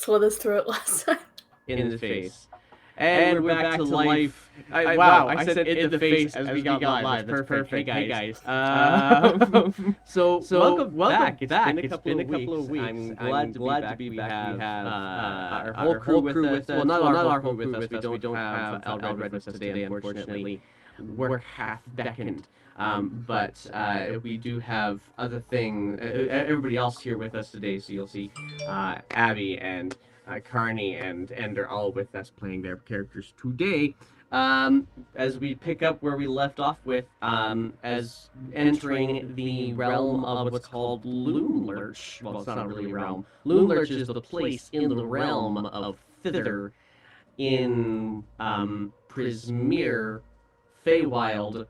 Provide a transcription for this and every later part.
slit his throat last time. In the face. And we're back to life. Wow, I said in the face as we got live. That's perfect. Hey guys. So welcome back. It's been a couple of weeks. I'm glad to be back. We have our whole crew with us. Well, not our whole crew with us. We don't have Elred with us today, unfortunately. We're half beckoned. But we do have other things. Everybody else here with us today. So you'll see Abby and Carney and they're all with us playing their characters today. As we pick up where we left off with, as entering the realm of what's called Loomlurch. Well, it's not really a realm. Loomlurch is the place in the realm of Thither in Prismere, Feywild,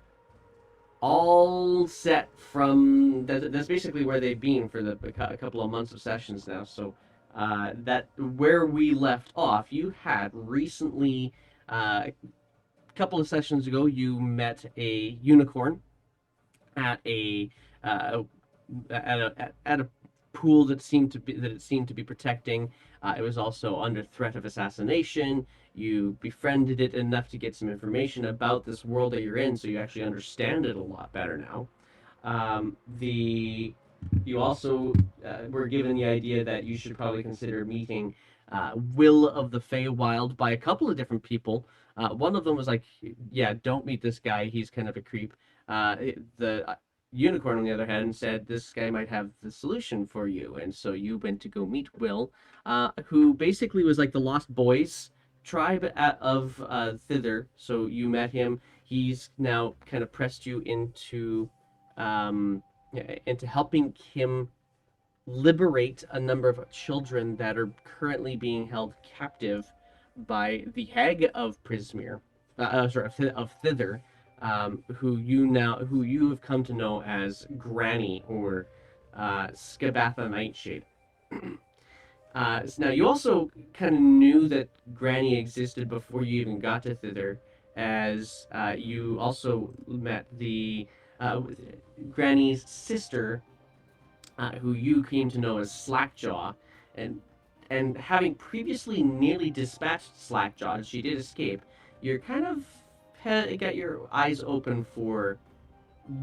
all set from... That's basically where they've been for a couple of months of sessions now, so... that where we left off, you had recently, a couple of sessions ago, you met a unicorn at a pool that it seemed to be protecting. It was also under threat of assassination. You befriended it enough to get some information about this world that you're in, so you actually understand it a lot better now. You also were given the idea that you should probably consider meeting Will of the Feywild by a couple of different people. One of them was like, yeah, don't meet this guy. He's kind of a creep. The unicorn, on the other hand, said this guy might have the solution for you. And so you went to go meet Will, who basically was like the Lost Boys tribe of Thither. So you met him. He's now kind of pressed you into helping him liberate a number of children that are currently being held captive by the hag of Prismere, of Thither, who you have come to know as Granny or Skabatha Nightshade. So now you also kind of knew that Granny existed before you even got to Thither, as you also met the Granny's sister, who you came to know as Slackjaw, and having previously nearly dispatched Slackjaw, she did escape. You're kind of got your eyes open for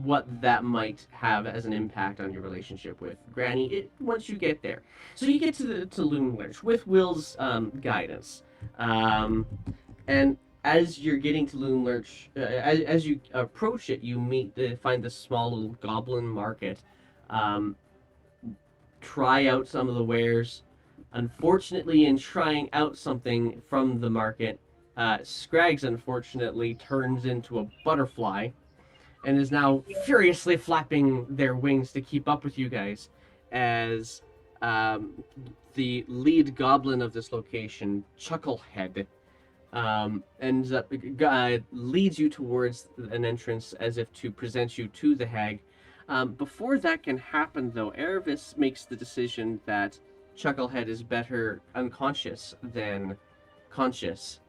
what that might have as an impact on your relationship with Granny once you get there. So you get to Loomlurch with Will's guidance, and as you're getting to Loomlurch, as you approach it, you find this small little goblin market. Try out some of the wares. Unfortunately, in trying out something from the market, Scrags unfortunately turns into a butterfly and is now furiously flapping their wings to keep up with you guys, as the lead goblin of this location, Chucklehead, ends up leads you towards an entrance as if to present you to the hag. Before that can happen, though, Erevis makes the decision that Chucklehead is better unconscious than conscious.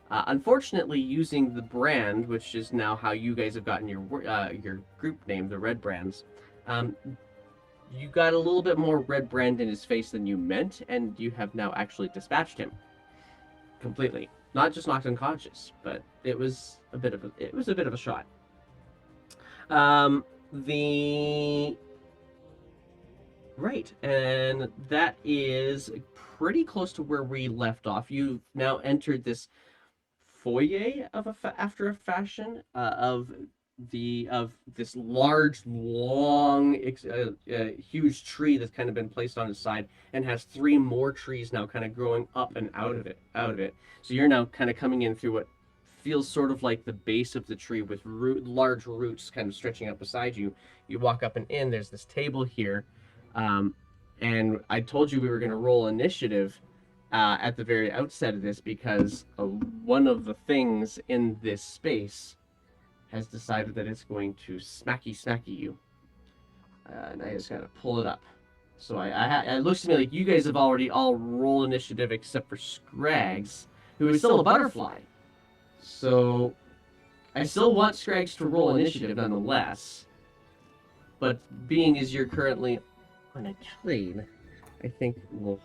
Unfortunately, using the brand, which is now how you guys have gotten your group name, the Red Brands, you got a little bit more red brand in his face than you meant, and you have now actually dispatched him completely. Not just knocked unconscious, but it was a bit of a shot. Right, and that is pretty close to where we left off. You've now entered this foyer after a fashion of this large, long, huge tree that's kind of been placed on its side, and has three more trees now kind of growing up and out of it. So you're now kind of coming in through what feels sort of like the base of the tree with large roots kind of stretching up beside you. You walk up and in. There's this table here, and I told you we were going to roll initiative at the very outset of this, because one of the things in this space has decided that it's going to smacky you. And I just gotta pull it up. So it looks to me like you guys have already all rolled initiative except for Scrags, who is still a butterfly. So I still want Scrags to roll initiative nonetheless. But being as you're currently on a train, I think we'll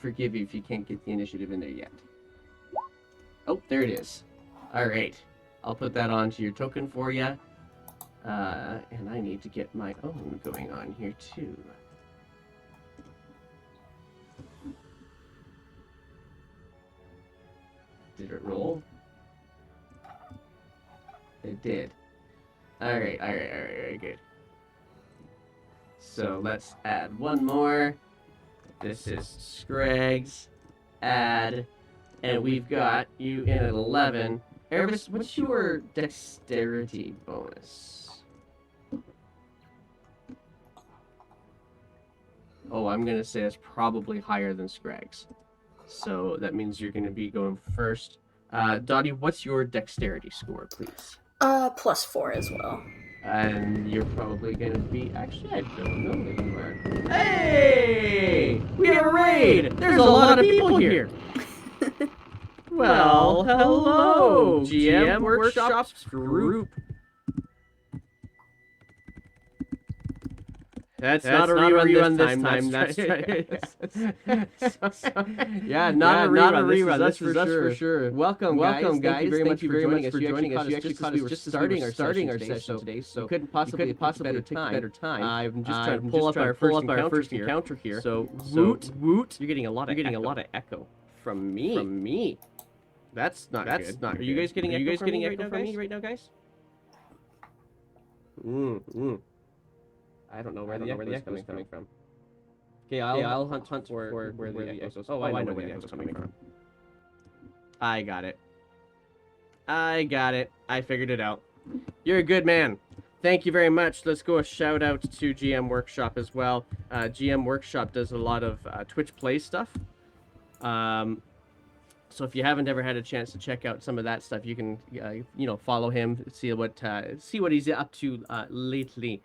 forgive you if you can't get the initiative in there yet. Oh, there it is. All right. I'll put that onto your token for you. And I need to get my own going on here too. Did it roll? It did. Alright, good. So let's add one more. This is Scragg's. Add. And we've got you in at 11. Erebus, what's your dexterity bonus? Oh, I'm going to say that's probably higher than Scragg's. So that means you're going to be going first. Dottie, what's your dexterity score, please? +4 as well. And you're probably going to be... Actually, I don't know that you are. Hey! We have a raid! There's a lot of people here! Well, hello, GM Workshops group. That's not a rerun this time. That's right. Yeah, not a rerun. That's for sure. Welcome, guys. Thank you very much for joining us. You actually caught us just starting our session today, so we couldn't possibly pick a better time. I'm just trying to pull up our first encounter here. So woot. You're getting a lot of echo from me. That's not good. Are you guys getting echo from me right now, guys? I don't know where the echo is coming from. Okay, I'll hunt for where the echo is. Oh, I know where the echo is coming from. I got it. I figured it out. You're a good man. Thank you very much. Let's go a shout out to GM Workshop as well. GM Workshop does a lot of Twitch Play stuff. So if you haven't ever had a chance to check out some of that stuff, you can, follow him, see what he's up to lately.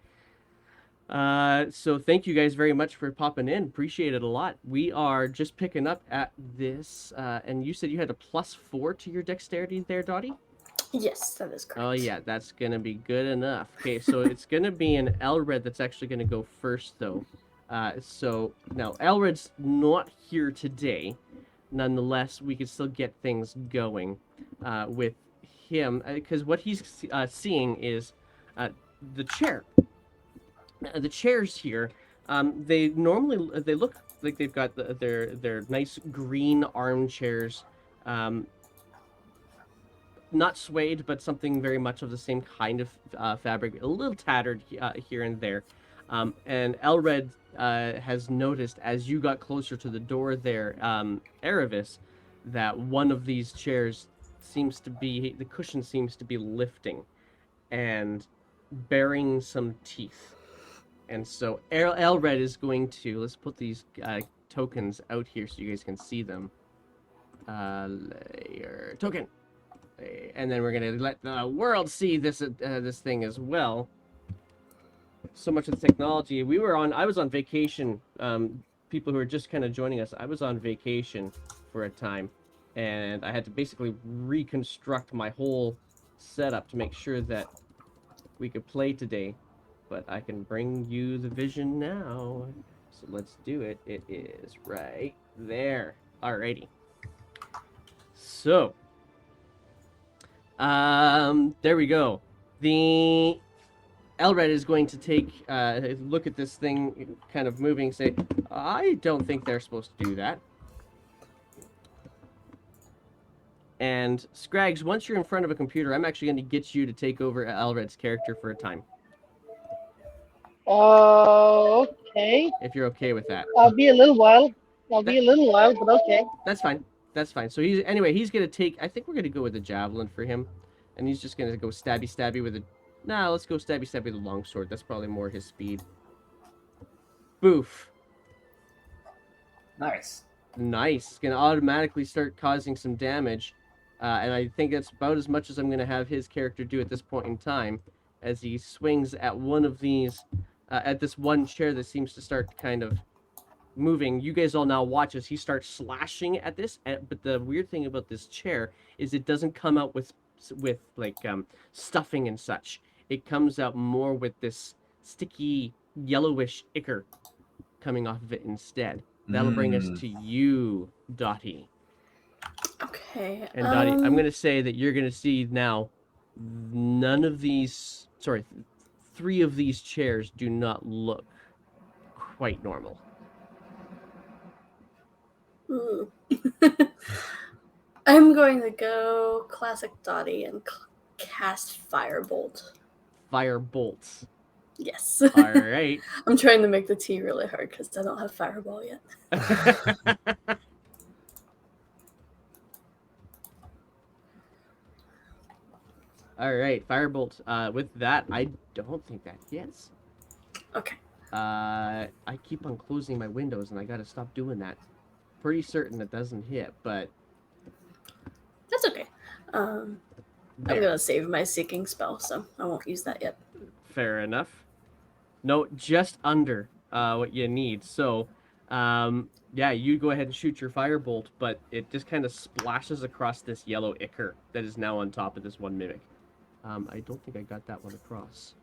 So thank you guys very much for popping in. Appreciate it a lot. We are just picking up at this, and you said you had a +4 to your dexterity there, Dottie? Yes, that is correct. Oh yeah, that's gonna be good enough. Okay, so it's gonna be an Elred that's actually gonna go first, though. So now Elred's not here today. Nonetheless, we can still get things going with him, because what he's seeing is the chair. The chairs here, they look like they've got their nice green armchairs, not suede, but something very much of the same kind of fabric, a little tattered here and there. And Elred has noticed as you got closer to the door there, Erebus, that one of these chairs the cushion seems to be lifting and bearing some teeth. And so Elred is going to, let's put these tokens out here so you guys can see them. Layer token. And then we're going to let the world see this thing as well. So much of the technology. I was on vacation. People who are just kind of joining us, I was on vacation for a time. And I had to basically reconstruct my whole setup to make sure that we could play today. But I can bring you the vision now. So let's do it. It is right there. Alrighty. So, there we go. The Elred is going to take a look at this thing kind of moving, say, I don't think they're supposed to do that. And Scrags, once you're in front of a computer, I'm actually going to get you to take over Elred's character for a time. Okay. If you're okay with that. I'll be a little while, but okay. That's fine. So he's going to take, I think we're going to go with the javelin for him. And he's just going to go stabby with a, let's go stabby with a longsword. That's probably more his speed. Boof. Nice. Going to automatically start causing some damage. And I think that's about as much as I'm going to have his character do at this point in time. As he swings at one of these, at this one chair that seems to start kind of moving. You guys all now watch as he starts slashing at this. But the weird thing about this chair is it doesn't come out with like stuffing and such. It comes out more with this sticky yellowish ichor coming off of it instead. That'll bring us to you, Dottie. Okay. And Dottie, I'm going to say that you're going to see now none of these, sorry, 3 of these chairs do not look quite normal. I'm going to go classic Dottie and cast Firebolt. Firebolts. Yes. All right. I'm trying to make the T really hard because I don't have Fireball yet. All right, Firebolt. With that, I don't think that hits. Okay. I keep on closing my windows, and I gotta stop doing that. Pretty certain it doesn't hit, but that's okay. I'm gonna save my Seeking spell, so I won't use that yet. Fair enough. No, just under what you need. So, yeah, you go ahead and shoot your Firebolt, but it just kind of splashes across this yellow ichor that is now on top of this one mimic. I don't think I got that one across.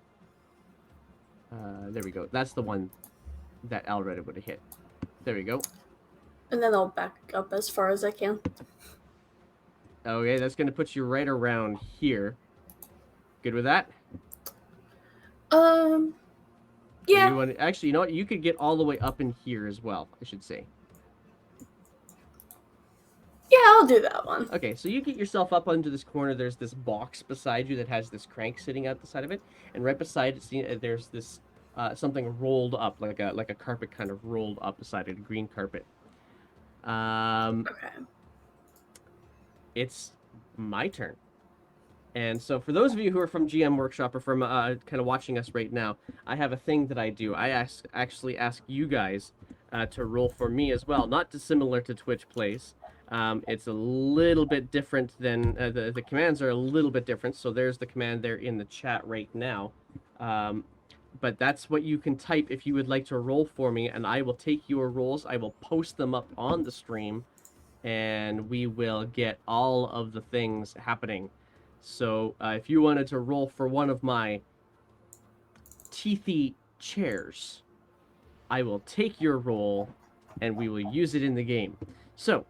There we go. That's the one that Alred would have hit. There we go. And then I'll back up as far as I can. Okay, that's going to put you right around here. Good with that? Yeah. Actually, you know what? You could get all the way up in here as well, I should say. Yeah, I'll do that one. Okay, so you get yourself up onto this corner. There's this box beside you that has this crank sitting out the side of it, and right beside it, there's this something rolled up, like a carpet kind of rolled up beside it, a green carpet. Okay. It's my turn. And so for those of you who are from GM Workshop or from kind of watching us right now, I have a thing that I do. I actually ask you guys to roll for me as well, not dissimilar to Twitch Plays. It's a little bit different than the commands are a little bit different. So there's the command there in the chat right now. But that's what you can type if you would like to roll for me, and I will take your rolls. I will post them up on the stream, and we will get all of the things happening. So if you wanted to roll for one of my teethy chairs, I will take your roll, and we will use it in the game. So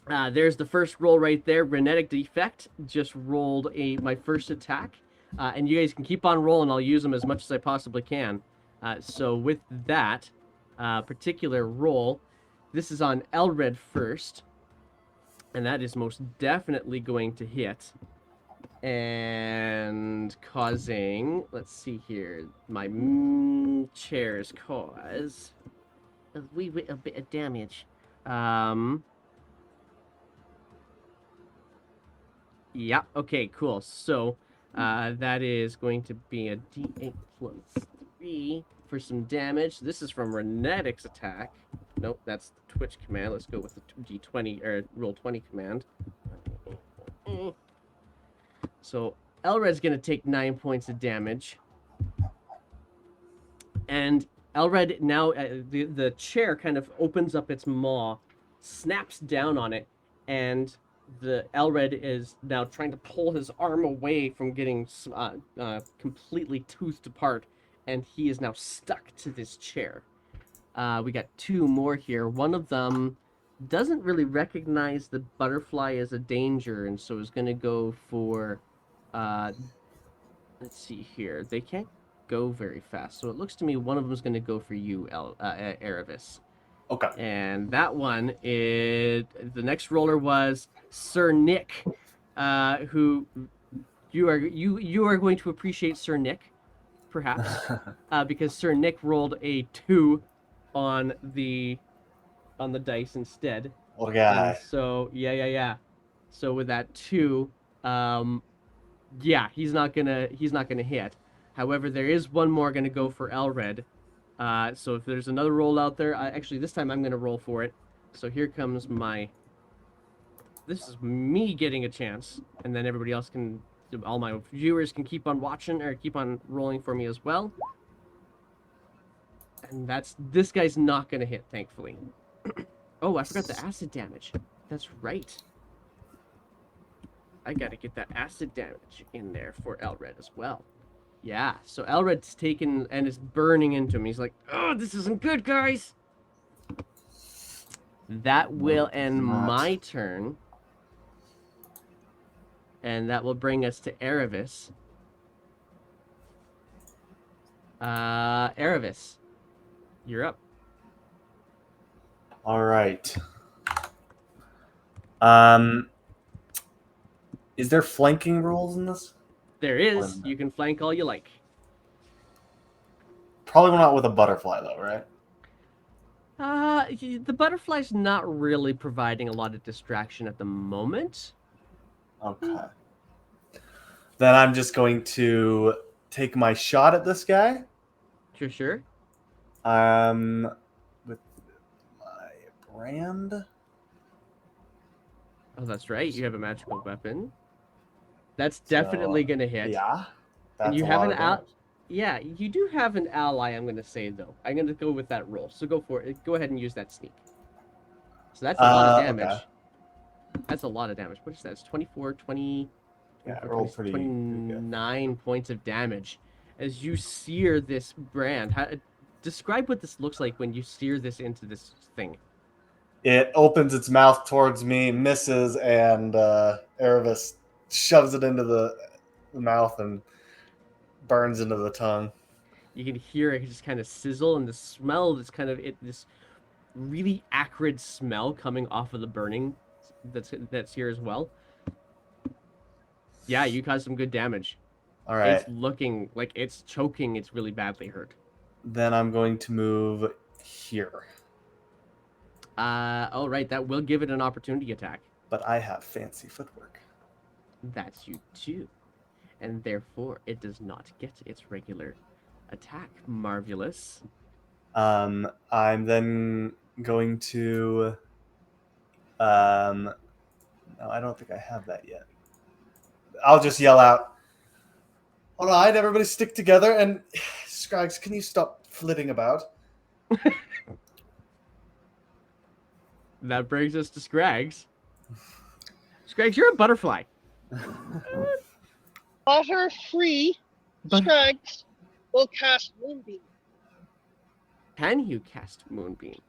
there's the first roll right there. Renetic Defect just rolled my first attack. And you guys can keep on rolling. I'll use them as much as I possibly can. So with that particular roll, this is on Elred first. And that is most definitely going to hit. And causing, let's see here, my chairs cause a bit of damage. Yeah, okay, cool. So that is going to be a D8 plus 3 for some damage. This is from Renetic's attack. Nope, that's the Twitch command. Let's go with the D20 or roll 20 command. So Elred's going to take 9 points of damage. And Elred now, the chair kind of opens up its maw, snaps down on it, and the Elred is now trying to pull his arm away from getting completely toothed apart, and he is now stuck to this chair. We got 2 more here. One of them doesn't really recognize the butterfly as a danger, and so is going to go for... let's see here. They can't go very fast, so it looks to me one of them is going to go for you, Erebus. Okay. And that one is... The next roller was Sir Nick, who you are going to appreciate Sir Nick, perhaps, because Sir Nick rolled a 2 on the dice instead. What a guy. And so yeah. So with that 2, yeah, he's not gonna hit. However, there is one more gonna go for Elred. So if there's another roll out there, actually this time I'm gonna roll for it. So here comes this is me getting a chance, and then everybody else all my viewers can keep on watching or keep on rolling for me as well. And this guy's not gonna hit, thankfully. Oh, I forgot the acid damage. That's right. I gotta get that acid damage in there for Elred as well. Yeah, so Elred's taken and is burning into him. He's like, oh, this isn't good, guys. That will end not. my turn. And that will bring us to Erevis. Erevis, you're up. All right. Is there flanking rules in this? There is. You can flank all you like. Probably not with a butterfly, though, right? The butterfly's not really providing a lot of distraction at the moment. Okay. Then I'm just going to take my shot at this guy. Sure. With my brand. Oh, that's right. You have a magical weapon. That's definitely gonna hit. Yeah. That's And you a have lot an of damage. Yeah, you do have an ally, I'm gonna say, though. I'm gonna go with that roll. So go for it. Go ahead and use that sneak. So that's a lot of damage. Okay. That's a lot of damage. What is that? It's 24, 20... Yeah, 24, roll pretty good. 29 points of damage as you sear this brand. Describe what this looks like when you sear this into this thing. It opens its mouth towards me, misses, and Erevis shoves it into the mouth and burns into the tongue. You can hear it just kind of sizzle, and the smell, this really acrid smell coming off of the burning that's here as well. Yeah, you caused some good damage. All right. It's looking like it's choking. It's really badly hurt. Then I'm going to move here. All right, that will give it an opportunity attack. But I have fancy footwork. That's you too. And therefore, it does not get its regular attack. Marvelous. I'm then going to... no, I don't think I have that yet. I'll just yell out, all right, everybody stick together, and Scraggs, can you stop flitting about? That brings us to Scraggs. Scraggs, you're a butterfly. Butterfree Scraggs will cast Moonbeam. Can you cast Moonbeam?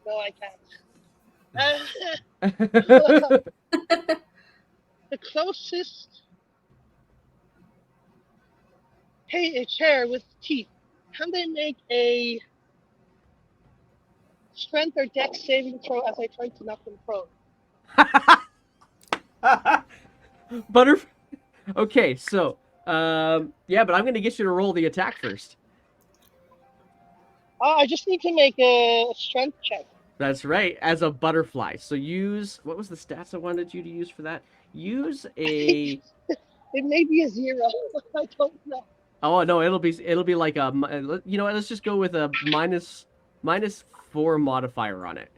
No, I can't. The closest... Hey, a chair with teeth. Can they make a strength or dex saving throw as I try to knock them prone? Okay, so, yeah, but I'm going to get you to roll the attack first. I just need to make a strength check. That's right, as a butterfly. So use, what was the stats I wanted you to use for that? Use a... It may be a 0. I don't know. Oh, no, it'll be like a, you know what, let's just go with a -4 modifier on it.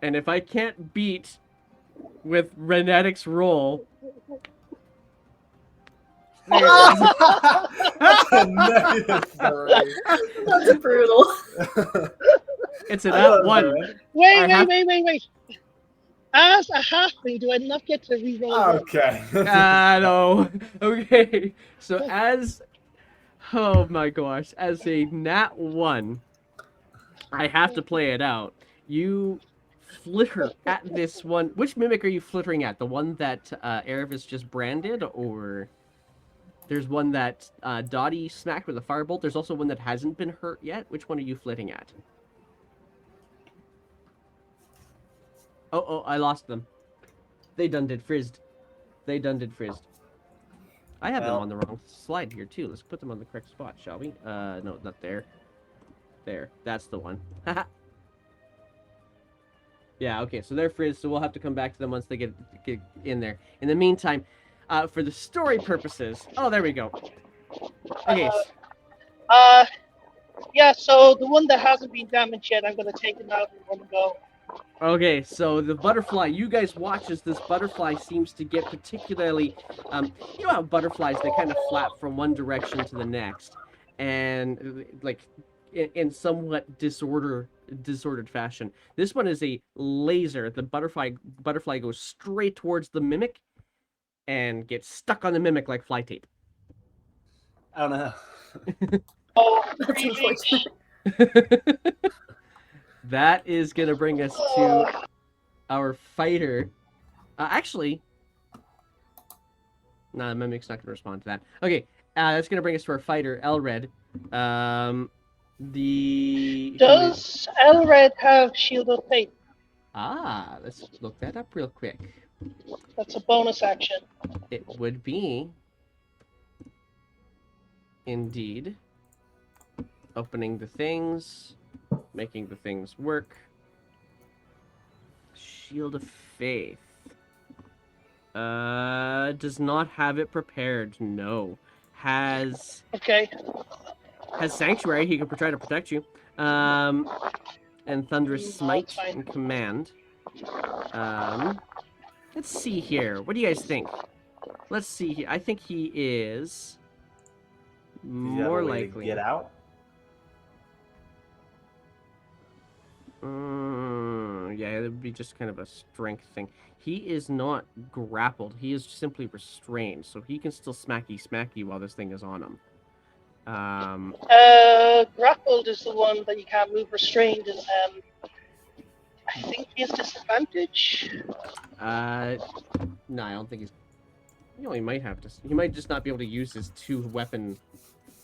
And if I can't beat with Renetic's roll... That's a -3. That's brutal. It's an +1. Wait. As a halfling, do I not get to reroll? Okay. No. Okay. So oh my gosh, as a nat 1, I have to play it out. You flitter at this one. Which mimic are you flittering at? The one that Erevis just branded, or there's one that Dottie smacked with a firebolt? There's also one that hasn't been hurt yet. Which one are you flitting at? Oh, I lost them. They done did frizzed. I have them on the wrong slide here, too. Let's put them on the correct spot, shall we? No, not there. There. That's the one. Yeah, okay, so they're frizzed, so we'll have to come back to them once they get in there. In the meantime, for the story purposes... Oh, there we go. Okay. Yeah, so the one that hasn't been damaged yet, I'm going to take him out in one go. Okay, so the butterfly, you guys watch as this butterfly seems to get particularly, you know how butterflies, they kind of flap from one direction to the next, and like in somewhat disordered fashion. This one is a laser. The butterfly goes straight towards the mimic and gets stuck on the mimic like fly tape. I don't know. Oh, That's really? unfortunate. That is going to bring us to Oh, our fighter. Actually, no, the Mimic's not going to respond to that. Okay, that's going to bring us to our fighter, Elred. does Elred have Shield of Faith? Let's look that up real quick. That's a bonus action. It would be, indeed, opening the things, making the things work. Shield of Faith. Does not have it prepared. No. Has Okay. Sanctuary. He could try to protect you. And Thunderous No, it's Smite fine. and Command. Let's see here. What do you guys think? Let's see here. I think he is Does he have more a way likely. to get out? Yeah, it would be just kind of a strength thing. He is not grappled. He is simply restrained, so he can still smacky while this thing is on him. Grappled is the one that you can't move. Restrained is, I think he has disadvantage. No, I don't think he's. You know, he might have to. He might just not be able to use his two-weapon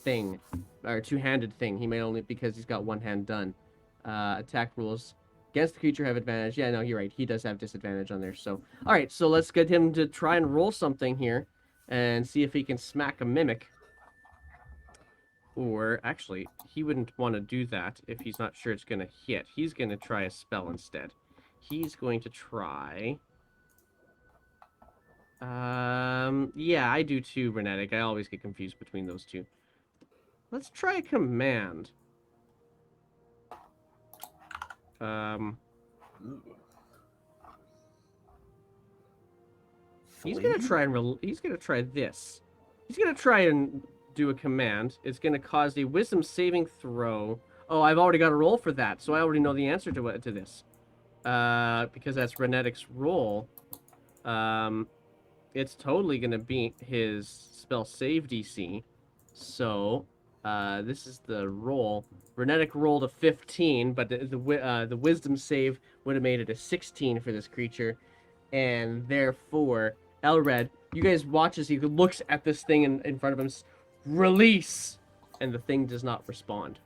thing, or two-handed thing. He may only because he's got one hand done. Attack rules against the creature have advantage. Yeah, no, you're right. He does have disadvantage on there. So, all right. So let's get him to try and roll something here, and see if he can smack a mimic. Or actually, he wouldn't want to do that if he's not sure it's going to hit. He's going to try a spell instead. He's going to try. Yeah, I do too, Bernetic. I always get confused between those two. Let's try a command. He's gonna try and he's gonna try this. He's gonna try and do a command. It's gonna cause a Wisdom saving throw. Oh, I've already got a roll for that, so I already know the answer to this. Because that's Renetic's roll. It's totally gonna beat his spell save DC. So, this is the roll. Renetic rolled a 15, but the Wisdom save would have made it a 16 for this creature, and therefore, Elred, you guys watch as he looks at this thing in front of him, release, and the thing does not respond.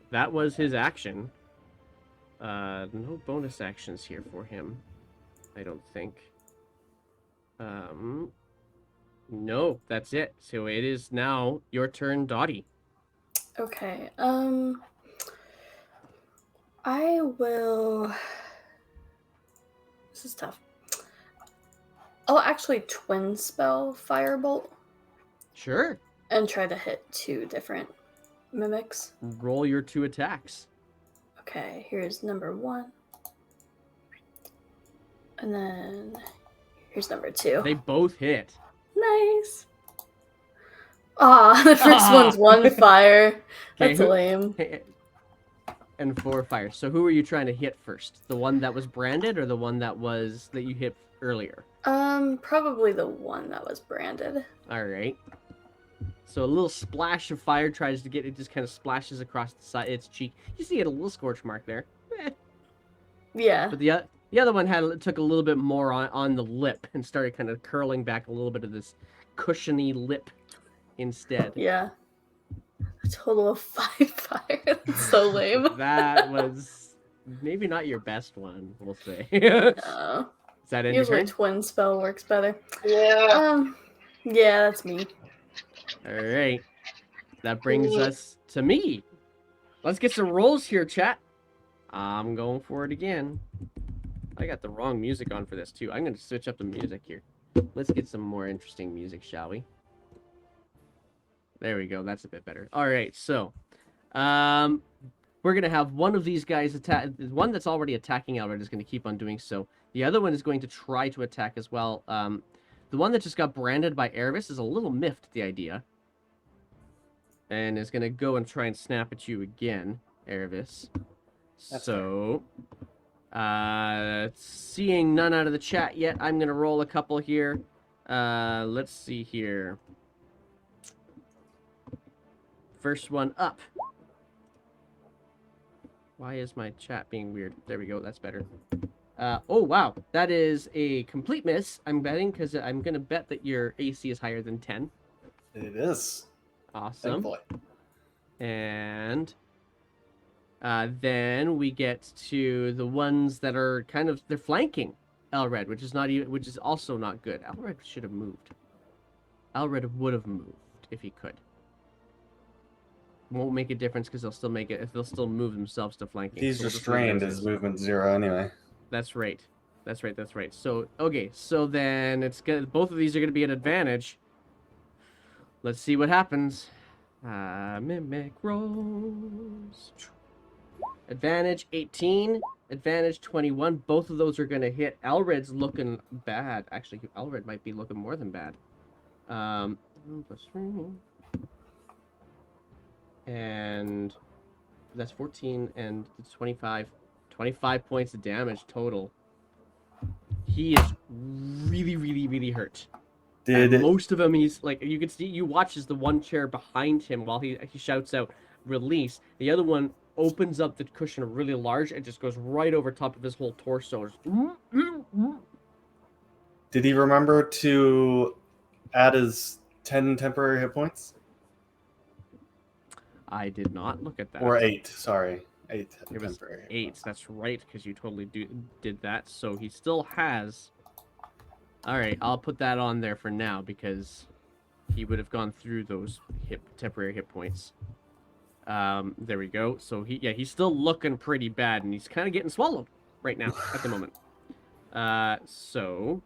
That was his action. No bonus actions here for him, I don't think. No, that's it. So it is now your turn, Dottie. Okay. I will. This is tough. I'll actually twin spell Firebolt Sure. and try to hit 2 different mimics. Roll your 2 attacks. Okay, here's number 1. And then here's number 2. They both hit. Nice. The first one's 1 fire. That's lame. And 4 fire. So who are you trying to hit first? The one that was branded or the one that you hit earlier? Probably the one that was branded. All right. So a little splash of fire tries to get it, just kind of splashes across the side its cheek. You see it a little scorch mark there. Yeah. But the other one took a little bit more on the lip and started kind of curling back a little bit of this cushiony lip instead. Yeah. A total of 5 fire. That's so lame. That was maybe not your best one, we'll say. No. Is that in Usually turn? twin spell works better. Yeah. Yeah, that's me. All right. That brings us to me. Let's get some rolls here, chat. I'm going for it again. I got the wrong music on for this, too. I'm going to switch up the music here. Let's get some more interesting music, shall we? There we go. That's a bit better. All right, so we're going to have one of these guys attack. One that's already attacking Elred is going to keep on doing so. The other one is going to try to attack as well. The one that just got branded by Erebus is a little miffed at the idea. And is going to go and try and snap at you again, Erebus. So, seeing none out of the chat yet, I'm going to roll a couple here. Let's see here. First one up. Why is my chat being weird? There we go. That's better. Oh, wow. That is a complete miss, I'm betting, because I'm going to bet that your AC is higher than 10. It is. Awesome. Thankfully. And then we get to the ones that are kind of... They're flanking Elred, which is also not good. Elred should have moved. Elred would have moved if he could. Won't make a difference because they'll still make it if they'll still move themselves to flanking. He's So we'll just restrained. leave it as His is. movement 0 anyway. That's right. That's right. So okay, so then it's good. Both of these are gonna be an advantage. Let's see what happens. Mimic rolls. Advantage 18. Advantage 21. Both of those are gonna hit. Elred's looking bad. Actually, Elred might be looking more than bad. +3. And that's 14 and it's 25. 25 points of damage total. He is really hurt. And most of them, he's like, you can see, you watch as the one chair behind him while he shouts out, release. The other one opens up the cushion really large and just goes right over top of his whole torso. Did he remember to add his 10 temporary hit points? I did not look at that. Or 8, sorry. 8 It was temporary. 8. That's right, because you totally did that. So he still has... Alright, I'll put that on there for now, because he would have gone through those temporary hit points. There we go. So he's still looking pretty bad, and he's kind of getting swallowed right now, at the moment. So...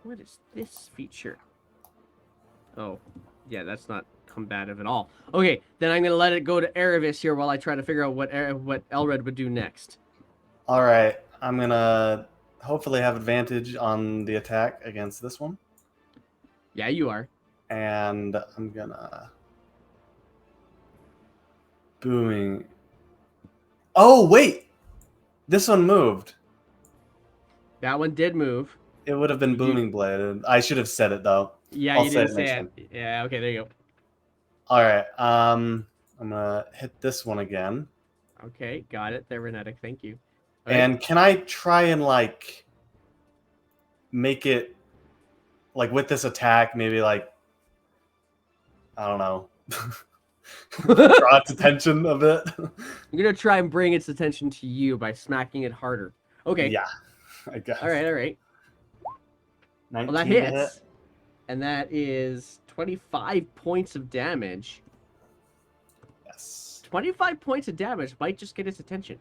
What is this feature? Oh, yeah, that's not combative at all. Okay, then I'm gonna let it go to Erevis here while I try to figure out what Elred would do next. All right, I'm gonna hopefully have advantage on the attack against this one, Yeah, you are. and I'm gonna booming. Oh wait, this one moved. That one did move. It would have been booming blade. I should have said it though. Yeah, I'll you say didn't it say next it. Yeah, okay, there you go. All right, I'm gonna hit this one again. Okay, got it. They're Renetic, thank you. All And can I try and like make it like with this attack, maybe like I don't know, draw its attention a bit? I'm gonna try and bring its attention to you by smacking it harder. Okay. Yeah, I guess. All right. 19 Well, that to hit. hits. And that is 25 points of damage. Yes. 25 points of damage might just get its attention.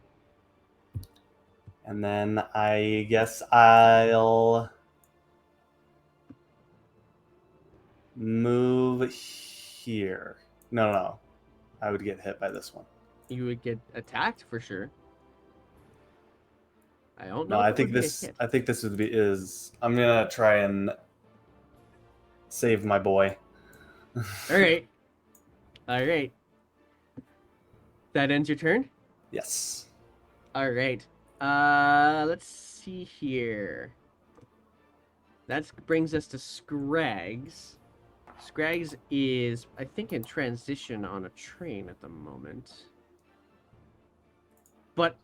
And then I guess I'll move here. No. I would get hit by this one. You would get attacked for sure. I don't know. No, if I it think would be a this. hit. I think this would be is. I'm gonna try and save my boy. All right. That ends your turn? Yes. All right. Let's see here. That brings us to Scrags. Scrags is, I think, in transition on a train at the moment. But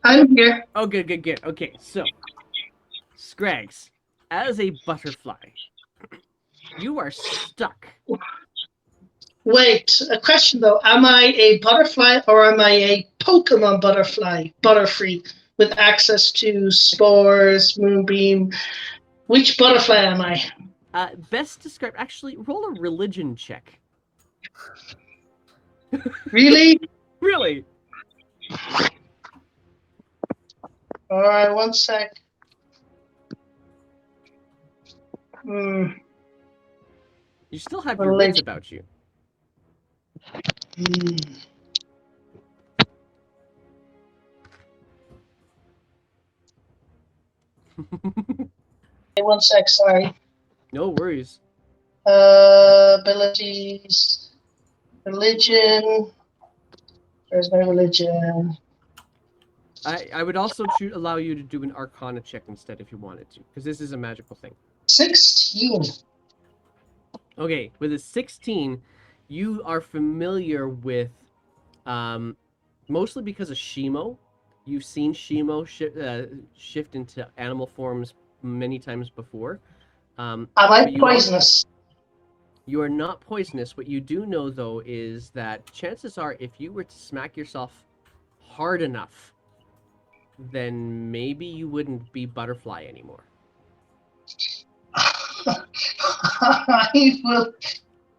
I'm here. oh, good. Okay, so Scrags, as a butterfly, you are stuck. Wait, a question though. Am I a butterfly or am I a Pokemon butterfly? Butterfree with access to spores, moonbeam. Which butterfly am I? Best described. Actually, roll a religion check. Really? Really? All right, one sec. You still have your wits about you. One sec, sorry. No worries. Abilities. Religion. Where's my religion? I would also allow you to do an Arcana check instead if you wanted to, because this is a magical thing. 16. Okay, with a 16, you are familiar with, mostly because of Shimo. You've seen Shimo shift into animal forms many times before. Am but I you also- poisonous? You are not poisonous. What you do know, though, is that chances are if you were to smack yourself hard enough, then maybe you wouldn't be butterfly anymore. I will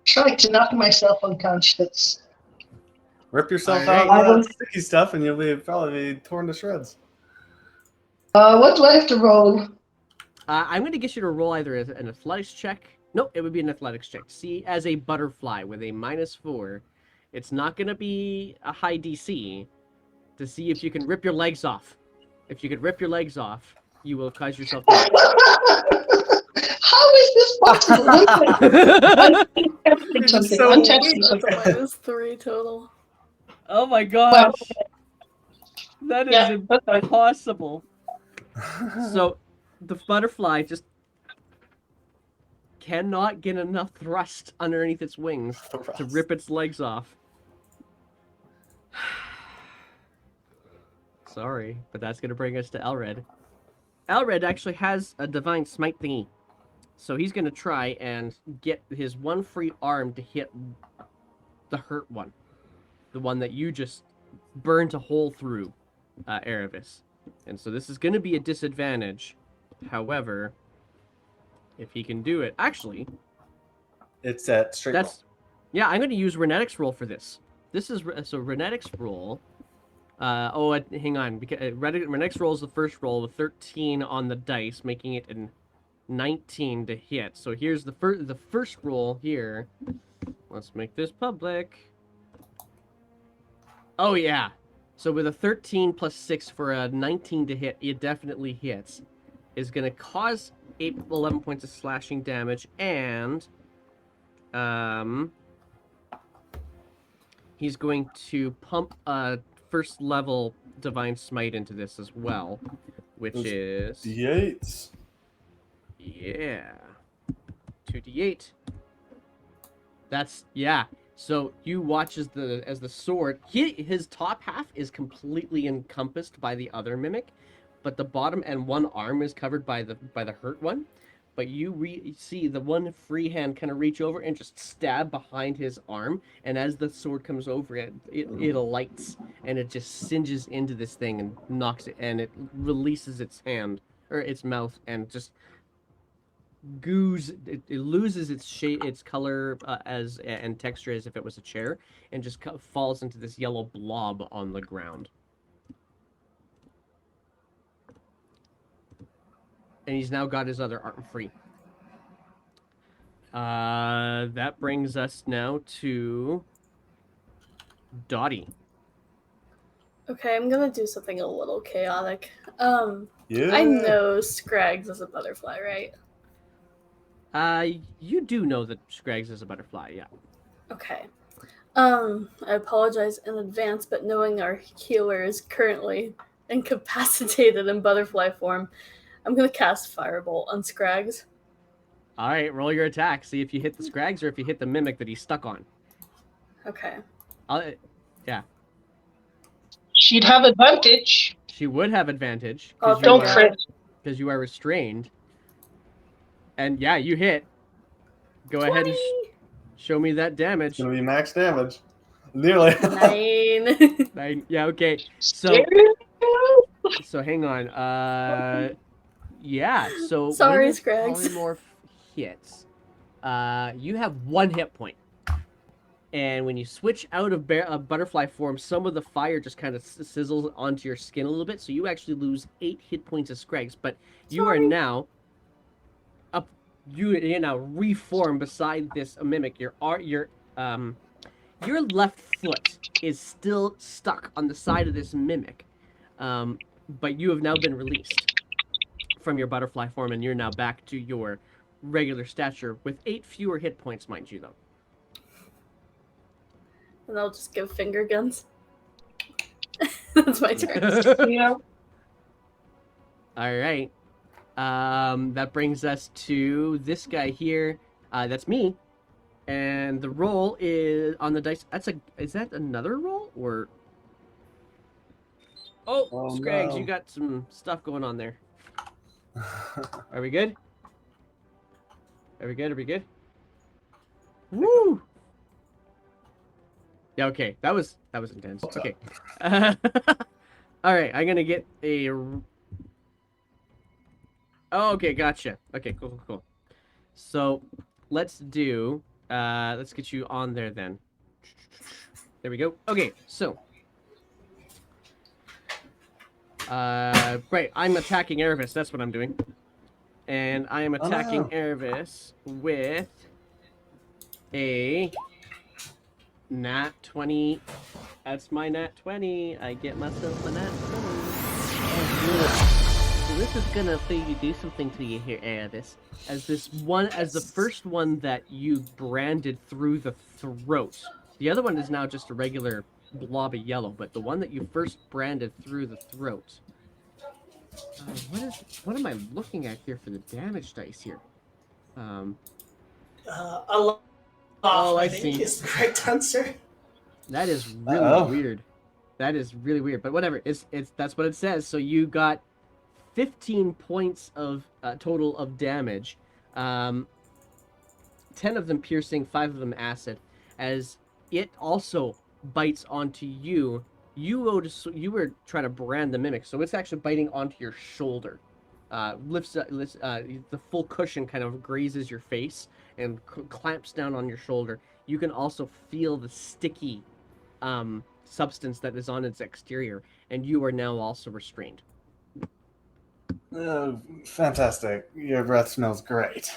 try to knock myself unconscious. Rip yourself All right. out I of will- that sticky stuff, and you'll probably be torn to shreds. What do I have to roll? I'm going to get you to roll either an athletics check. Nope, it would be an athletics check. See, as a butterfly with a -4, it's not going to be a high DC to see if you can rip your legs off. If you could rip your legs off, you will cause yourself to... How is this possible? You're just Something. so Untouched weak. That's something. a -3 total. Oh my gosh! That is Yeah, that's fine. impossible. So, the butterfly just cannot get enough thrust underneath its wings to rip its legs off. Sorry, but that's gonna bring us to Elred. Elred actually has a divine smite thingy, so he's gonna try and get his one free arm to hit the hurt one, the one that you just burnt a hole through, Erebus. And so this is gonna be a disadvantage. However, if he can do it, actually, It's at straight roll. yeah. I'm gonna use Renetics roll for this. This is so Renetics roll. Hang on, because Renetics roll is the first roll with 13 on the dice, making it a 19 to hit. So here's the first roll here. Let's make this public. Oh yeah. So with a 13 plus 6 for a 19 to hit, it definitely hits. Is going to cause 11 points of slashing damage, and he's going to pump a first level divine smite into this as well, which Those is D8s. yeah, 2d8. That's yeah. So you watch as the sword, his top half is completely encompassed by the other mimic, but the bottom and one arm is covered by the hurt one. But you see the one free hand kind of reach over and just stab behind his arm, and as the sword comes over it alights and it just singes into this thing and knocks it, and it releases its hand or its mouth and just it loses its shape, its color and texture as if it was a chair, and just falls into this yellow blob on the ground. And he's now got his other arm free. That brings us now to Dottie. Okay, I'm gonna do something a little chaotic. Yeah. I know Scrags is a butterfly, right? You do know that Scrags is a butterfly, yeah. Okay. I apologize in advance, but knowing our healer is currently incapacitated in butterfly form, I'm gonna cast Firebolt on Scrags. All right, roll your attack. See if you hit the Scrags or if you hit the mimic that he's stuck on. Okay. Yeah. She'd have advantage. She would have advantage Oh, because Don't crit. you are restrained. And yeah, you hit. Go ahead and 20! show me that damage. It's gonna be max damage. Nearly. 9. Yeah, okay. So hang on. Yeah. So Sorry, when your Scrags. polymorph hits, you have 1 hit point. And when you switch out of butterfly form, some of the fire just kind of sizzles onto your skin a little bit, so you actually lose 8 hit points of Scrags. But you are Sorry. now up. You now reform beside this mimic. Your left foot is still stuck on the side of this mimic, but you have now been released from your butterfly form, and you're now back to your regular stature with 8 fewer hit points, mind you, though. And I'll just give finger guns. That's my turn. Yeah. All right. That brings us to this guy here. That's me. And the roll is on the dice. Is that another roll or? Oh, Scraggs, no. you got some stuff going on there. Are we good? Are we good? Are we good? Woo! Yeah. Okay. That was intense. Okay. All right. I'm gonna get a. Oh, okay. Gotcha. Okay. Cool. Cool. Cool. So, let's do. Let's get you on there then. There we go. Okay. So. Right. I'm attacking Erebus. That's what I'm doing. And I am attacking Erebus with a nat 20. That's my nat 20. I get myself a nat 20. Oh, so this is gonna do something to you here, Erebus. As the first one that you branded through the throat. The other one is now just a regular blob of yellow, but the one that you first branded through the throat. What am I looking at here for the damage dice here? A lot. Oh, I think see. is the correct answer. That is really weird. That is really weird. But whatever. It's that's what it says. So you got 15 points of total of damage. 10 of them piercing, 5 of them acid. As it also bites onto you. You were trying to brand the mimic, so it's actually biting onto your shoulder. Lifts the full cushion kind of grazes your face and clamps down on your shoulder. You can also feel the sticky substance that is on its exterior, and you are now also restrained. Fantastic. Your breath smells great.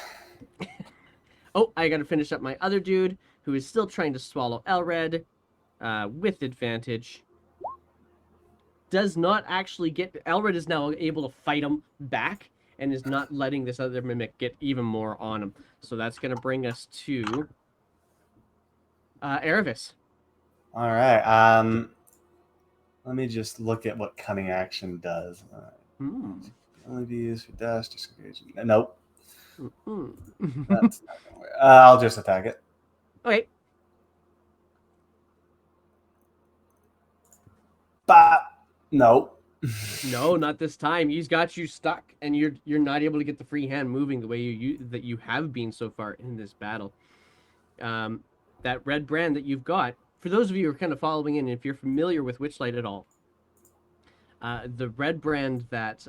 Oh, I gotta finish up my other dude, who is still trying to swallow Elred with advantage. Does not actually get... Elred is now able to fight him back and is not letting this other mimic get even more on him. So that's going to bring us to Erebus. All right. Let me just look at what cunning action does. Only be used for dash, disengage. Nope. That's not gonna work. I'll just attack it. Okay. Bop. Nope. No, not this time. He's got you stuck, and you're not able to get the free hand moving the way you have been so far in this battle. That red brand that you've got, for those of you who are kind of following in, if you're familiar with Witchlight at all, the red brand that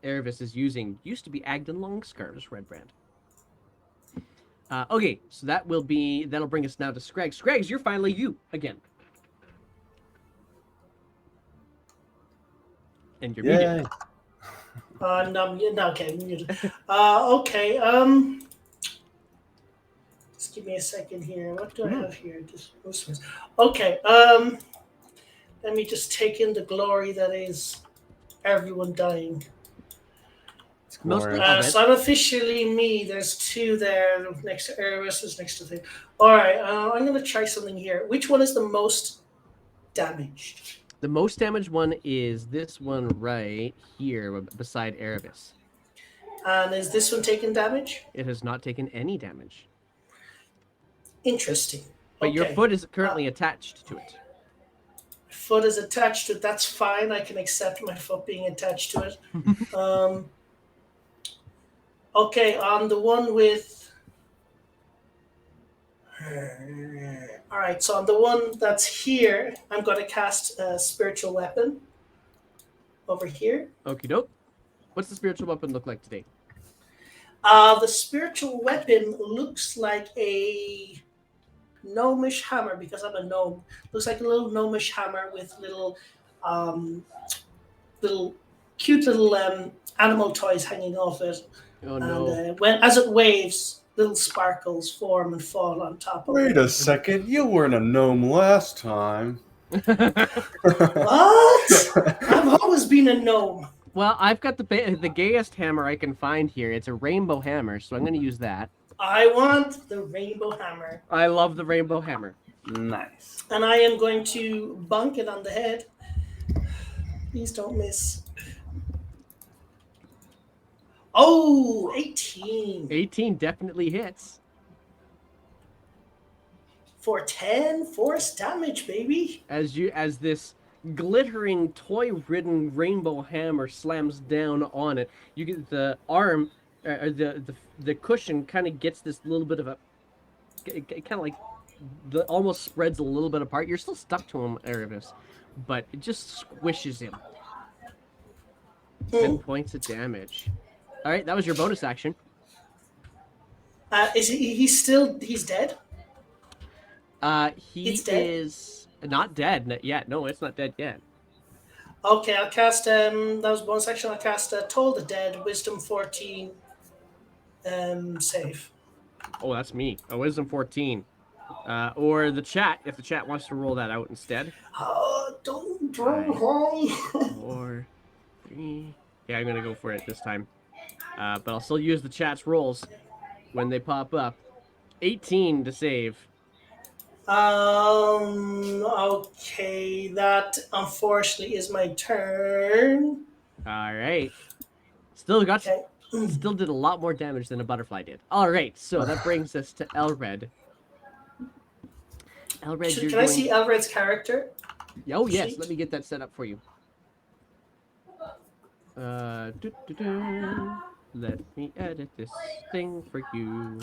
Erebus is using used to be Agden Longscarve's red brand. Okay, so that'll bring us now to Scraggs. Scraggs, you're finally you again. And you're muted. No, okay, muted. Okay, just give me a second here. What do I have here? Okay, let me just take in the glory that is everyone dying. So I'm officially me. There's 2 there next to Erebus, is next to the thing. All right, I'm going to try something here. Which one is the most damaged? The most damaged one is this one right here beside Erebus. And is this one taking damage? It has not taken any damage. Interesting. But your foot is currently attached to it. Foot is attached to it. That's fine. I can accept my foot being attached to it. Okay, on the one with... All right, so on the one that's here, I'm going to cast a spiritual weapon over here. Okie doke. What's the spiritual weapon look like today? The spiritual weapon looks like a gnomish hammer, because I'm a gnome. Looks like a little gnomish hammer with little cute little animal toys hanging off it. Oh no! And as it waves, little sparkles form and fall on top of it. Wait a second, you weren't a gnome last time. What? I've always been a gnome. Well, I've got the gayest hammer I can find here. It's a rainbow hammer, so I'm going to use that. I want the rainbow hammer. I love the rainbow hammer. Nice. And I am going to bonk it on the head. Please don't miss. Oh, 18. 18 definitely hits. For 10 force damage, baby. As this glittering toy-ridden rainbow hammer slams down on it, you get the arm, the cushion kind of gets this little bit of a, kind of like, almost spreads a little bit apart. You're still stuck to him, Erebus, but it just squishes him. 10 points of damage. All right, that was your bonus action. Is he's dead? He It's dead? is not dead yet. No, it's not dead yet. Okay, I'll cast, that was bonus action, I'll cast Toll the Dead, Wisdom 14, save. Oh, that's me. A wisdom 14. Or the chat, if the chat wants to roll that out instead. Oh, don't roll high. 4, 3. Yeah, I'm gonna go for it this time. But I'll still use the chat's rolls when they pop up. 18 to save. Okay, that unfortunately is my turn. All right. Still got. Okay. Still did a lot more damage than a butterfly did. All right, so that brings us to Elred. Elred, Can I see Elred's character? Oh yes, sheet? let me get that set up for you. Let me edit this thing for you.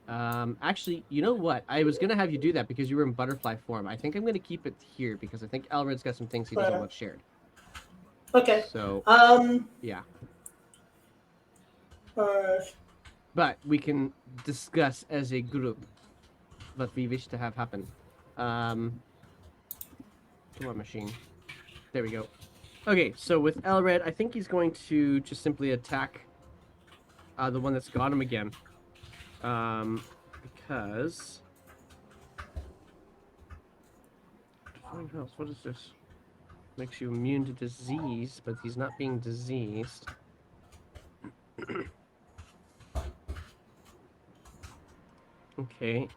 Actually, you know what? I was gonna have you do that because you were in butterfly form. I think I'm gonna keep it here because I think Elred's got some things he doesn't want shared. Okay. So yeah. But we can discuss as a group what we wish to have happen. Come on, machine. There we go. Okay, so with Elred, I think he's going to just simply attack the one that's got him again. Because... What is this? Makes you immune to disease, but he's not being diseased. Okay.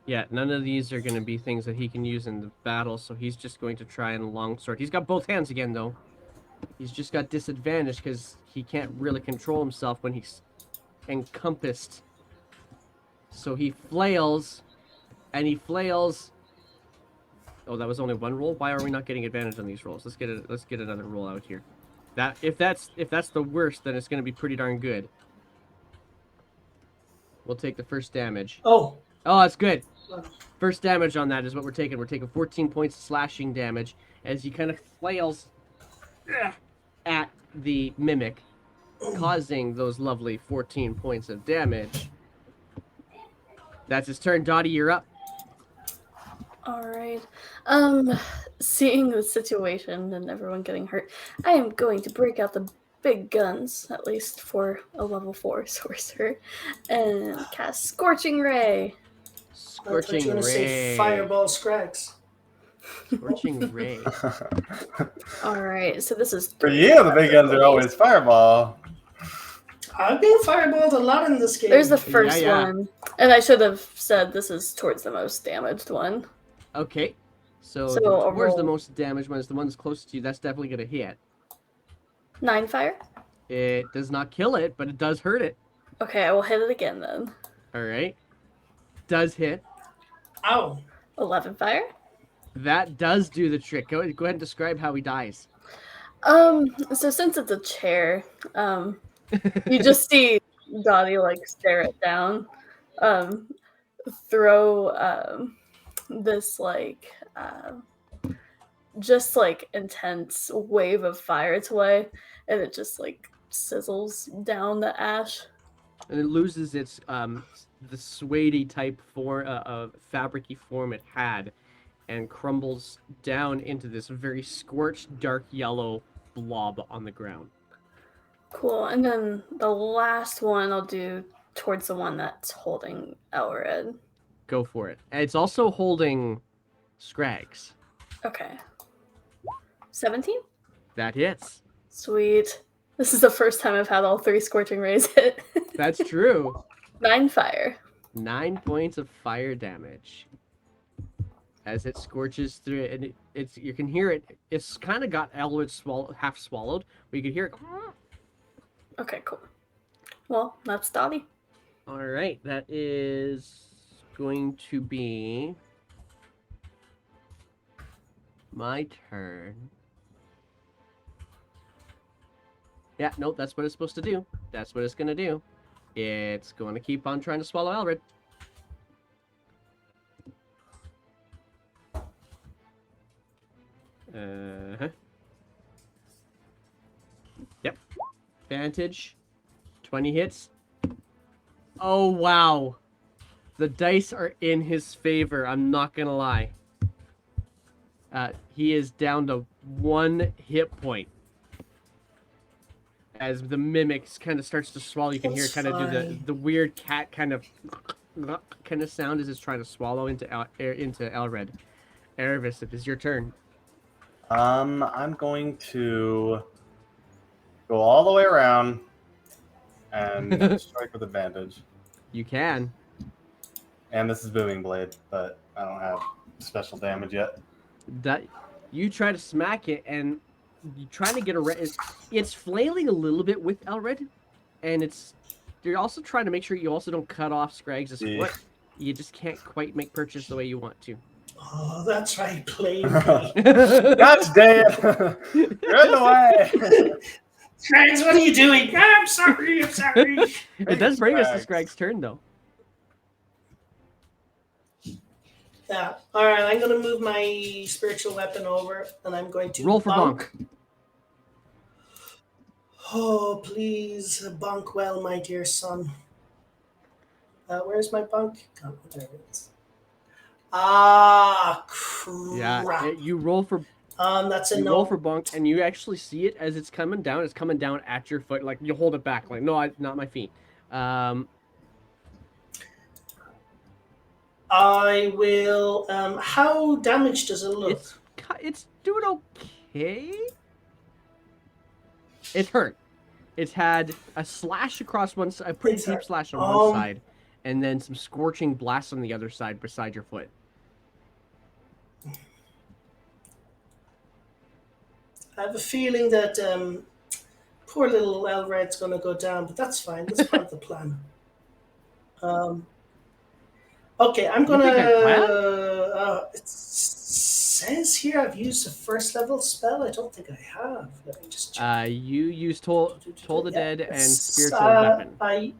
Yeah, none of these are going to be things that he can use in the battle, so he's just going to try and longsword. He's got both hands again, though. He's just got disadvantage because he can't really control himself when he's encompassed. So he flails, and he flails. Oh, that was only one roll? Why are we not getting advantage on these rolls? Let's get another roll out here. That if that's the worst, then it's going to be pretty darn good. We'll take the first damage. Oh, that's good. First damage on that is what we're taking. We're taking 14 points of slashing damage as he kind of flails at the mimic, causing those lovely 14 points of damage. That's his turn. Dottie, you're up. Alright. Seeing the situation and everyone getting hurt, I am going to break out the big guns, at least for a level 4 sorcerer, and cast Scorching Ray. Scorching I was Ray. say Fireball Scrags. Scorching Ray. Alright, so this is... For you, the big guns are always fireball. I've been fireballed a lot in this game. There's the first Yeah. one, and I should have said this is towards the most damaged one. Okay. So I'll where's the roll. most damage one? Is the one that's closest to you. That's definitely going to hit. 9 fire? It does not kill it, but it does hurt it. Okay, I will hit it again then. Alright. Does hit. Ow. 11 fire? That does do the trick. Go ahead and describe how he dies. So since it's a chair, you just see Dottie like stare it down, throw this like just like intense wave of fire its way, and it just like sizzles down the ash. And it loses its the suede type form, fabricy form it had, and crumbles down into this very scorched dark yellow blob on the ground. Cool. And then the last one I'll do towards the one that's holding Elred. Go for it. And it's also holding Scrags. Okay. 17? That hits. Sweet. This is the first time I've had all 3 Scorching Rays hit. That's true. 9 fire. 9 points of fire damage. as it scorches through it, and it's you can hear it. It's kind of got Elwood half swallowed, but you can hear it. Okay, cool. Well, that's Dottie. All right, that is going to be my turn. Yeah, nope, that's what it's supposed to do. That's what it's gonna do. It's going to keep on trying to swallow Elred. Yep. Advantage. 20 hits. Oh, wow. The dice are in his favor. I'm not going to lie. He is down to 1 hit point. As the mimic kind of starts to swallow, you can hear it kind of do the weird cat kind of sound as it's trying to swallow into Elred. Erevis, it is your turn. I'm going to go all the way around and strike with advantage. You can. And this is Booming Blade, but I don't have special damage yet. That you try to smack it, and you try to get it's flailing a little bit with Elred, and you're also trying to make sure you also don't cut off Scraggs' foot. You just can't quite make purchase the way you want to. Oh, that's right, playing. That's dead. You're in the way. Scraggs, what are you doing? I'm sorry. It does bring us to Scraggs' turn, though. Yeah. All right, I'm going to move my spiritual weapon over, and I'm going to roll for bonk. Oh, please, bonk well, my dear son. Where's my bonk? Oh, there it is. Ah, crap. Yeah, you roll for. That's a you no. roll for bonk, and you actually see it as it's coming down. It's coming down at your foot, like you hold it back, like no, not my feet. I will. How damaged does it look? It's doing okay. It's hurt. It's had a slash across one side, a pretty deep slash on one side, and then some scorching blasts on the other side beside your foot. I have a feeling that poor little Elred's going to go down, but that's fine. That's part of the plan. Okay, I'm going to... it says here I've used a first level spell. I don't think I have. Let me just check. You use Toll the Dead and Spiritual Weapon.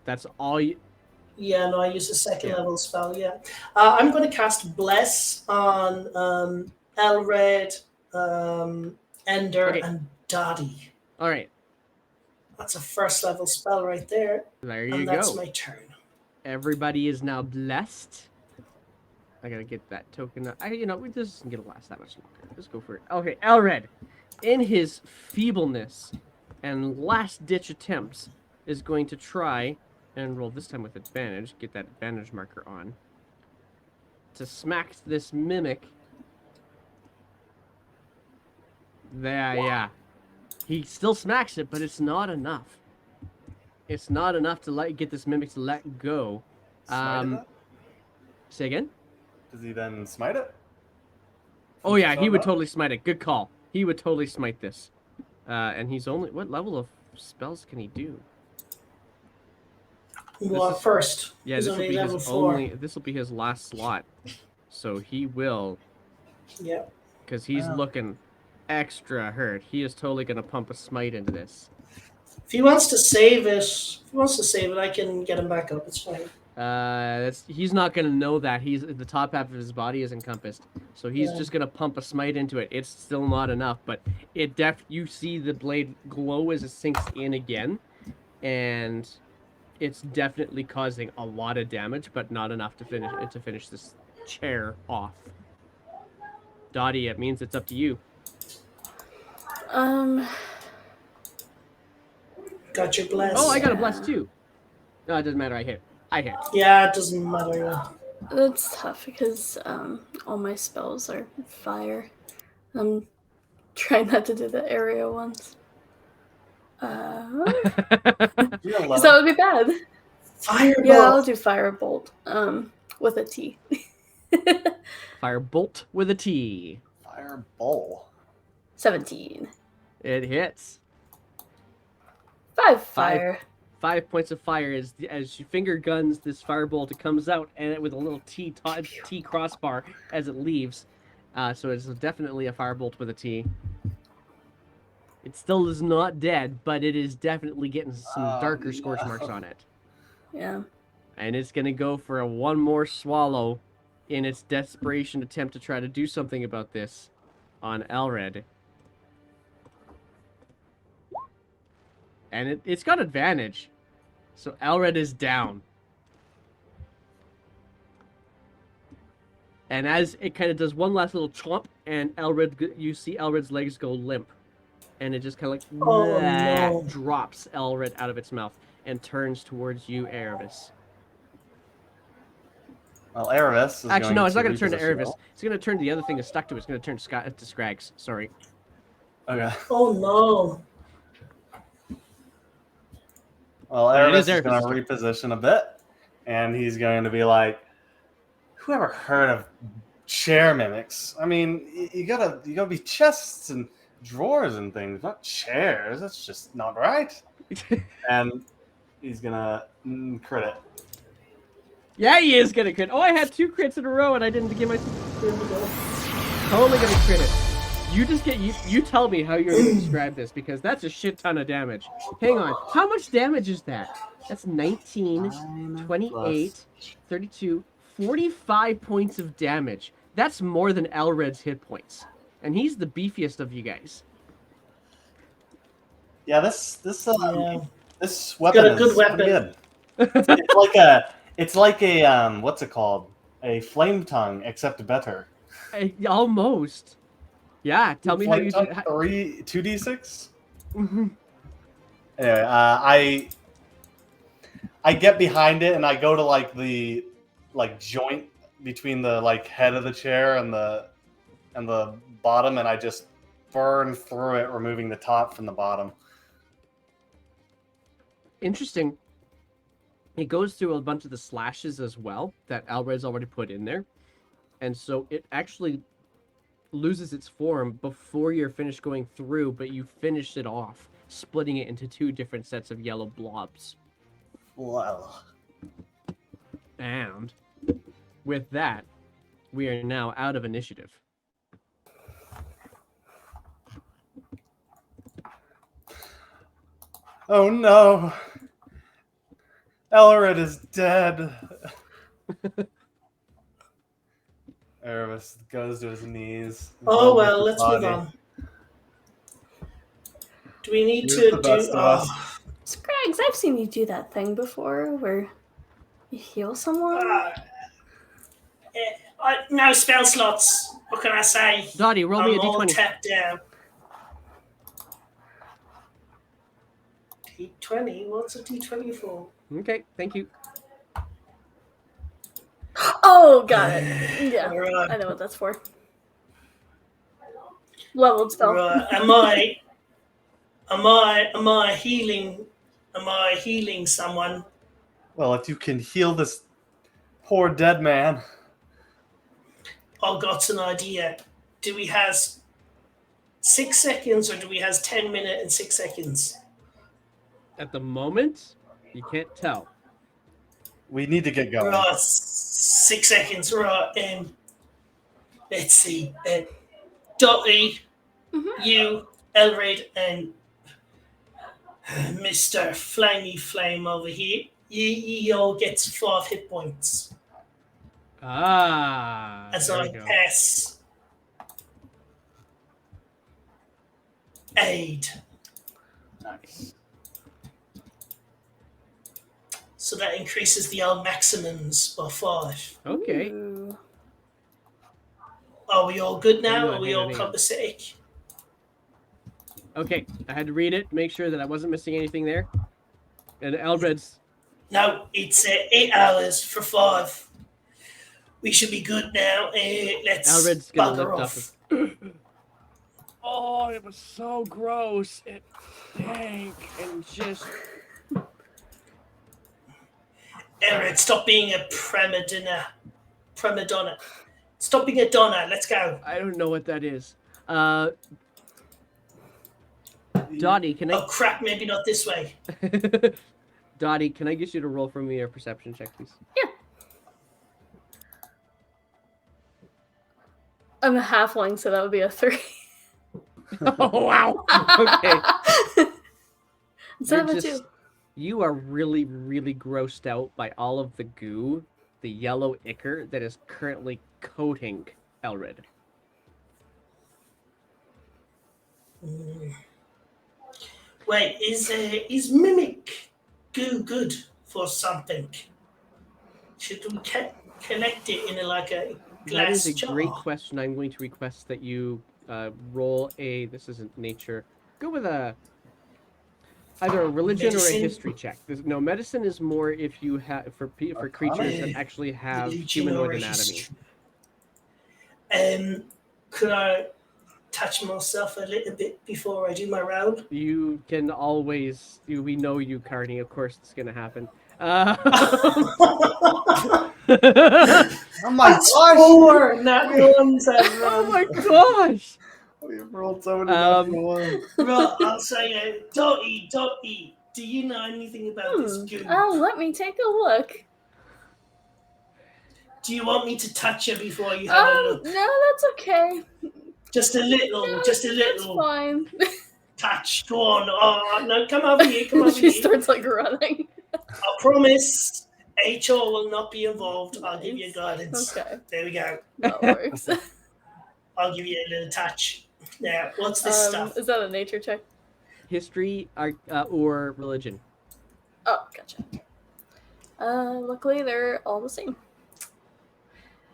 That's all you... Yeah, no, I used a second level spell, yeah. I'm going to cast Bless on Elred, Ender, and Dottie. All right. That's a first level spell right there. There you go. And that's my turn. Everybody is now blessed. I gotta get that token. This isn't gonna last that much longer. Let's go for it. Okay, Elred, in his feebleness and last-ditch attempts, is going to try and roll this time with advantage. Get that advantage marker on. To smack this mimic. There, yeah. He still smacks it, but it's not enough. It's not enough to get this mimic to let go. Say again? Does he then smite it? Oh yeah, he would totally smite it. Good call. He would totally smite this. And he's only... What level of spells can he do? Well, first. Yeah, this will be his only... This will be his last slot. So he will... Yeah. Because he's looking extra hurt. He is totally going to pump a smite into this. If he wants to save it, I can get him back up. It's fine. He's not gonna know that the top half of his body is encompassed, so he's just gonna pump a smite into it. It's still not enough, but you see the blade glow as it sinks in again, and it's definitely causing a lot of damage, but not enough to finish this chair off. Dottie, it means it's up to you. Got your bless. Oh, I got a bless too. No, it doesn't matter. I hit. Yeah, it doesn't matter. That's tough because all my spells are fire. I'm trying not to do the area ones. Because that would be bad. Firebolt. Yeah, I'll do Firebolt with a T. Firebolt with a T. Fireball. 17. It hits. 5 fire. 5 points of fire as you finger guns this firebolt. It comes out and with a little T crossbar as it leaves. So it's definitely a firebolt with a T. It still is not dead, but it is definitely getting some darker scorch marks on it. Yeah. And it's going to go for one more swallow in its desperation attempt to try to do something about this on Elred. And it's got advantage. So Elred is down. And as it kind of does one last little chomp, and you see Elred's legs go limp. And it just kind of like drops Elred out of its mouth and turns towards you, Erebus. Well, Erebus is Actually, no, it's not going to turn to reposition Erebus. well. It's going to turn to the other thing that's stuck to it. It's going to turn to Scrags. Sorry. Okay. Oh no. Well, it Erebus is is going to Erebus' reposition a bit, and he's going to be like, "Whoever heard of chair mimics? I mean, you gotta be chests and drawers and things, not chairs. That's just not right." And he's gonna crit it. Yeah, he is going to crit. Oh, I had 2 crits in a row, and I didn't give myself. Totally going to crit it. You tell me how you're going to describe this, because that's a shit ton of damage. Hang on. How much damage is that? That's 19, 28, 32, 45 points of damage. That's more than Elred's hit points. And he's the beefiest of you guys. Yeah, this Yeah. weapon got a good is weapon. pretty good. It's like a what's it called? A flame tongue, except better. Almost. Yeah, tell me how you do. 2d6. Mm-hmm. Anyway, I get behind it and I go to like the joint between the like head of the chair and the bottom, and I just burn through it, removing the top from the bottom. Interesting. It goes through a bunch of the slashes as well that Elred's already put in there. And so it actually loses its form before you're finished going through, but you finish it off, splitting it into 2 different sets of yellow blobs. Well, And with that, we are now out of initiative. oh no, Elred is dead. Erebus goes to his knees. Oh well, let's move on. Do we need Here's to the best do? of us. Scrags, I've seen you do that thing before where you heal someone. No spell slots. What can I say? Dottie, roll me a I'm all d20. tapped down. D20? What's a D20 for? Okay, thank you. Oh, got it. Yeah, Alright. I know what that's for. Leveled spell. Right. Am I healing? Am I healing someone? Well, if you can heal this poor dead man. I got an idea. Do we have 6 seconds or do we have 10 minutes and 6 seconds? At the moment, you can't tell. We need to get going. Right, 6 seconds. Right. Let's see. Dottie, you, Elred, and Mr. Flamey Flame over here. You all gets 5 hit points as There I we go. pass aid. Nice. So that increases the old maximums by 5. Okay. Ooh. Are we all good now? Hang on, Are we hang on, all hang on. copacetic? Okay, I had to read it, make sure that I wasn't missing anything there. And Elred's... No, it's 8 hours for 5. We should be good now. Let's Elred's gonna bugger lift off. up. Oh, it was so gross. It stank and just... Elred, stop being a prima donna prima donna. Stop being a donna. Let's go. I don't know what that is. Dottie, can Oh crap! Maybe not this way. Dottie, can I get you to roll for me a perception check, please? I'm a halfling, so that would be a 3. Oh wow! Okay. Instead of You're a 2. just- You are really, really grossed out by all of the goo, the yellow ichor that is currently coating Elred. Wait, is mimic goo good for something? Should we collect it in a That glass is a jar? great question. I'm going to request that you roll a. This isn't nature. Go with a either a religion or a Medicine? history check. No, medicine is more if you have for creatures that actually have Religion or humanoid a anatomy. history? Could I touch myself a little bit before I do my round? You can always. We know you, Carney. Of course, it's going to happen. Oh my That's gosh! 4 nat ones. Oh my gosh! We've rolled so many Um, natural ones. Right, I'll say, Dottie, do you know anything about this goo? Oh, let me take a look. Do you want me to touch her before you have a look? No, that's okay. Just a little, That's fine. touch. Go on. Oh, no, come over here, come over She here. starts like running. I promise HR will not be involved. I'll give you guidance. Okay, There we go. that works. I'll give you a little touch. Now, what's this stuff? Is that a nature check? History or religion. Oh, gotcha. Luckily they're all the same.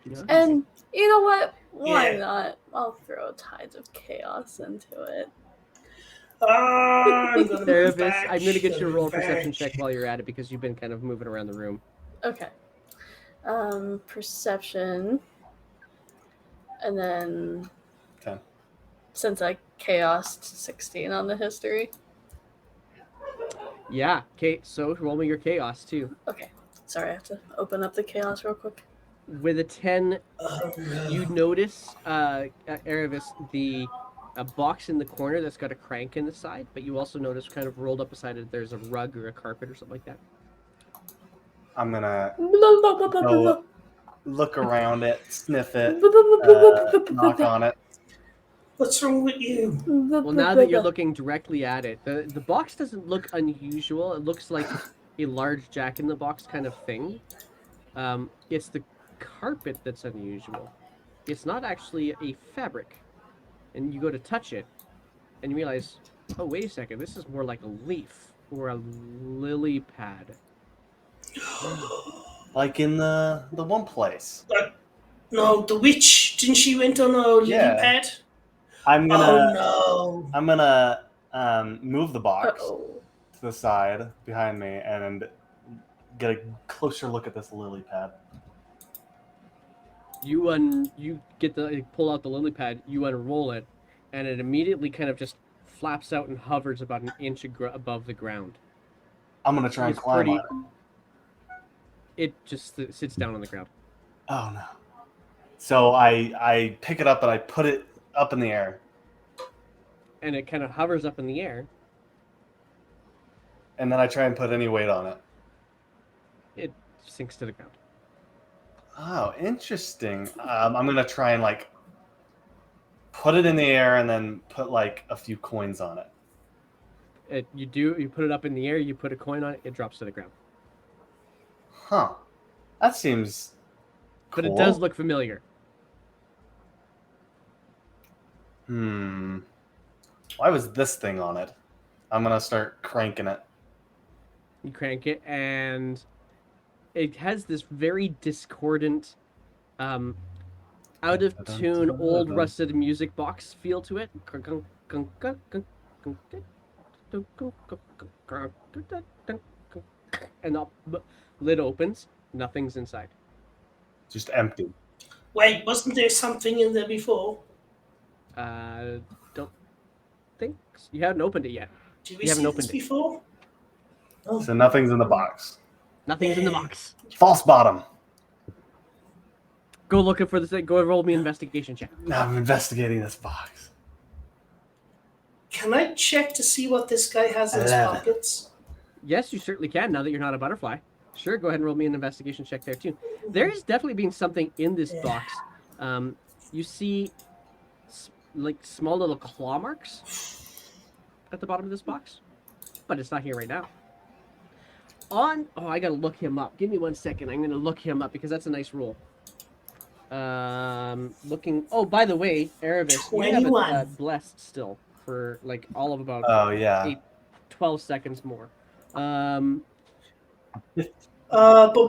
Yeah. And you know what? Why Yeah. not? I'll throw Tides of Chaos into it. I'm gonna There move it is. back. I'm going to get you to roll a Back. perception check while you're at it because you've been kind of moving around the room. Okay. Perception. And then 10. since I chaosed 16 on the history. Yeah. Okay. So roll me your chaos too. Okay. Sorry, I have to open up the chaos real quick. With a 10, Oh, no. you notice, Erebus, a box in the corner that's got a crank in the side, but you also notice kind of rolled up beside it, there's a rug or a carpet or something like that. I'm gonna Blah, blah, blah, blah, go blah, look around it, sniff it, blah, blah, blah, blah, blah, knock on it. What's wrong with you? blah, Well, blah, now blah, that you're blah. looking directly at it, the box doesn't look unusual. It looks like a large jack-in-the-box kind of thing. It's the carpet that's unusual. It's not actually a fabric. And you go to touch it, and you realize, oh, wait a second, this is more like a leaf or a lily pad. Like in the one place. No, the witch, didn't she went on a lily Yeah. pad? I'm Oh gonna move the box Uh-oh. to the side behind me and get a closer look at this lily pad. You pull out the lily pad, you unroll it, and it immediately kind of just flaps out and hovers about an inch above the ground. I'm gonna try and It's climb pretty- on it. It just sits down on the ground. Oh no. So I pick it up and I put it up in the air. And it kind of hovers up in the air. And then I try and put any weight on it. It sinks to the ground. Oh, interesting. I'm gonna try and like put it in the air and then put like a few coins on it. You put it up in the air, you put a coin on it, it drops to the ground. Huh. That seems But cool. it does look familiar. Why was this thing on it? I'm gonna start cranking it. You crank it, and it has this very discordant, out of tune, old rusted music box feel to it. And the lid opens, nothing's inside. Just empty. Wait, wasn't there something in there before? Don't think so. You haven't opened it yet. Did we You haven't see opened this it. before? Oh. So nothing's in the box. Nothing's in the box. False bottom. Go looking for this. Go roll me an investigation check. Now I'm investigating this box. Can I check to see what this guy has in his 11. pockets? Yes, you certainly can. Now that you're not a butterfly, sure. Go ahead and roll me an investigation check there too. There is definitely being something in this box. You see, like small little claw marks at the bottom of this box, but it's not here right now. Oh, I gotta look him up. Give me 1 second. I'm gonna look him up because that's a nice roll. Looking. Oh, by the way, Erebus, you have it 21. blessed still for like all of about Oh yeah. 12 seconds more. But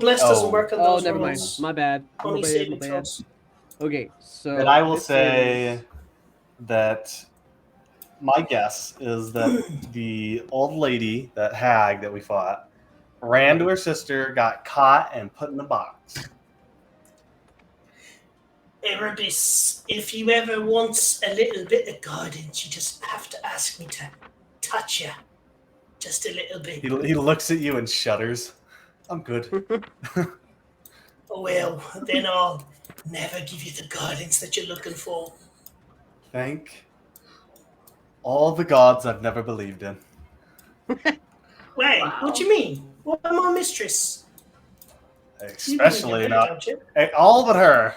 bless doesn't Oh. work on Oh, those never mind. rolls. My bad. Only My saving bad. throws. Okay, so. And I will this say is- that my guess is that the old lady, that hag that we fought, ran to her sister, got caught, and put in a box. Erebus, if you ever want a little bit of guidance, you just have to ask me to touch you. Just a little bit. He looks at you and shudders. I'm good. Oh, well, then I'll never give you the guidance that you're looking for. Thank all the gods I've never believed in. Wait, Wow. what do you mean? What am I mistress? You believe Especially in it, not don't you? all but her.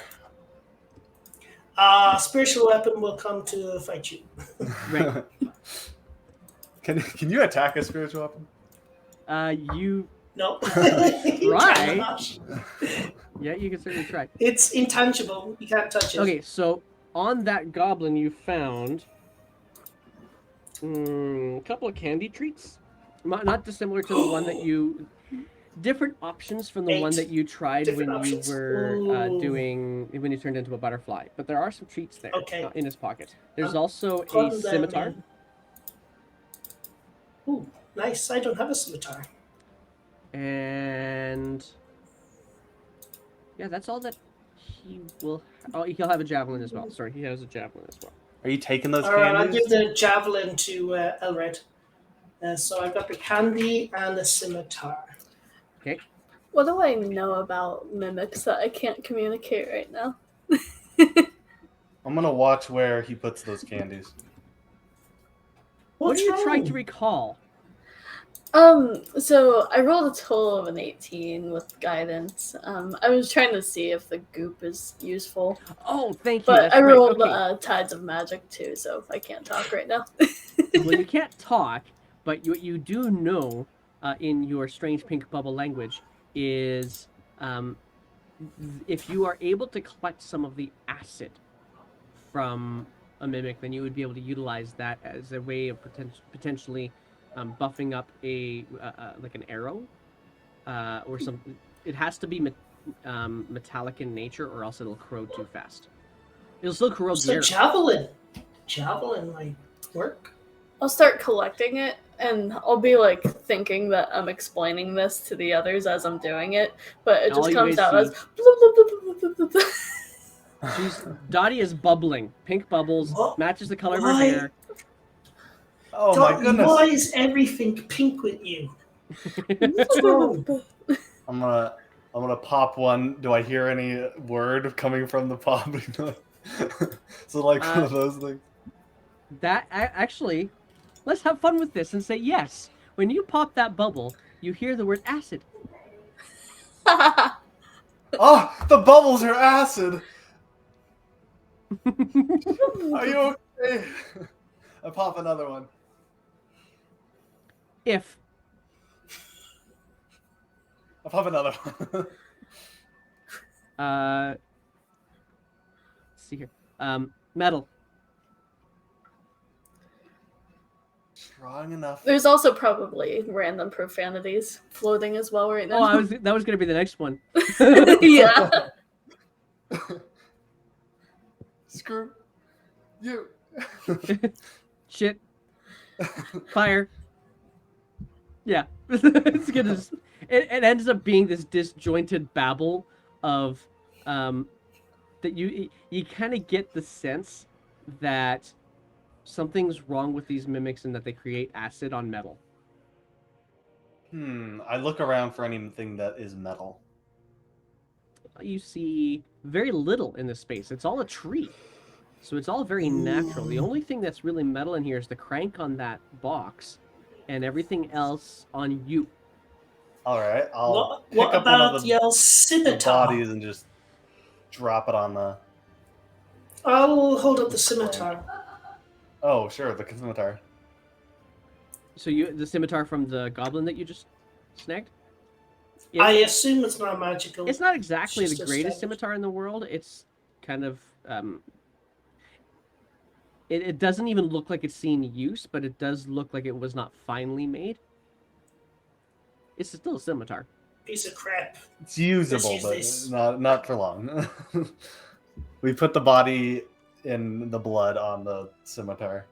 Spiritual weapon will come to fight you. Right. Can you attack a spiritual weapon? You. No. Try. You cannot. Yeah, you can certainly try. It's intangible. You can't touch it. Okay, so on that goblin, you found a couple of candy treats. Not dissimilar to the one that you. Different options from the one 8 that you tried when different options. you were Ooh. when you turned into a butterfly. But there are some treats there Okay. in his pocket. There's I'm also a putting them scimitar. in. Ooh, nice. I don't have a scimitar. And yeah, that's all that he will. Oh, he'll have a javelin as well. Sorry, he has a javelin as well. Are you taking those All right, I'll candies? give the javelin to Elred. So I've got the candy and the scimitar. Okay. What do I know about mimics that I can't communicate right now? I'm gonna watch where he puts those candies. What What's are you wrong? trying to recall? So I rolled a total of an 18 with guidance. I was trying to see if the goop is useful, Oh, thank you. but That's I right. rolled Okay. Tides of Magic too, so I can't talk right now. Well, you can't talk, but what you do know in your strange pink bubble language is if you are able to collect some of the acid from a mimic, then you would be able to utilize that as a way of potentially buffing up a like an arrow or something. It has to be metallic in nature, or else it'll corrode too fast. It'll still corrode the So arrow. javelin might work. I'll start collecting it, and I'll be like thinking that I'm explaining this to the others as I'm doing it, but it All just you comes guys out as. see- Bloop, bloop, bloop, bloop, bloop, bloop. Dottie is bubbling. Pink bubbles, What? matches the color of her Why? hair. Oh my goodness! Why is everything pink with you? What's wrong? I'm gonna pop one. Do I hear any word coming from the pop? So like one of those things. That actually, let's have fun with this and say yes. When you pop that bubble, you hear the word acid. Oh, the bubbles are acid. Are you okay? I pop another one. If I pop another one. let's see here, metal. Strong enough. There's also probably random profanities floating as well right now. Oh, that was gonna be the next one. Yeah. Screw you. Shit. Fire. Yeah. It's gonna. It ends up being this disjointed babble of that you kind of get the sense that something's wrong with these mimics and that they create acid on metal. I look around for anything that is metal. you see very little in this space. It's all a tree. So it's all very natural. The only thing that's really metal in here is the crank on that box, and everything else on you. All right, I'll pick What up one about of your the scimitar? bodies and just drop it on the. I'll hold up the scimitar. Oh, sure, the scimitar. So the scimitar from the goblin that you just snagged? I assume it's not magical. It's not exactly It's the just greatest standard. scimitar in the world. It's kind of it doesn't even look like it's seen use, but it does look like it was not finely made. It's still a scimitar. Piece of crap. It's usable, Let's use but this. not for long. We put the body in the blood on the scimitar.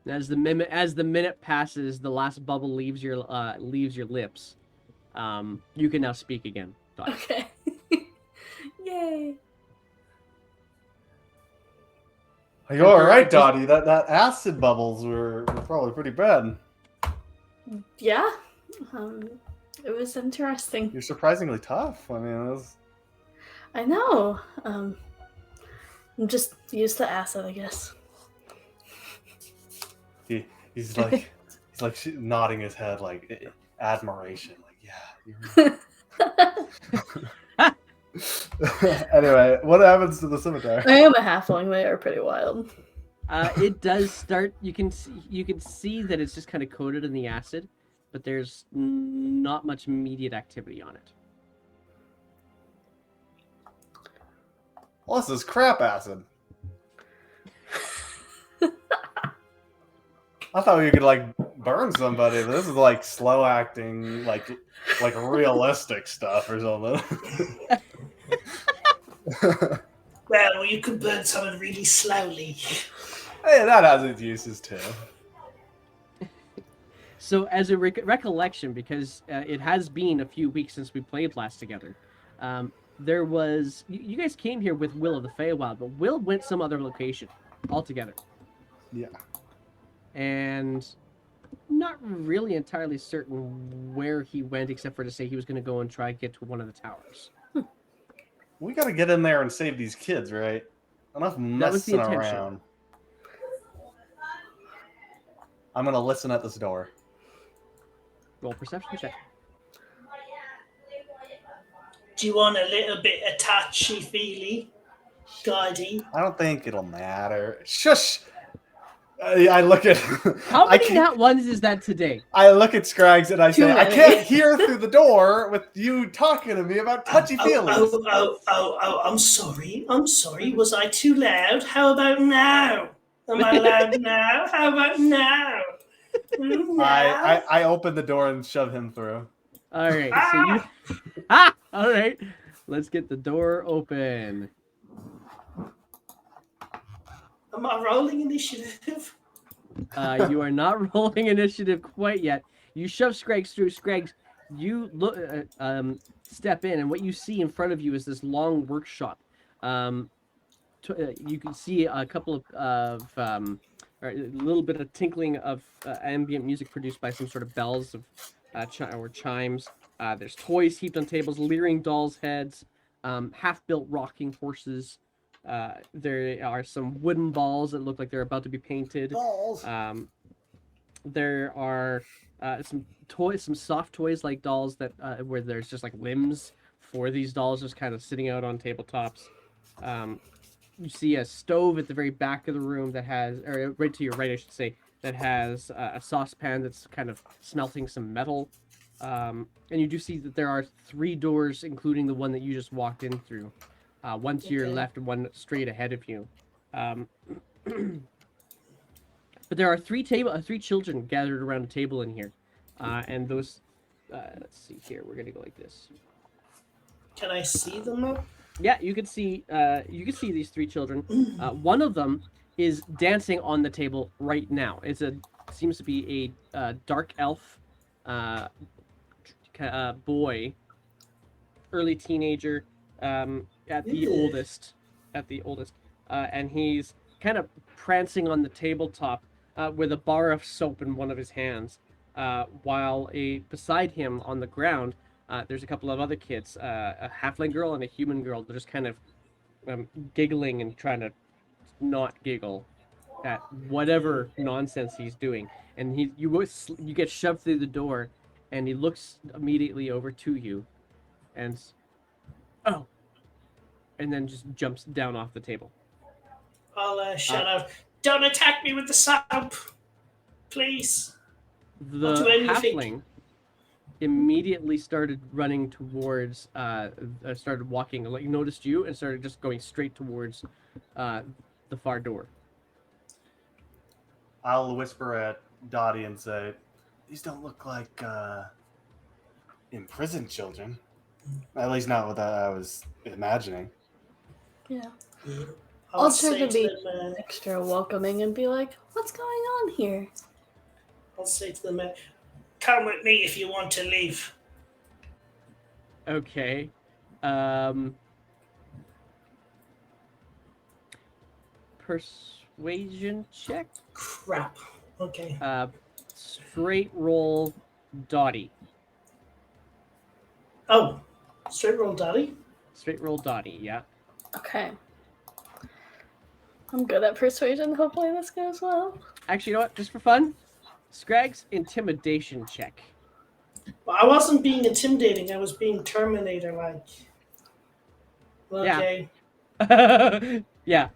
As the minute passes, the last bubble leaves your lips. You can now speak again. Dottie. Okay. Yay. Are you all right, Dottie? That acid bubbles were probably pretty bad. Yeah. It was interesting. You're surprisingly tough. I mean, it was... I know. I'm just used to acid, I guess. He's like nodding his head like admiration. Like, yeah. Anyway, what happens to the scimitar? I am a halfling. They are pretty wild. It does start. You can see that it's just kind of coated in the acid, but there's not much immediate activity on it. Well, this is crap acid. I thought you could like burn somebody, but this is like slow acting, like realistic stuff or something. Well, you could burn someone really slowly. Hey, that has its uses too. So, as a recollection, because it has been a few weeks since we played last together, there was you guys came here with Will of the Feywild, but Will went some other location altogether. Yeah. And not really entirely certain where he went, except for to say he was going to go and try and get to one of the towers. We got to get in there and save these kids, right? Enough messing around. I'm gonna listen at this door. Roll perception check. Do you want a little bit of touchy-feely, guidey? I don't think it'll matter. Shush! I look at... How many nat ones is that today? I look at Scraggs and I say, many. I can't hear through the door with you talking to me about touchy-feelings. I'm sorry. I'm sorry. Was I too loud? How about now? Am I loud now? How about now? I open the door and shove him through. All right, so you... All right, let's get the door open. Am I rolling initiative? You are not rolling initiative quite yet. You shove Scraggs through. Scraggs, you look, step in, and what you see in front of you is this long workshop. You can see a couple of or a little bit of tinkling of ambient music produced by some sort of bells of or chimes. There's toys heaped on tables, leering dolls' heads, half-built rocking horses. There are some wooden balls that look like they're about to be painted. Balls. There are some toys, some soft toys like dolls that where there's just like limbs for these dolls just kind of sitting out on tabletops. You see a stove at the very back of the room that has, or right to your right, I should say, that has a saucepan that's kind of smelting some metal. And you do see that there are 3 doors, including the one that you just walked in through. One to your left and one straight ahead of you. But there are 3 children gathered around a table in here. And those, let's see here, we're gonna go like this. Can I see them now? Yeah, you can see these 3 children. One of them is dancing on the table right now. Seems to be a dark elf boy, early teenager, at the oldest, and he's kind of prancing on the tabletop with a bar of soap in one of his hands, while beside him on the ground there's a couple of other kids, a halfling girl and a human girl. They're just kind of giggling and trying to not giggle at whatever nonsense he's doing. And you get shoved through the door, and he looks immediately over to you, and oh, and then just jumps down off the table. I'll shout out, "Don't attack me with the soap, please." The I'll do anything. halfling immediately started running towards, started walking, like noticed you, and started just going straight towards the far door. I'll whisper at Dottie and say, "These don't look like imprisoned children. At least not what I was imagining." Yeah. I'll try say to be them, extra welcoming and be like, "What's going on here?" I'll say to them, "Come with me if you want to leave." Okay. Persuasion check. Crap. Okay. Straight roll, Dottie. Oh, straight roll, Daddy. Straight roll, Dottie. Yeah. Okay. I'm good at persuasion. Hopefully this goes well. Actually, you know what? Just for fun, Scragg's intimidation check. Well, I wasn't being intimidating. I was being Terminator-like. Okay. Yeah.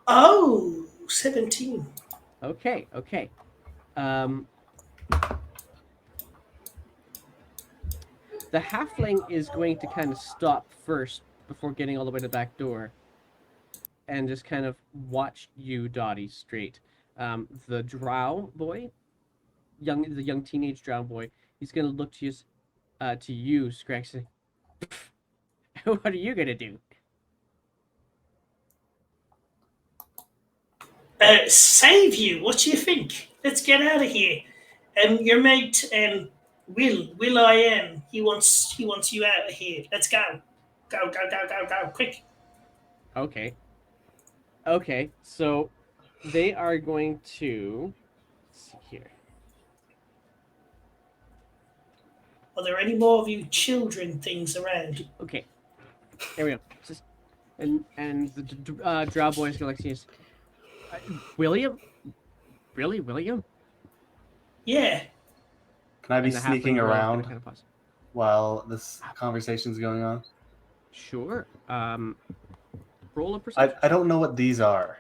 Oh, 17. Okay. The halfling is going to kind of stop first before getting all the way to the back door, and just kind of watch you, Dottie, straight. The drow boy, the young teenage drow boy, he's gonna look to you, Scrag, say, "What are you gonna do?" Save you. What do you think? Let's get out of here. Your mate, Will I am. He wants you out of here. Let's go. Go, quick. Okay. So they are going to. Let's see here. Are there any more of you children things around? Okay. There we go. And the drow boys go like this. William? Really, William? Yeah. Can I be And the sneaking halfling girl is gonna around kind of pause. while this conversation's going on? Sure. Roll a perception. I don't know what these are.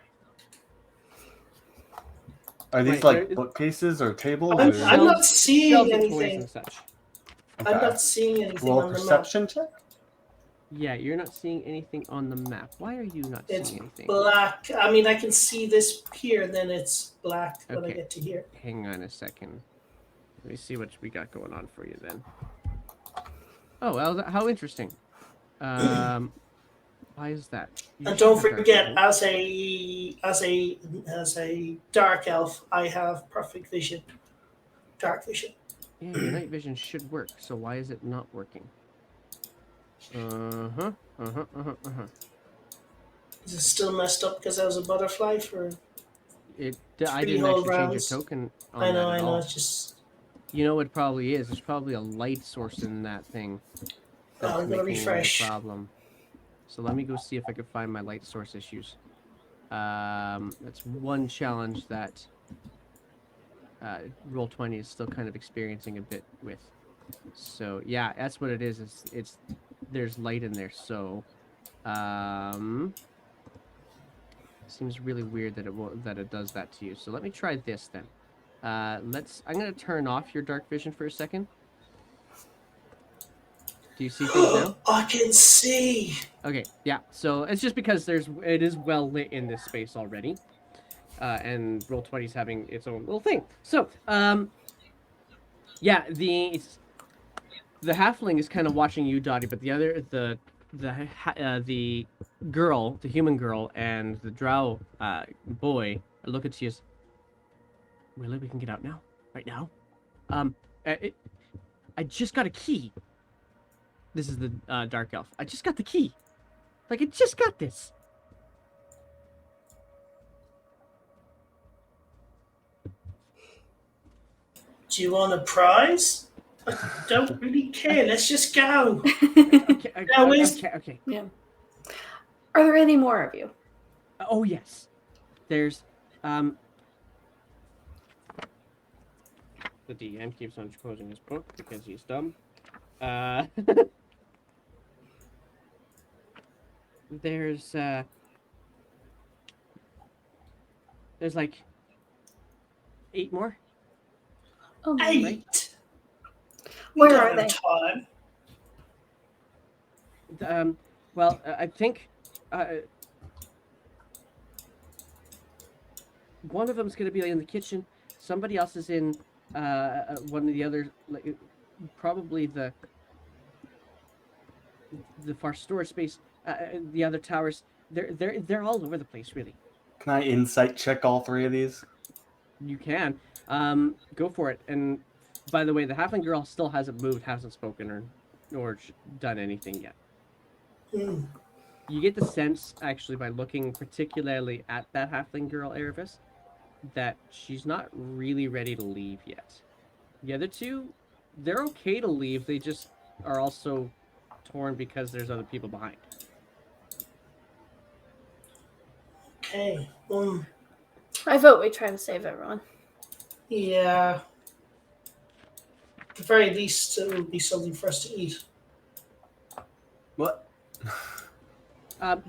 Are these Right, like there- bookcases or tables? I'm or... not seeing Shelves of toys anything. and such. Okay. I'm not seeing anything Roll on a the map. perception check? Yeah, you're not seeing anything on the map. Why are you not It's seeing anything? black. I mean, I can see this here, and then it's black when I Okay. get to here. Hang on a second. Let me see what we got going on for you then. Oh, well, how interesting. Why is that? You And should don't have dark forget, vision. as a dark elf, I have perfect vision. Dark vision. Yeah, your night vision should work. So why is it not working? Is it still messed up because I was a butterfly for? I Three didn't whole actually change your rounds. token on I that at know. all. It's just. You know what it probably is? There's probably a light source in that thing. That's I'm gonna making it a refresh. problem. So let me go see if I can find my light source issues. That's one challenge that Roll20 is still kind of experiencing a bit with. So yeah, that's what it is. It's there's light in there. So seems really weird that it does that to you. So let me try this then. I'm gonna turn off your dark vision for a second. Do you see things now? I can see. Okay, yeah. So it's just because it is well lit in this space already, and Roll20 is having its own little thing. So yeah, the halfling is kind of watching you, Dottie, but the girl, the human girl, and the drow boy are looking to you. Really, we can get out now, right now. I just got a key. This is the dark elf. I just got the key. Like, I just got this. Do you want a prize? I don't really care. Let's just go. Okay. Yeah. Are there any more of you? Oh yes, there's the DM keeps on closing his book because he's dumb. There's like 8 more. Oh, my. 8. Where We don't are have they? time. Well, I think one of them's going to be in the kitchen. Somebody else is in one of the other, like probably the far storage space. The other towers. They're all over the place, really. Can I insight check all 3 of these? You can go for it. And by the way, the halfling girl still hasn't moved, hasn't spoken, or done anything yet. Hmm. You get the sense, actually, by looking particularly at that halfling girl, Erebus, that she's not really ready to leave yet. The other two, they're okay to leave. They just are also torn because there's other people behind. Okay. I vote we try to save everyone. Yeah. At the very least, it would be something for us to eat. What?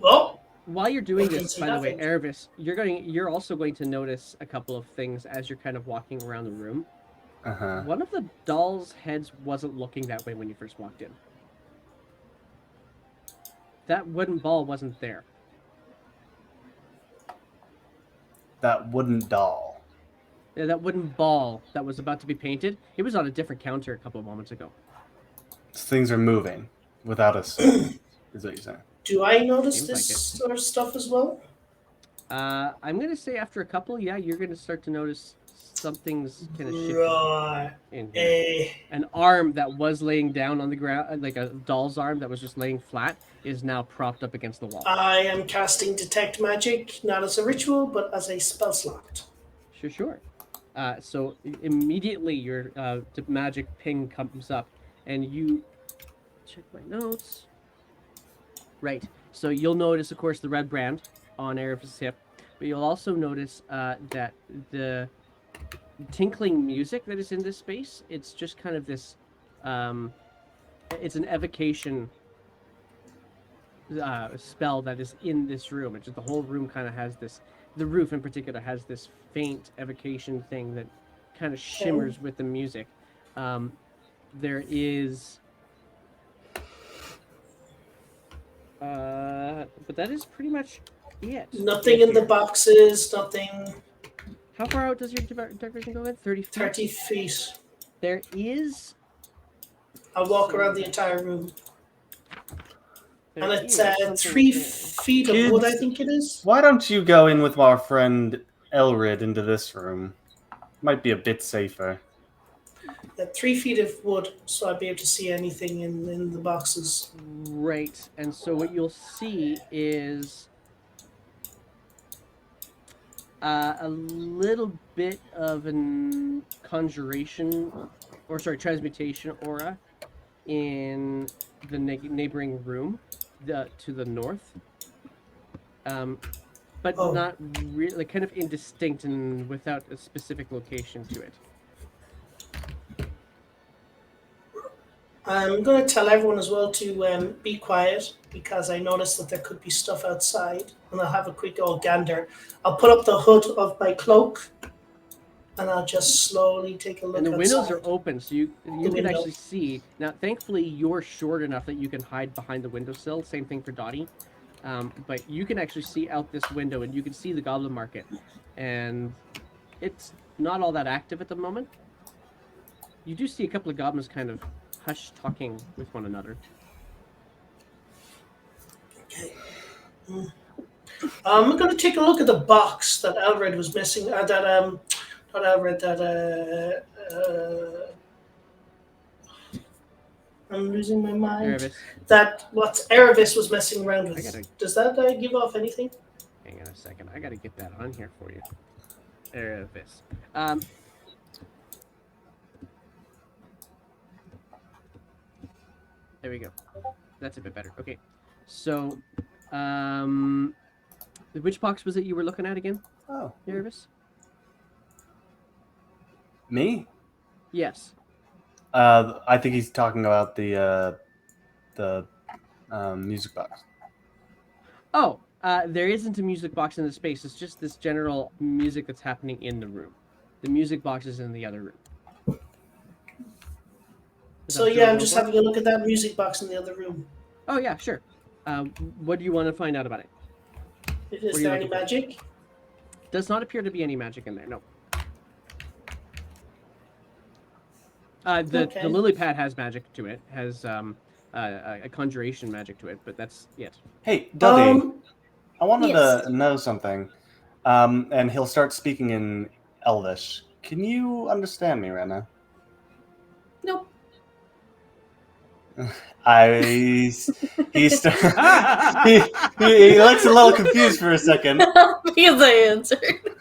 Well, While you're doing I can this, see by the way, nothing. Erebus, you're also going to notice a couple of things as you're kind of walking around the room. Uh-huh. One of the dolls' heads wasn't looking that way when you first walked in. That wooden ball wasn't there. That wooden doll. Yeah, that wooden ball that was about to be painted, it was on a different counter a couple of moments ago. Things are moving without us, is what you're saying. Do I notice Seems this like it. sort of stuff as well? I'm going to say after a couple, yeah, you're going to start to notice something's kind of shifting Right. in here. An arm that was laying down on the ground, like a doll's arm that was just laying flat, is now propped up against the wall. I am casting Detect Magic, not as a ritual, but as a spell slot. Sure. So immediately your magic ping comes up, and you check my notes. Right. So you'll notice, of course, the red brand on Erebus' hip, but you'll also notice that the tinkling music that is in this space, it's just kind of this, it's an evocation spell that is in this room. It's just the whole room kind of has this, the roof in particular has this faint evocation thing that kind of shimmers with the music. There is... but that is pretty much it. Nothing in the boxes, nothing. How far out does your dark vision go in? 30 feet? 30 feet. There is... I walk around the entire room. there And it's is 3 something feet of wood, I think it is. Why don't you go in with our friend Elrid into this room? Might be a bit safer. 3 feet of wood, so I'd be able to see anything in the boxes. Right, and so what you'll see is a little bit of an conjuration, or sorry, transmutation aura in the neighboring room to the north. But not really, like, kind of indistinct and without a specific location to it. I'm going to tell everyone as well to be quiet, because I noticed that there could be stuff outside, and I'll have a quick old gander. I'll put up the hood of my cloak, and I'll just slowly take a look. And the outside. windows are open, so you can window. actually see. Now, thankfully, you're short enough that you can hide behind the windowsill. Same thing for Dottie. But you can actually see out this window, and you can see the Goblin Market. And it's not all that active at the moment. You do see a couple of goblins kind of hush talking with one another. Okay. I'm going to take a look at the box that Elred was missing. Not Elred. I'm losing my mind. Erebus. That what Erebus was messing around with. gotta- Does that give off anything? Hang on a second. I gotta get that on here for you. Erebus. There we go. That's a bit better. Okay. So, which box was it you were looking at again, Oh, Nervous? me? Yes. I think he's talking about the music box. Oh, there isn't a music box in the space. It's just this general music that's happening in the room. The music box is in the other room. Is So that what yeah, you're I'm just looking for? having a look at that music box in the other room. Oh yeah, sure. What do you want to find out about it? Is What are you there any looking for? magic? Does not appear to be any magic in there. No. The Okay. lily pad has magic to it. Has a conjuration magic to it, but that's it. Hey, Duddy, I wanted yes. to know something. And he'll start speaking in Elvish. Can you understand me right now? Nope. He looks a little confused for a second. Because I answered.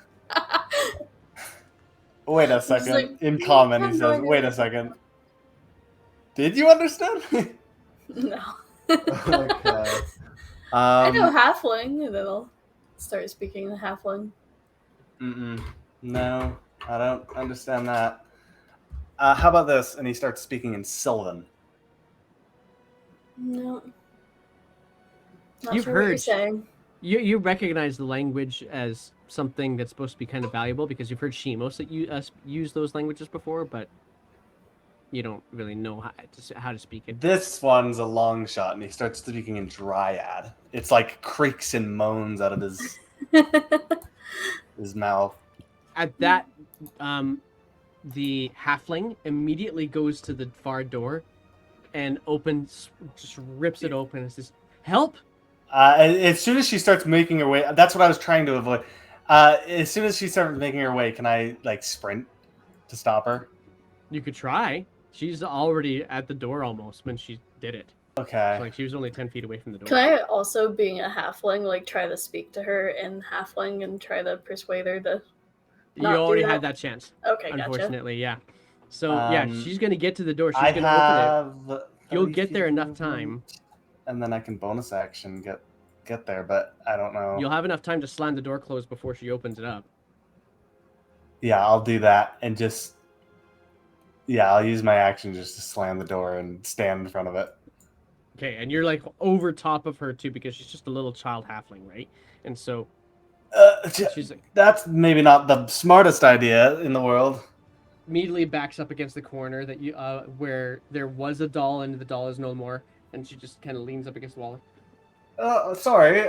Wait a just second. like, In common, he I'm says, going "Wait a to-" second. Did you understand me?" No. Okay. I know halfling, and then I'll start speaking in halfling. No, I don't understand that. How about this? And he starts speaking in Sylvan. No. Not You've sure what you're heard- saying. You recognize the language as something that's supposed to be kind of valuable because you've heard Shimos that you use those languages before, but you don't really know how to speak it. This one's a long shot, and he starts speaking in Dryad. It's like creaks and moans out of his mouth. At that, the halfling immediately goes to the far door and just rips it open and says, "Help!" As soon as she starts making her way, that's what I was trying to avoid. As soon as she starts making her way, can I like sprint to stop her? You could try. She's already at the door almost when she did it. Okay. So, like she was only 10 feet away from the door. Can I also, being a halfling, like try to speak to her in halfling and try to persuade her to You not do already that? had that chance. Okay, gotcha. Unfortunately, yeah. So yeah, she's gonna get to the door. She's I gonna open it. have. You'll 30 get there feet enough movement, time. and then I can bonus action get there, but I don't know. You'll have enough time to slam the door closed before she opens it up. Yeah, I'll do that and just. Yeah, I'll use my action just to slam the door and stand in front of it. Okay, and you're like over top of her too because she's just a little child halfling, right? And so she's like That's maybe not the smartest idea in the world. immediately backs up against the corner that you where there was a doll and the doll is no more, and she just kind of leans up against the wall. Sorry.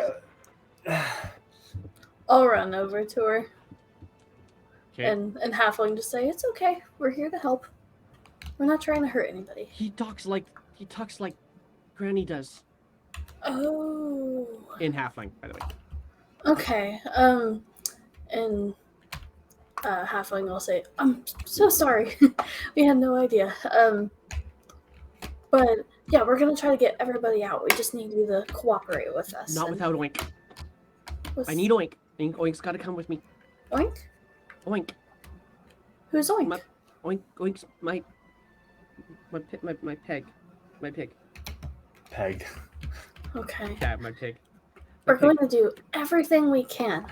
I'll run over to her Okay. and halfling just say, "It's okay. We're here to help. We're not trying to hurt anybody." He talks like Granny does Oh. in halfling, by the way. Okay. And halfling will say, "I'm so sorry. We had no idea. But yeah, we're gonna try to get everybody out. We just need you to cooperate with us." Not And without Oink. what's- I need Oink. Oink's got to come with me. Oink? Oink. Who's Oink? Oink's my peg. My pig. Peg. Okay. Yeah, my pig. We're going to do everything we can.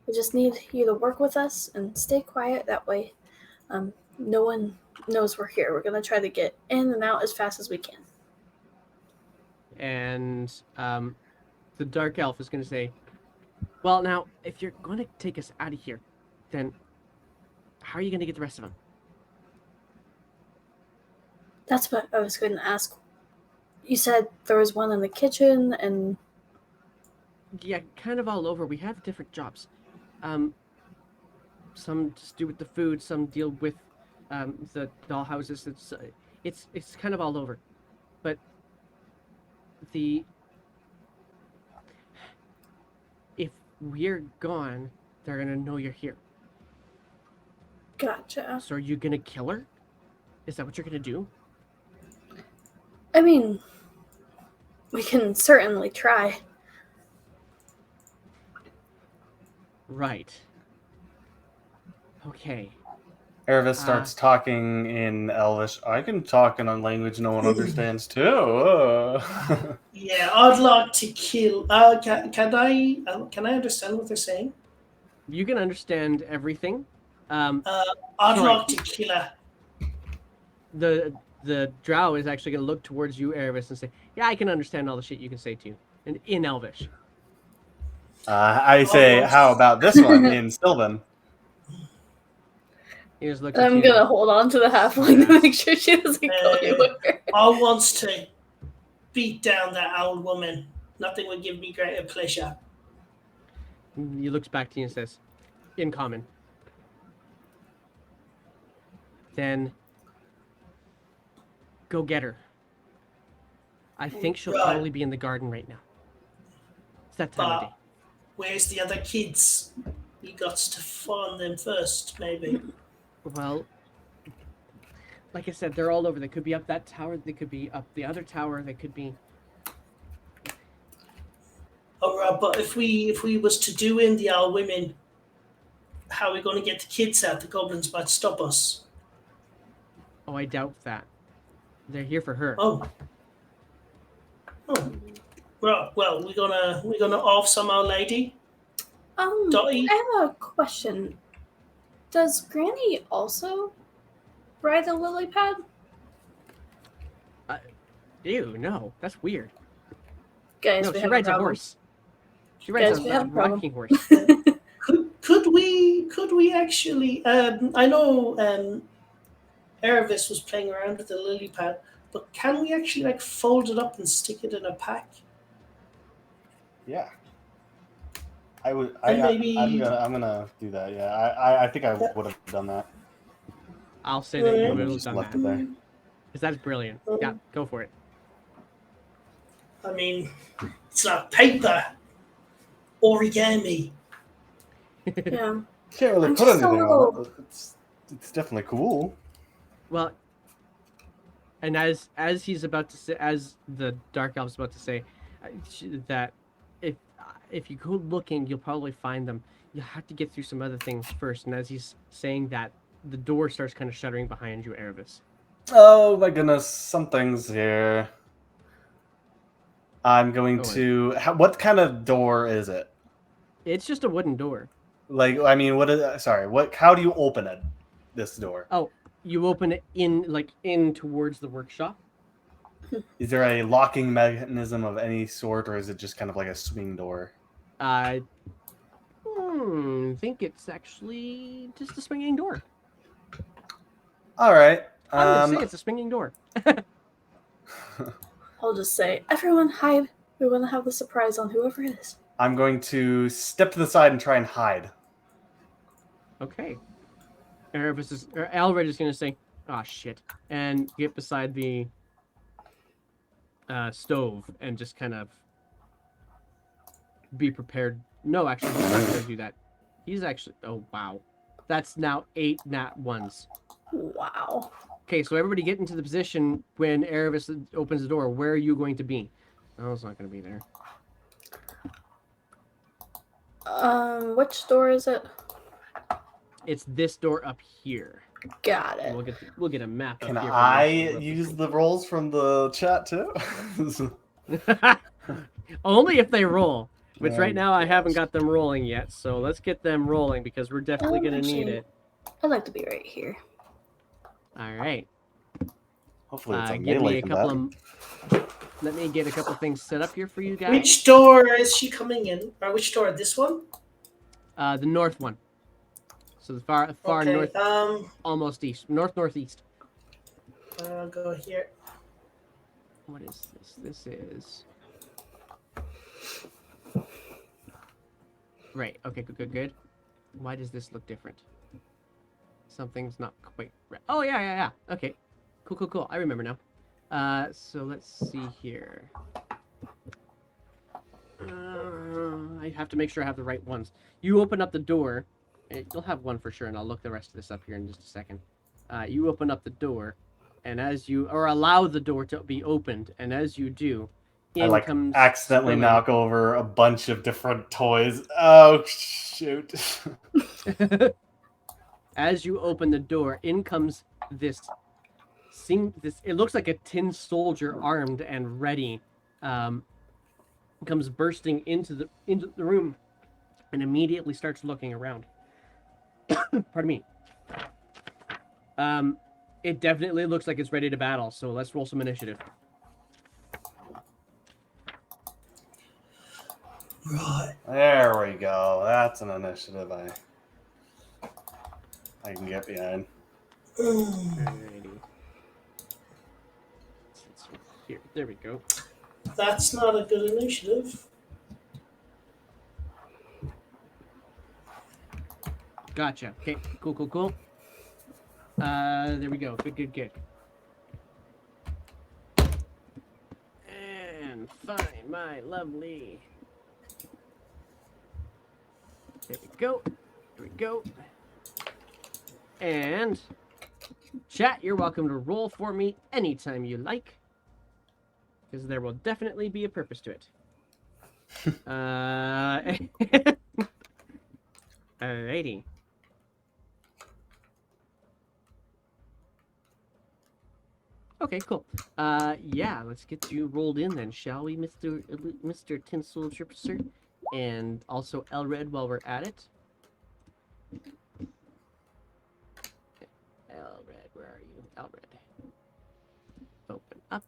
We just need you to work with us and stay quiet. That way, no one knows we're here. We're going to try to get in and out as fast as we can. And the dark elf is going to say, "Well, now, if you're going to take us out of here, then how are you going to get the rest of them?" That's what I was going to ask. You said there was one in the kitchen and... Yeah, kind of all over. We have different jobs. Some just do with the food. Some deal with the doll houses. It's kind of all over. But if we're gone, they're gonna know you're here. Gotcha. So are you gonna kill her? Is that what you're gonna do? I mean, we can certainly try. Right. Okay. Erebus starts talking in Elvish. I can talk in a language no one understands too. Yeah, I'd like to kill. Can I understand what they're saying? You can understand everything. I'd Sorry. like to kill her. The drow is actually going to look towards you, Erebus, and say, "Yeah, I can understand all the shit you can say too, and in Elvish." I say, how about this one in Sylvan? He just looks at I'm you. gonna hold on to the halfling to make sure she doesn't go anywhere. I wants to beat down that old woman. Nothing would give me greater pleasure. He looks back to you and says, "In common." Then go get her. I think she'll Right. probably be in the garden right now. It's that time of day. Where's the other kids? We got to find them first, maybe. Well, like I said, they're all over. They could be up that tower. They could be up the other tower. They could be. All right, but if we was to do in the old women, how are we going to get the kids out? The goblins might stop us. Oh, I doubt that. They're here for her. Oh. Right. Well, we're gonna off some old lady. Dottie? I have a question. Does Granny also ride a lily pad? Ew, no, that's weird. Guys, No, we she have rides a a problem. horse. She rides Guys, we a have a problem. rocking horse. Could we actually? I know Erebus was playing around with the lily pad, but can we actually like fold it up and stick it in a pack? Yeah. I would. And maybe- I'm gonna do that. Yeah. I think I would have done that. I'll say that you Yeah. would have Just done left that. it there. Because that's brilliant. Yeah, go for it. I mean, it's like paper, origami. Yeah. Can't really I'm put just a anything on little- it. But it's definitely cool. Well, and as he's about to say, as the dark elf's about to say, that if you go looking, you'll probably find them. You'll have to get through some other things first. And as he's saying that, the door starts kind of shuddering behind you, Erebus. Oh my goodness, something's here. I'm going Go to. What kind of door is it? It's just a wooden door. Like, I mean, what is? Sorry, what? How do you open it? This door. Oh, you open it in towards the workshop. Is there a locking mechanism of any sort, or is it just kind of like a swing door? I think it's actually just a swinging door. All right. I'm gonna say it's a swinging door. I'll just say, everyone hide. We want to have the surprise on whoever it is. I'm going to step to the side and try and hide. Okay. Alred is gonna say, "Ah, shit," and get beside the stove and just kind of be prepared. No, actually, he's not gonna do that. He's actually. Oh wow, that's now 8 nat ones. Wow. Okay, so everybody get into the position when Erebus opens the door. Where are you going to be? Oh, it's not going to be there. Which door is it? It's this door up here. Got it. We'll get a map. Can up here I use the rolls from the chat too? Only if they roll. Which Oh, right now I haven't got them rolling yet. So let's get them rolling because we're definitely going to need Actually, it. I'd like to be right here. All right. Hopefully, it's a Give melee me a combat. couple of. Let me get a couple things set up here for you guys. Which door is she coming in? Or which door? This one? The north one. So the far Okay, north, almost east, northeast. I'll go here. What is this? This is right. Okay, good. Why does this look different? Something's not quite right. Oh yeah. Okay, cool. I remember now. So let's see here. I have to make sure I have the right ones. You open up the door. You'll have one for sure, and I'll look the rest of this up here in just a second. You open up the door, and allow the door to be opened, and as you do, I like comes accidentally swimming. knock over a bunch of different toys. Oh shoot! As you open the door, in comes this. It looks like a tin soldier, armed and ready. Comes bursting into the room, and immediately starts looking around. Pardon me. It definitely looks like it's ready to battle. So let's roll some initiative. Right. There we go. That's an initiative I can get behind. Alrighty. Here, there we go. That's not a good initiative. Gotcha. Okay, cool. There we go. Good. And find my lovely. There we go. And chat, you're welcome to roll for me anytime you like, because there will definitely be a purpose to it. Alrighty. Okay, cool. Yeah, let's get you rolled in then, shall we, Mr. Tin Soldier, sir? And also Elred while we're at it. Elred, where are you? Elred. Open up.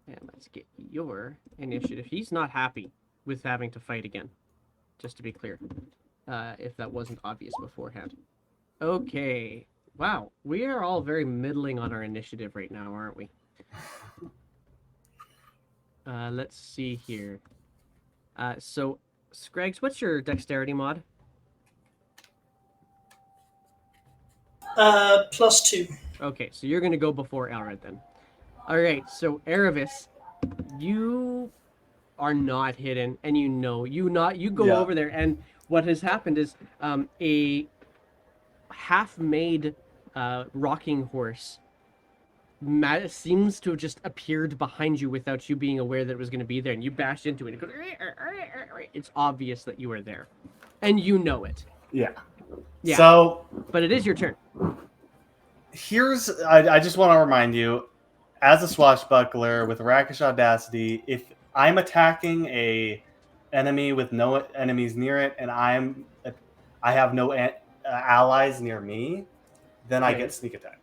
And let's get your initiative. He's not happy with having to fight again, just to be clear, if that wasn't obvious beforehand. Okay. Wow, we are all very middling on our initiative right now, aren't we? Let's see here. So, Scraggs, what's your dexterity mod? +2. Okay, so you're gonna go before Elred then. Alright, so Erevis, you are not hidden, and you go over there, and what has happened is a half-made rocking horse seems to have just appeared behind you without you being aware that it was going to be there, and you bash into it. It goes, it's obvious that you are there, and you know it. Yeah. So, but it is your turn. I just want to remind you, as a swashbuckler with rakish audacity, if I'm attacking a enemy with no enemies near it, and I have no allies near me, then I get sneak attack.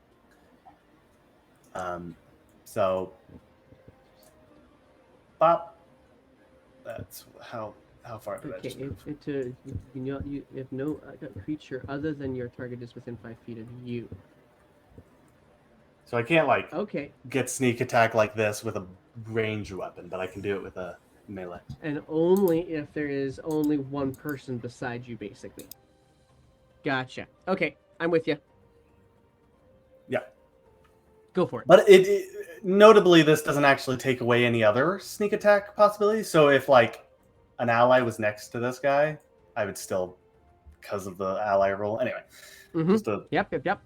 So, Bop. That's how far did I just move? If no creature other than your target is within 5 feet of you. So I can't get sneak attack like this with a ranged weapon, but I can do it with a melee. And only if there is only one person beside you, basically. Gotcha. Okay, I'm with you. Yeah. Go for it. But notably, this doesn't actually take away any other sneak attack possibilities. So if an ally was next to this guy, I would still, because of the ally roll. Anyway. Yep.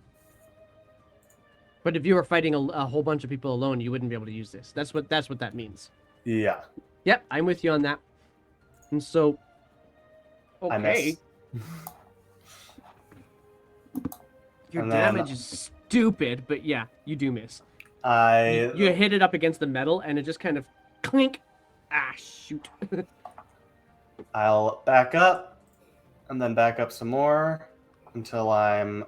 But if you were fighting a whole bunch of people alone, you wouldn't be able to use this. That's what that means. Yeah. Yep, I'm with you on that. And so, okay. Your damage is stupid, but yeah, you do miss. You hit it up against the metal, and it just kind of clink. Ah, shoot. I'll back up, and then back up some more until I'm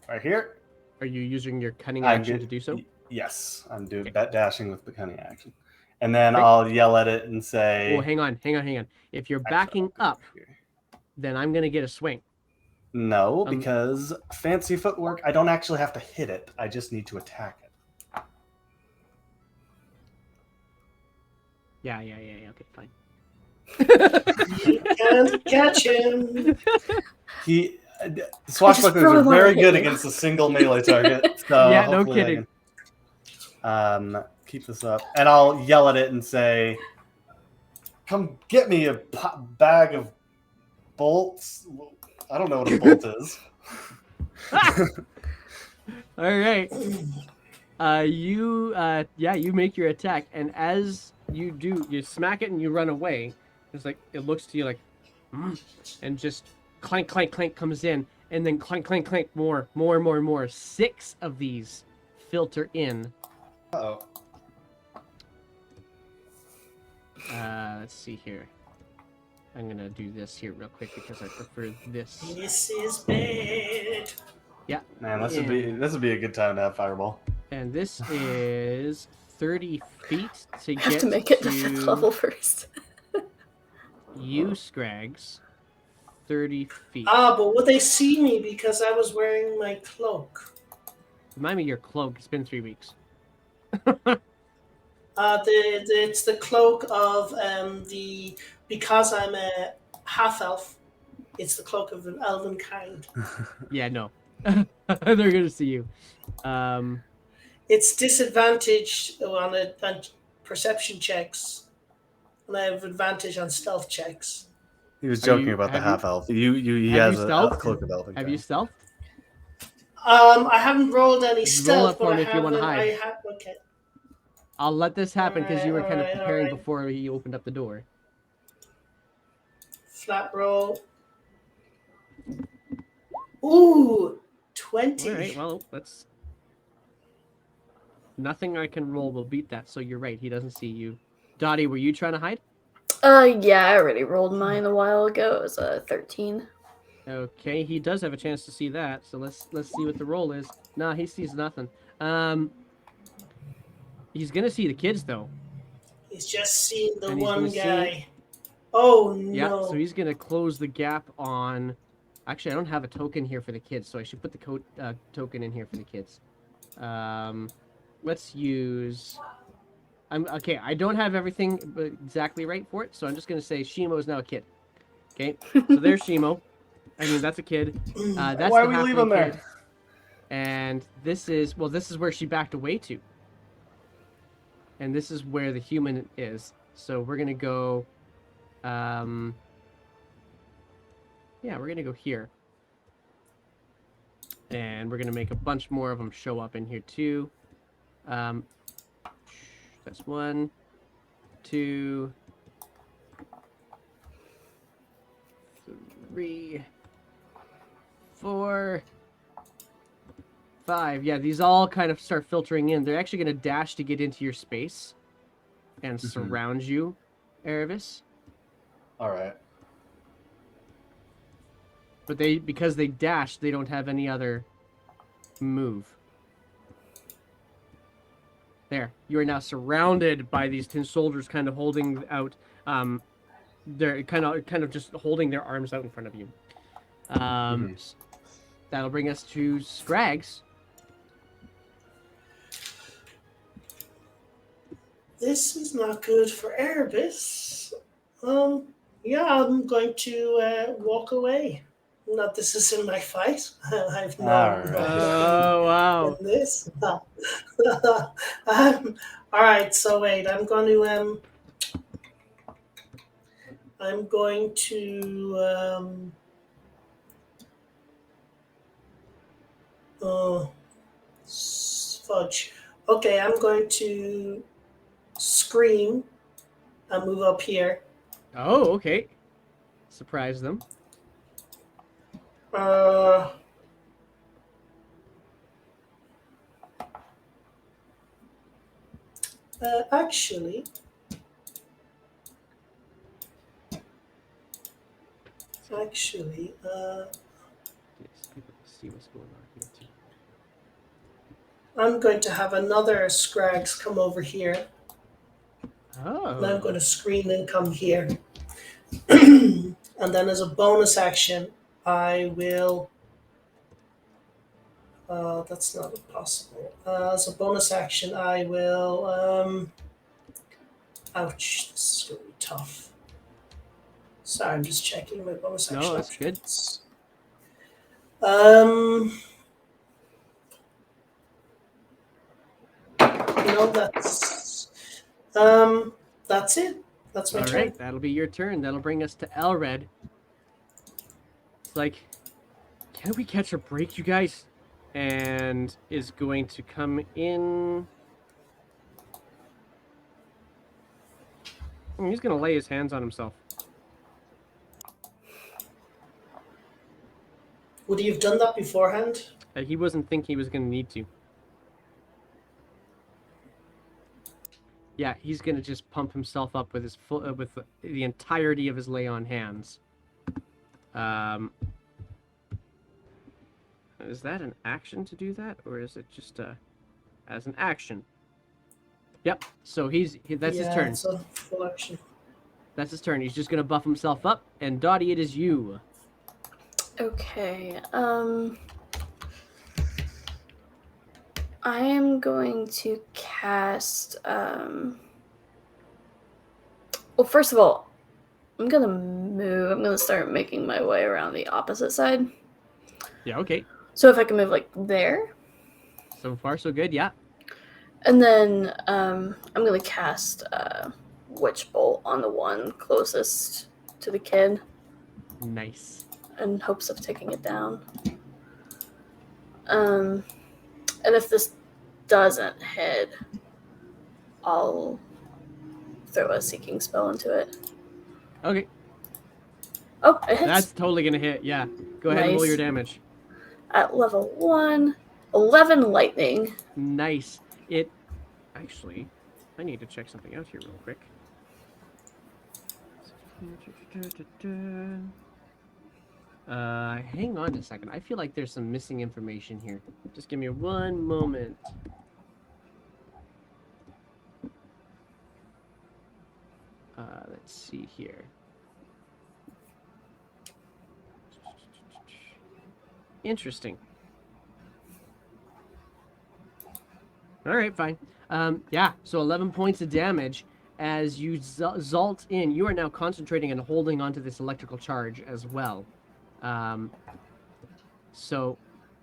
right here. Are you using your cunning action to do so? Yes, I'm doing dashing with the cunning action. And then I'll yell at it and say... Oh, hang on. If you're backing up, then I'm going to get a swing. No, because fancy footwork, I don't actually have to hit it. I just need to attack it. Yeah. Okay, fine. Can't catch him. Swashbucklers are very good against a single melee target. So yeah, no kidding. Keep this up, and I'll yell at it and say, "Come get me a bag of bolts." I don't know what a bolt is. All right. You make your attack, and as you do, you smack it and you run away. It's like it looks to you like, and just clank comes in, and then clank, clank, clank, more. 6 of these filter in. Uh-oh. Let's see here. I'm gonna do this here real quick because I prefer this. This is bad. Yeah. Man, this would be a good time to have fireball. And this is 30 feet to I have get to make it to 5th level first. you, Scrags. 30 feet. But would they see me because I was wearing my cloak? Remind me of your cloak. It's been 3 weeks. It's the cloak of because I'm a half elf. It's the cloak of Elvenkind. Yeah, no. They're gonna see you. It's disadvantaged on perception checks, and I have advantage on stealth checks. He was joking about the half elf. He has a cloak of Elvenkind. Have you stealth? I haven't rolled any Roll stealth, up for but me I if you want to haven't. hide. Okay. I'll let this happen because you were kind of Alright, preparing alright. before he opened up the door. Flat roll. Ooh, 20. All right, well, that's nothing I can roll will beat that. So you're right. He doesn't see you. Dottie, were you trying to hide? Yeah, I already rolled mine a while ago. It was a 13. Okay, he does have a chance to see that. So let's see what the roll is. Nah, he sees nothing. He's gonna see the kids though. He's just seen the And he's one gonna see- guy. Oh no. Yeah, so he's gonna close the gap on. Actually, I don't have a token here for the kids, so I should put the token in here for the kids. Let's use. Okay. I don't have everything exactly right for it, so I'm just gonna say Shimo is now a kid. Okay, so there's Shimo. I mean, that's a kid. That's Why the we leave halfling him there? kid. And this is where she backed away to. And this is where the human is. So we're gonna go. Yeah, we're gonna go here. And we're gonna make a bunch more of them show up in here too. That's 1, 2, 3, 4, 5. Yeah, these all kind of start filtering in. They're actually going to dash to get into your space and surround you, Erebus. All right. But because they dashed, they don't have any other move. There, you are now surrounded by these tin soldiers, kind of holding out. They're kind of just holding their arms out in front of you. That'll bring us to Scrags. This is not good for Erebus. Yeah, I'm going to walk away. Not this is in my fight. I've no Alright. Oh wow! in this. All right. So wait, I'm going to fudge. Okay, I'm going to scream and move up here. Oh, okay. Surprise them. Actually, Yes, people see what's going on here too. I'm going to have another Scrags come over here. Oh. And I'm going to screen and come here. And then as a bonus action, I will... that's not possible. As a bonus action, I will... ouch, this is going to be tough. Sorry, I'm just checking my bonus action. No, that's good. options. That's it. That's my All turn. right, that'll be your turn. That'll bring us to Elred. It's like, can we catch a break, you guys? And is going to come in. He's going to lay his hands on himself. Would he have done that beforehand? He wasn't thinking he was going to need to. Yeah, he's going to just pump himself up with his with the entirety of his lay on hands. Is that an action to do that, or is it just as an action? Yep. So that's his turn. It's a full action. That's his turn. He's just gonna buff himself up, and Dottie, it is you. Okay. I am going to cast. Well, first of all, I'm gonna move. I'm gonna start making my way around the opposite side. Yeah. Okay. So if I can move like there. So far, so good. Yeah. And then I'm gonna cast Witch Bolt on the one closest to the kid. Nice. In hopes of taking it down. And if this doesn't hit, I'll throw a Seeking Spell into it. Okay. Oh, it hits. That's totally gonna hit. Yeah. Go ahead and roll Nice. your damage. At level 1, 11 lightning. Nice. It. Actually, I need to check something out here real quick. Hang on a second. I feel like there's some missing information here. Just give me one moment. Let's see here. Interesting. All right, fine. Yeah, so 11 points of damage as you Zalt in. You are now concentrating and holding onto this electrical charge as well. So,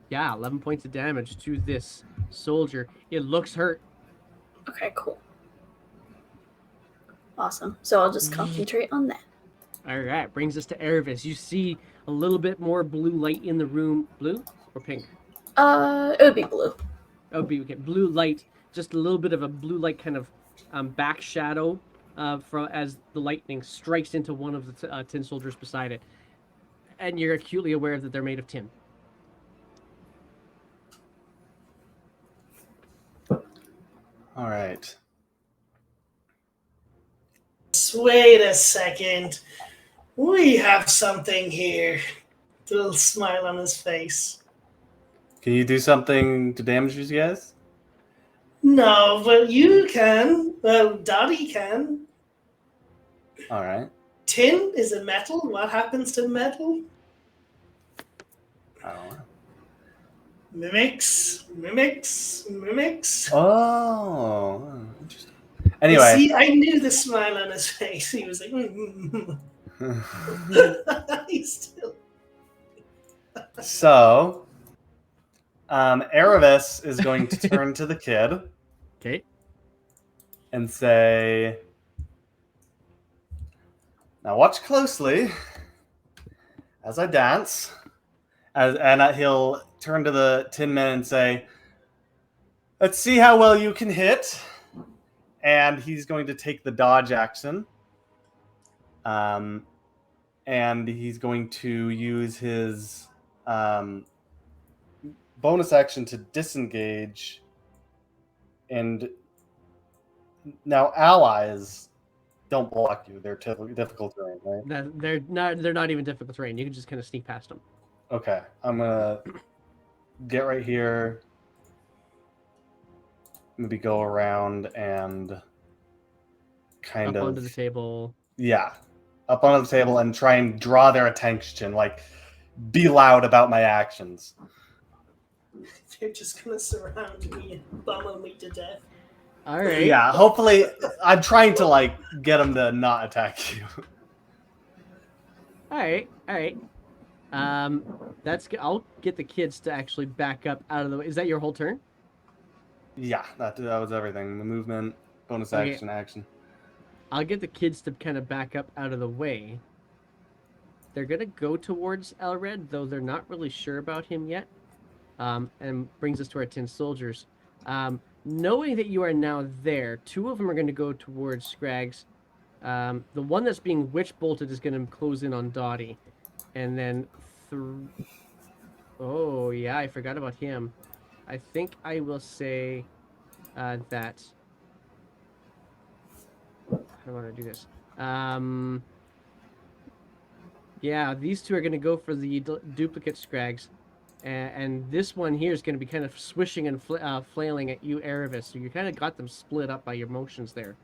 yeah, 11 points of damage to this soldier. It looks hurt. Okay, cool. Awesome. So I'll just concentrate on that. All right, brings us to Erevis. You see a little bit more blue light in the room. Blue or pink? It would be blue. Oh, be okay. Blue light, just a little bit of a blue light kind of back shadow from as the lightning strikes into one of the tin soldiers beside it, and you're acutely aware that they're made of tin. All right. Wait a second. We have something here. A little smile on his face. Can you do something to damage these guys? No, but you can. Well, Dottie can. All right. Tin is a metal. What happens to metal? I don't know. Mimics. Oh, interesting. Anyway. See, I knew the smile on his face. He was like, He's still. So, Erevis is going to turn to the kid. Okay. And say, now watch closely as I dance. And he'll turn to the Tin Man and say, let's see how well you can hit. And he's going to take the dodge action. And he's going to use his bonus action to disengage. And now allies don't block you. They're difficult terrain, right? They're not even difficult terrain. You can just kind of sneak past them. Okay, I'm gonna get right here. Maybe go around and kind up of onto the table. Yeah, up onto the table and try and draw their attention. Like, be loud about my actions. They're just gonna surround me and bummer me to death. All right. Yeah, hopefully, I'm trying to like get them to not attack you. All right. I'll get the kids to actually back up out of the way. Is that your whole turn? Yeah, that was everything. The movement, bonus action, action. I'll get the kids to kind of back up out of the way. They're going to go towards Elred, though they're not really sure about him yet. And brings us to our tin soldiers. Knowing that you are now there, two of them are going to go towards Scrags. The one that's being witch bolted is going to close in on Dottie. And then Oh, yeah, I forgot about him. I think I will say that... How do I want to do this? Yeah, these two are going to go for the duplicate Scrags. And this one here is going to be kind of swishing and flailing at you, Erebus. So you kind of got them split up by your motions there.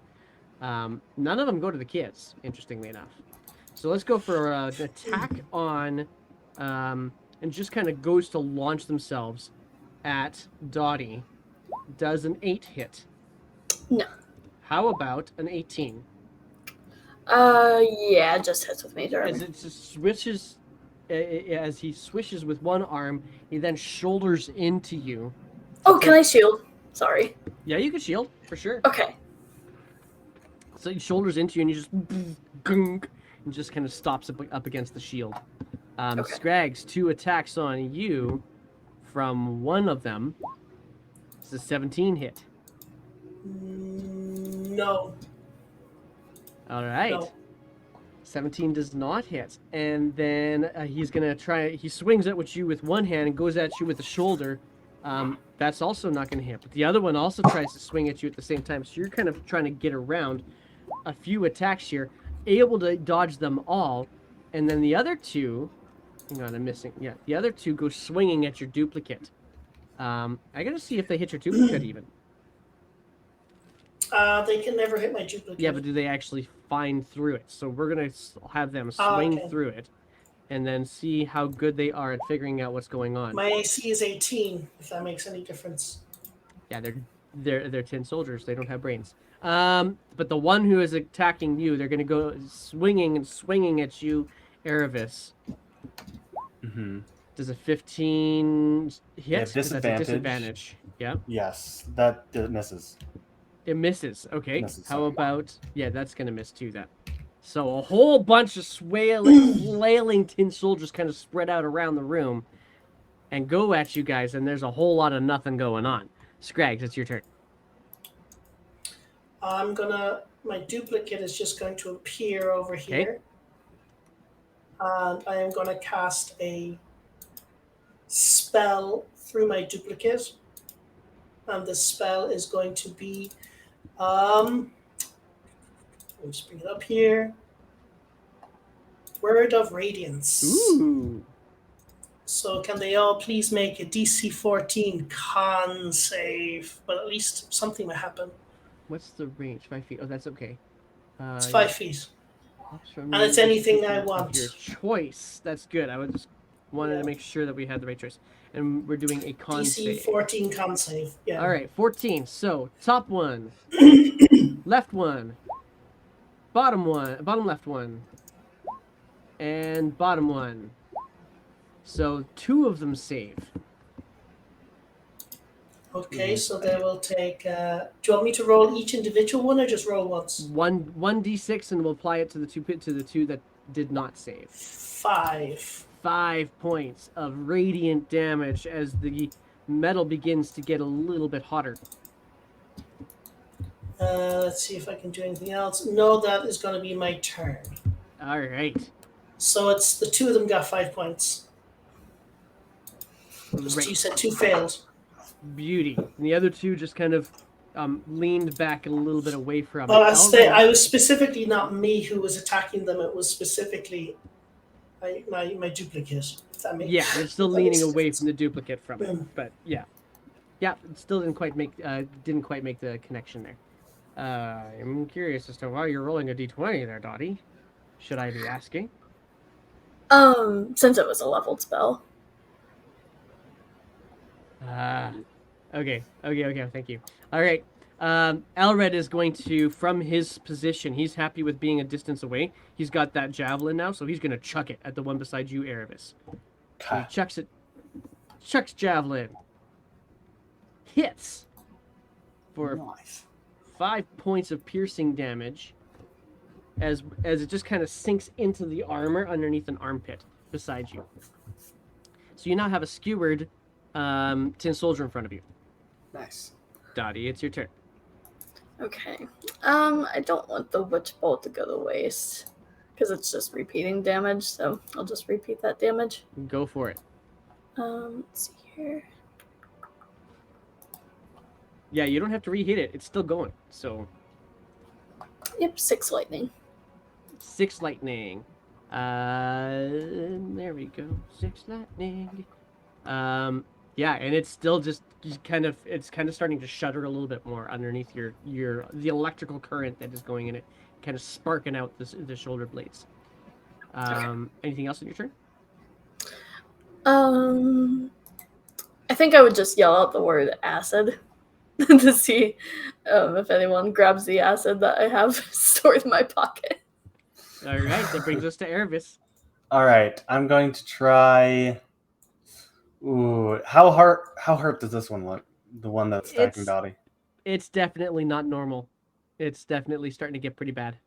None of them go to the kids, interestingly enough. So let's go for an attack on, and just kind of goes to launch themselves at Dottie. Does an 8 hit? No. How about an 18? Yeah, it just hits with major armor. As it just switches, as he swishes with one arm, he then shoulders into you. Oh, can I shield? Sorry. Yeah, you can shield, for sure. Okay. So he shoulders into you and you just gunk, and just kind of stops up against the shield. Okay. Scrags, 2 attacks on you from one of them. It's a 17 hit. No. All right. No. 17 does not hit. And then he's going to try... He swings at you with one hand and goes at you with the shoulder. That's also not going to hit. But the other one also tries to swing at you at the same time. So you're kind of trying to get around a few attacks here. Able to dodge them all. And then the other two... Hang on, I'm missing... Yeah, the other two go swinging at your duplicate. I got to see if they hit your duplicate even. They can never hit my duplicate. Yeah, but do they actually find through it? So we're going to have them swing through it and then see how good they are at figuring out what's going on. My AC is 18, if that makes any difference. Yeah, they're tin soldiers. They don't have brains. But the one who is attacking you, they're going to go swinging at you, Erebus. Mm-hmm. Does a 15 hit? Yeah, That's a disadvantage. disadvantage. Yeah. Yes, that misses. It misses. Okay. Misses, How sorry. about... Yeah, that's going to miss too, that. So a whole bunch of flailing tin soldiers kind of spread out around the room and go at you guys, and there's a whole lot of nothing going on. Scrags, it's your turn. My duplicate is just going to appear over here. And I am going to cast a spell through my duplicate. And the spell is going to be, let me just bring it up here. Word of Radiance. Ooh. So can they all please make a DC 14 con save? But at least something will happen. What's the range? 5 feet. Oh, that's okay. It's 5 feet. And it's anything I want. Your choice. That's good. I just wanted to make sure that we had the right choice. And we're doing a con DC save. 14 con save. Yeah. All right, 14. So, top one. Left one. Bottom left one. And bottom one. So, 2 of them save. Okay, so they will take. Do you want me to roll each individual one, or just roll once? 1d6, and we'll apply it to the two that did not save. 5. 5 points of radiant damage as the metal begins to get a little bit hotter. Let's see if I can do anything else. No, that is going to be my turn. All right. So it's the 2 of them got 5 points. Great. You said 2 failed. Beauty. And the other 2 just kind of leaned back a little bit away from Well, it. I was specifically not me who was attacking them. It was specifically my duplicate. If that makes, yeah, they're still leaning makes away sense. from the duplicate from it. But yeah, it still didn't quite make the connection there. I'm curious as to why you're rolling a d20 there, Dottie. Should I be asking? Since it was a leveled spell. Okay, thank you. All right, Elred is going to, from his position, he's happy with being a distance away. He's got that javelin now, so he's going to chuck it at the one beside you, Erebus. So he chucks it. Chucks javelin. Hits. For Nice. 5 points of piercing damage. As it just kind of sinks into the armor underneath an armpit beside you. So you now have a skewered tin soldier in front of you. Nice. Dottie, it's your turn. Okay. I don't want the witch bolt to go to waste because it's just repeating damage, so I'll just repeat that damage. Go for it. Let's see here. Yeah, you don't have to re-hit it. It's still going. So Yep, 6 lightning. 6 lightning. There we go. 6 lightning. Yeah, and it's still just kind of starting to shudder a little bit more underneath the electrical current that is going in it, kind of sparking out the shoulder blades. Anything else on your turn? I think I would just yell out the word acid to see if anyone grabs the acid that I have stored in my pocket. All right, that brings us to Erebus. All right, I'm going to try. Ooh, how hurt does this one look? The one that's stacking Dottie. It's definitely not normal. It's definitely starting to get pretty bad.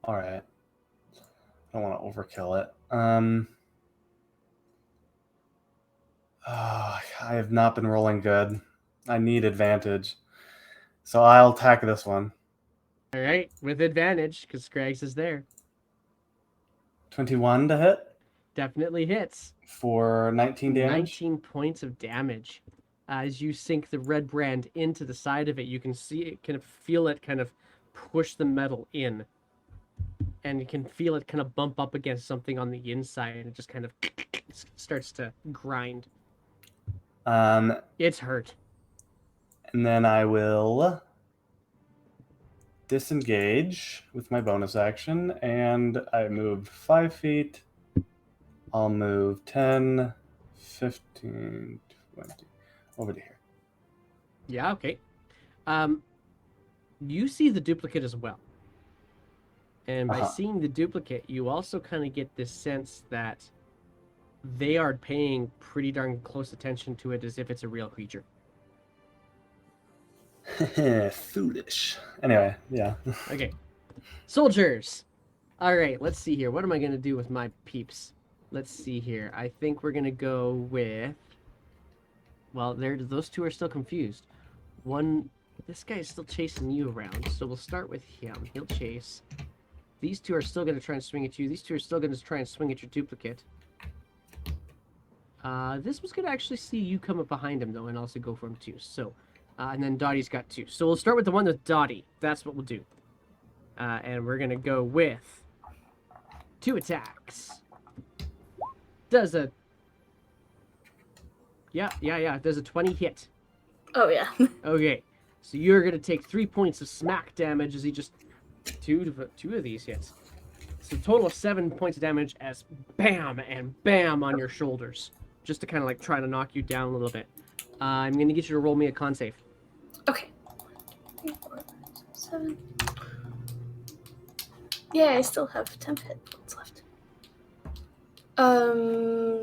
All right, I don't want to overkill it. I have not been rolling good. I need advantage, so I'll attack this one. All right, with advantage because Scrags is there. 21 to hit. Definitely hits. For 19 damage. 19 points of damage. As you sink the red brand into the side of it, you can see it, kind of feel it kind of push the metal in. And you can feel it kind of bump up against something on the inside, and it just kind of starts to grind. It's hurt. And then I will disengage with my bonus action, and I move 5 feet. I'll move 10, 15, 20, over to here. Yeah, okay. You see the duplicate as well. And by seeing the duplicate, you also kind of get this sense that they are paying pretty darn close attention to it as if it's a real creature. Foolish. Anyway, yeah. Okay. Soldiers! Alright, let's see here. What am I going to do with my peeps? Let's see here. I think we're going to go with... Well, those two are still confused. This guy is still chasing you around, so we'll start with him. He'll chase. These two are still going to try and swing at you. These two are still going to try and swing at your duplicate. This was going to actually see you come up behind him, though, and also go for him, too. So, and then Dottie's got 2. So we'll start with the one with Dottie. That's what we'll do. And we're going to go with 2 attacks. Does a... Yeah. Does a 20 hit. Oh, yeah. Okay. So you're going to take 3 points of smack damage as he just... Two of these hits. So total of 7 points of damage as bam and bam on your shoulders. Just to kind of like try to knock you down a little bit. I'm going to get you to roll me a con save. Okay. 3, 4, 5, 6, 7. Yeah, I still have 10 hit points left.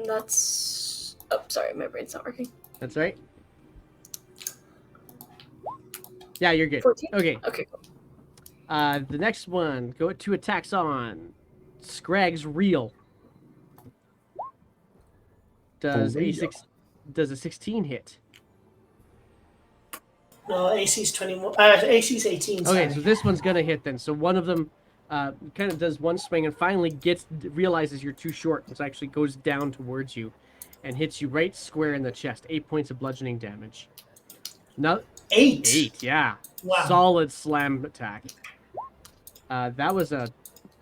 That's... Oh, sorry, my brain's not working. That's right. Yeah, you're good. 14? Okay. Okay, cool. The next one, go at 2 attacks on Scrag's Reel. Does a 16 hit? No, AC's 21. AC's 18. Sorry. Okay, so this one's gonna hit then. So one of them kind of does one swing and finally realizes you're too short, so actually goes down towards you and hits you right square in the chest. 8 points of bludgeoning damage. Now 8, yeah. Wow. Solid slam attack. That was a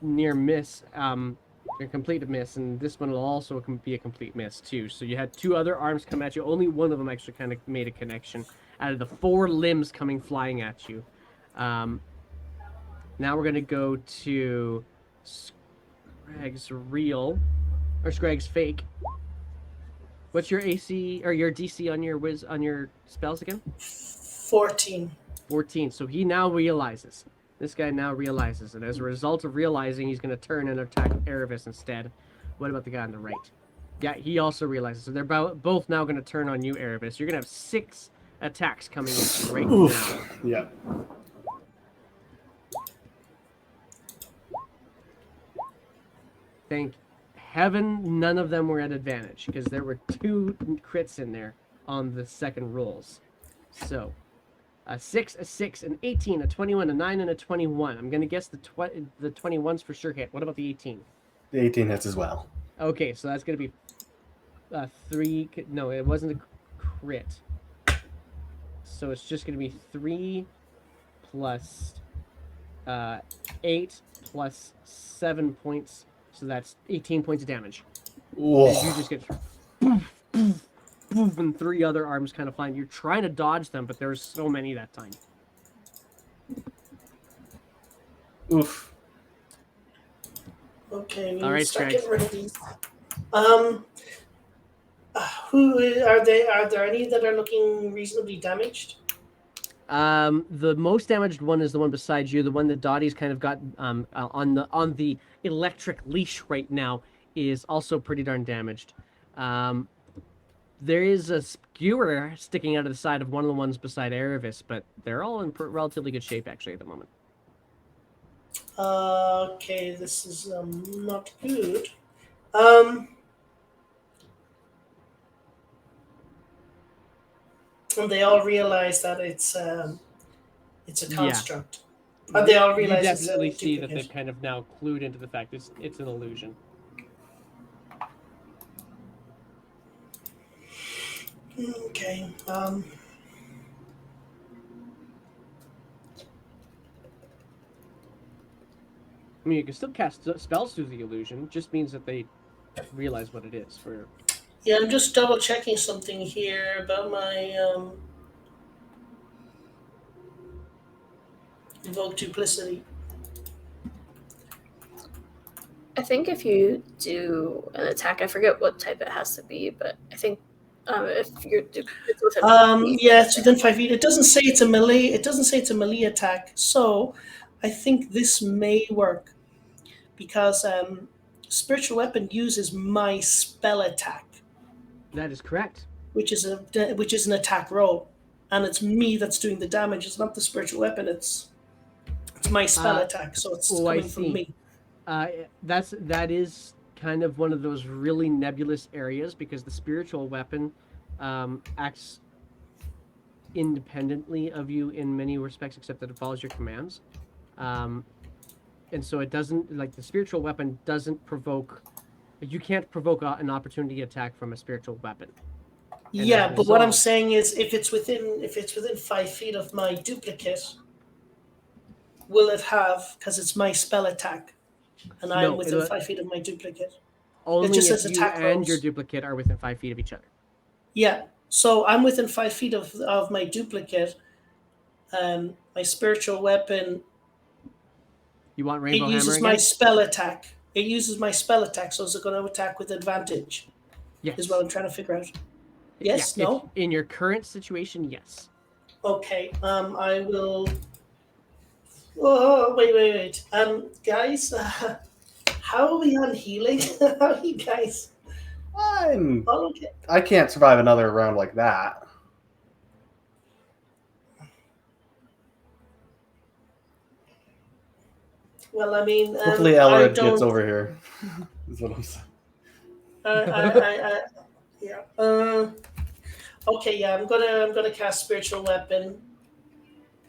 near miss, a complete miss, and this one will also be a complete miss too. So you had 2 other arms come at you. Only one of them actually kind of made a connection out of the 4 limbs coming flying at you. Now we're gonna go to Scrag's Real or Scrag's Fake. What's your AC or your DC on your spells again? 14. 14. So he now realizes. This guy now realizes, and as a result of realizing, he's going to turn and attack Erebus instead. What about the guy on the right? Yeah, he also realizes. So they're both now going to turn on you, Erebus. You're going to have 6 attacks coming at you right now. Yeah. Thank heaven none of them were at advantage, because there were 2 crits in there on the second rolls. So... a 6, a 6, an 18, a 21, a 9, and a 21. I'm going to guess the 21's for sure hit. What about the 18? The 18 hits as well. Okay, so that's going to be 3. No, it wasn't a crit. So it's just going to be 3 plus 8 plus 7 points. So that's 18 points of damage. As you just get poof, poof, poof, and 3 other arms kind of flying. You're trying to dodge them, but there's so many that time. Oof. Okay, we All need right, to start Scrags. getting rid of these. Who are they? Are there any that are looking reasonably damaged? The most damaged one is the one beside you. The one that Dottie's kind of got on the electric leash right now is also pretty darn damaged. There is a skewer sticking out of the side of one of the ones beside Aravis, but they're all in relatively good shape actually at the moment. Okay, this is not good. And they all realize that it's a construct. And they all You realize definitely it's a see that duplicate. they've kind of now clued into the fact it's an illusion. Okay. I mean, you can still cast spells through the illusion. It just means that they realize what it is. Yeah, I'm just double checking something here about my evoke duplicity. I think if you do an attack, I forget what type it has to be, but I think if you're it's within 5 feet, Yeah, it's within 5 feet. It doesn't say it's a melee. It doesn't say it's a melee attack. So, I think this may work because spiritual weapon uses my spell attack, That is correct. which is an attack roll, and it's me that's doing the damage. It's not the spiritual weapon. It's my spell attack, so it's coming from me. That is kind of one of those really nebulous areas because the spiritual weapon acts independently of you in many respects, except that it follows your commands. And so it doesn't, like, the spiritual weapon doesn't provoke. You can't provoke an opportunity attack from a spiritual weapon. Yeah, but what I'm saying is, if it's within 5 feet of my duplicate, will it have? Because it's my spell attack, and I'm within 5 feet of my duplicate. Only it just if says you attack and rolls. your duplicate are within 5 feet of each other. Yeah, so I'm within 5 feet of my duplicate. My spiritual weapon. You want Rainbow Hammer It uses again? my spell attack. It uses my spell attack, so is it going to attack with advantage? Yes. Is what I'm trying to figure out. Yes, yeah, no? In your current situation, yes. Okay, I will... Oh, wait. Guys, how are we on healing? How are you guys? Okay. I can't survive another round like that. Well, I mean... Hopefully Elred gets over here. Is what I'm saying. Yeah. Okay, yeah, I'm gonna cast spiritual weapon,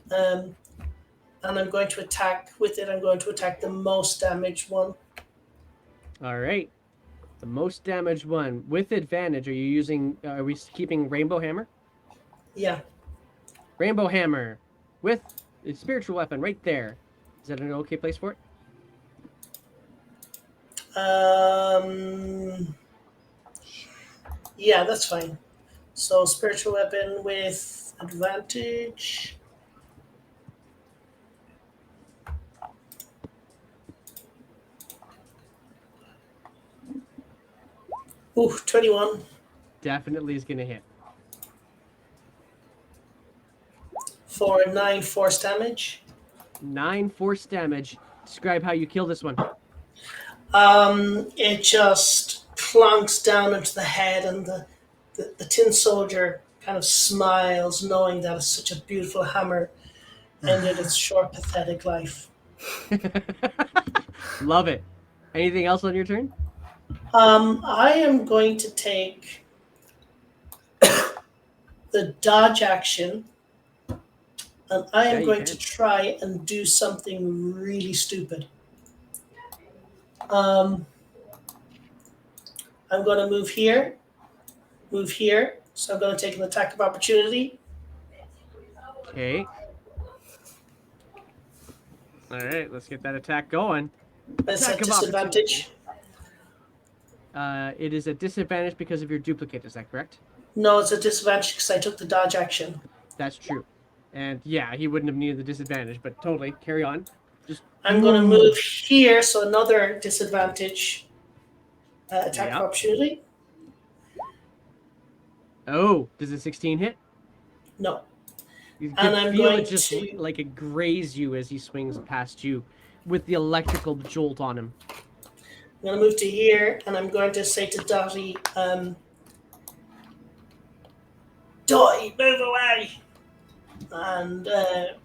and I'm going to attack with it. I'm going to attack the most damaged one. All right, the most damaged one with advantage. Are you using? Are we keeping Rainbow Hammer? Yeah. Rainbow Hammer with a spiritual weapon right there. Is that an okay place for it? Yeah, that's fine. So spiritual weapon with advantage. Ooh, 21. Definitely is going to hit. For 9 force damage. 9 force damage. Describe how you kill this one. It just plonks down into the head, and the tin soldier kind of smiles, knowing that it's such a beautiful hammer ended its short, pathetic life. Love it. Anything else on your turn? I am going to take the dodge action, and I am going to try and do something really stupid. I'm going to move here, move here. So I'm going to take an attack of opportunity. Okay. All right, let's get that attack going. That's Attack a of disadvantage. It is a disadvantage because of your duplicate. Is that correct? No, it's a disadvantage because I took the dodge action. That's true. And yeah, he wouldn't have needed the disadvantage, but totally carry on. Just I'm going to move here, so another disadvantage attack Yep. of opportunity. Oh, does a 16 hit? No. You And can I'm feel going it just to- like it graze you as he swings past you with the electrical jolt on him. I'm going to move to here, and I'm going to say to Dottie, Dottie, move away! And,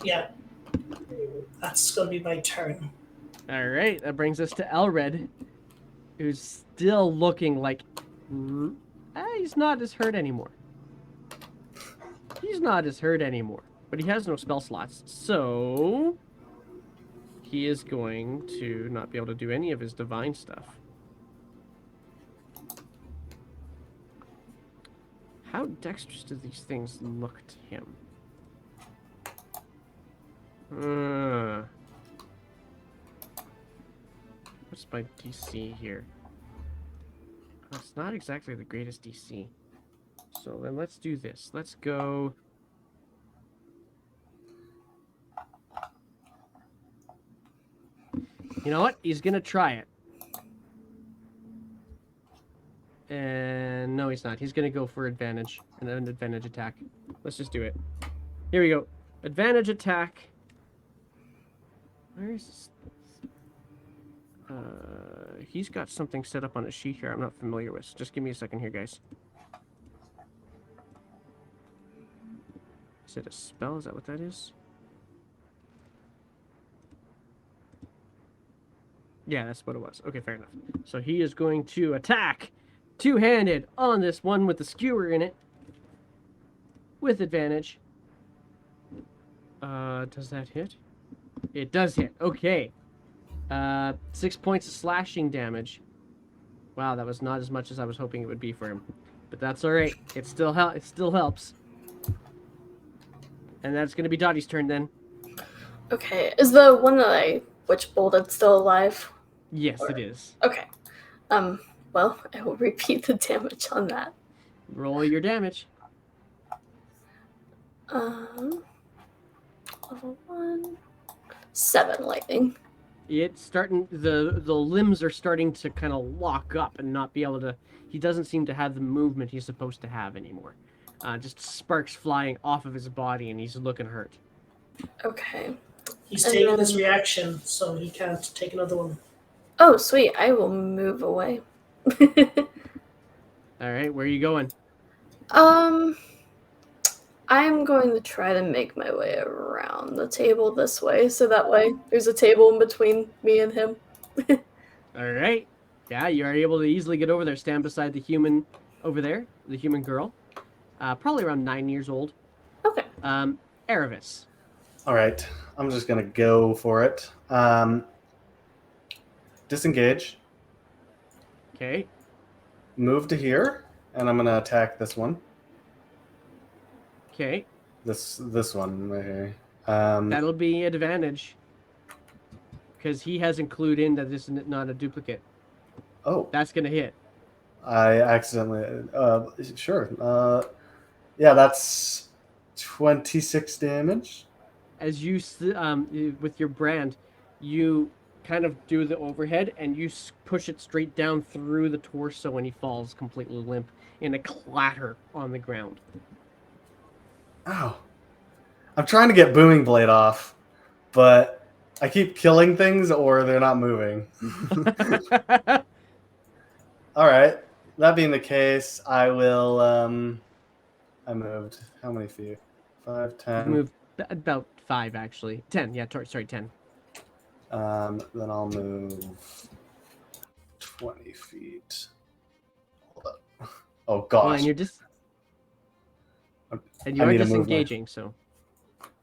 yeah, that's going to be my turn. All right, that brings us to Elred, who's still looking like he's not as hurt anymore. He's not as hurt anymore, but he has no spell slots, so he is going to not be able to do any of his divine stuff. How dexterous do these things look to him? What's my DC here? It's not exactly the greatest DC. So then let's do this. Let's go... You know what? He's gonna try it. And no, he's not. He's gonna go for advantage. An advantage attack. Let's just do it. Here we go. Advantage attack. Where is this? He's got something set up on a sheet here I'm not familiar with. Just give me a second here, guys. Is it a spell? Is that what that is? Yeah, that's what it was. Okay, fair enough. So he is going to attack two-handed on this one with the skewer in it. With advantage. Does that hit? It does hit. Okay. 6 points of slashing damage. Wow, that was not as much as I was hoping it would be for him. But that's alright. It still helps. And that's going to be Dottie's turn then. Okay, is the one that I witch bolted still alive? Yes, it is. Okay. Well, I will repeat the damage on that. Roll your damage. Level 1. 7 lightning. It's starting, the limbs are starting to kind of lock up and not be able to, he doesn't seem to have the movement he's supposed to have anymore. Just sparks flying off of his body and he's looking hurt. Okay. He's And taking then- his reaction, so he can't take another one. Oh, sweet. I will move away. Alright, where are you going? I'm going to try to make my way around the table this way, so that way there's a table in between me and him. Alright. Yeah, you are able to easily get over there. Stand beside the human over there, the human girl. Probably around 9 years old. Okay. Aravis. All right, I'm just gonna go for it. Disengage, Okay. move to here, and I'm gonna attack this one. Okay. This one right here. That'll be advantage. Because he hasn't clued in that this is not a duplicate. Oh, That's going to hit. I accidentally. Sure. Yeah, that's 26 damage. As you, with your brand, you kind of do the overhead and you push it straight down through the torso when he falls completely limp in a clatter on the ground. Ow. I'm trying to get Booming Blade off, but I keep killing things or they're not moving. All right. That being the case, I will. I moved. How many feet? 5, 10. Move about 5, actually. 10. Yeah, sorry, 10. Then I'll move 20 feet. Hold up. Oh gosh. Well, and you're and you I are need to move my- disengaging, so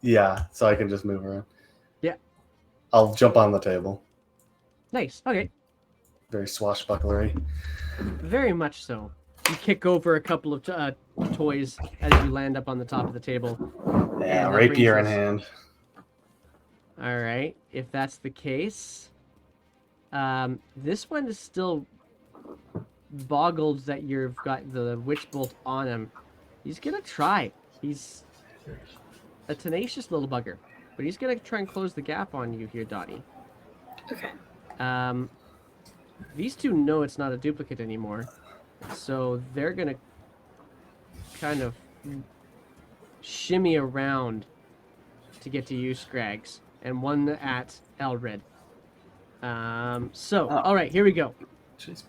Yeah, so I can just move around. Yeah. I'll jump on the table. nice. Okay, Very swashbucklery. very much so. You kick over a couple of toys as you land up on the top of the table. Yeah, And that rapier in brings us- hand. All right, if that's the case, this one is still boggled that you've got the witch bolt on him. He's gonna try. He's a tenacious little bugger, but he's gonna try and close the gap on you here, Dottie. Okay. These two know it's not a duplicate anymore, so they're gonna kind of shimmy around to get to you, Scrags, and one at Elred. All right, here we go. Jeez.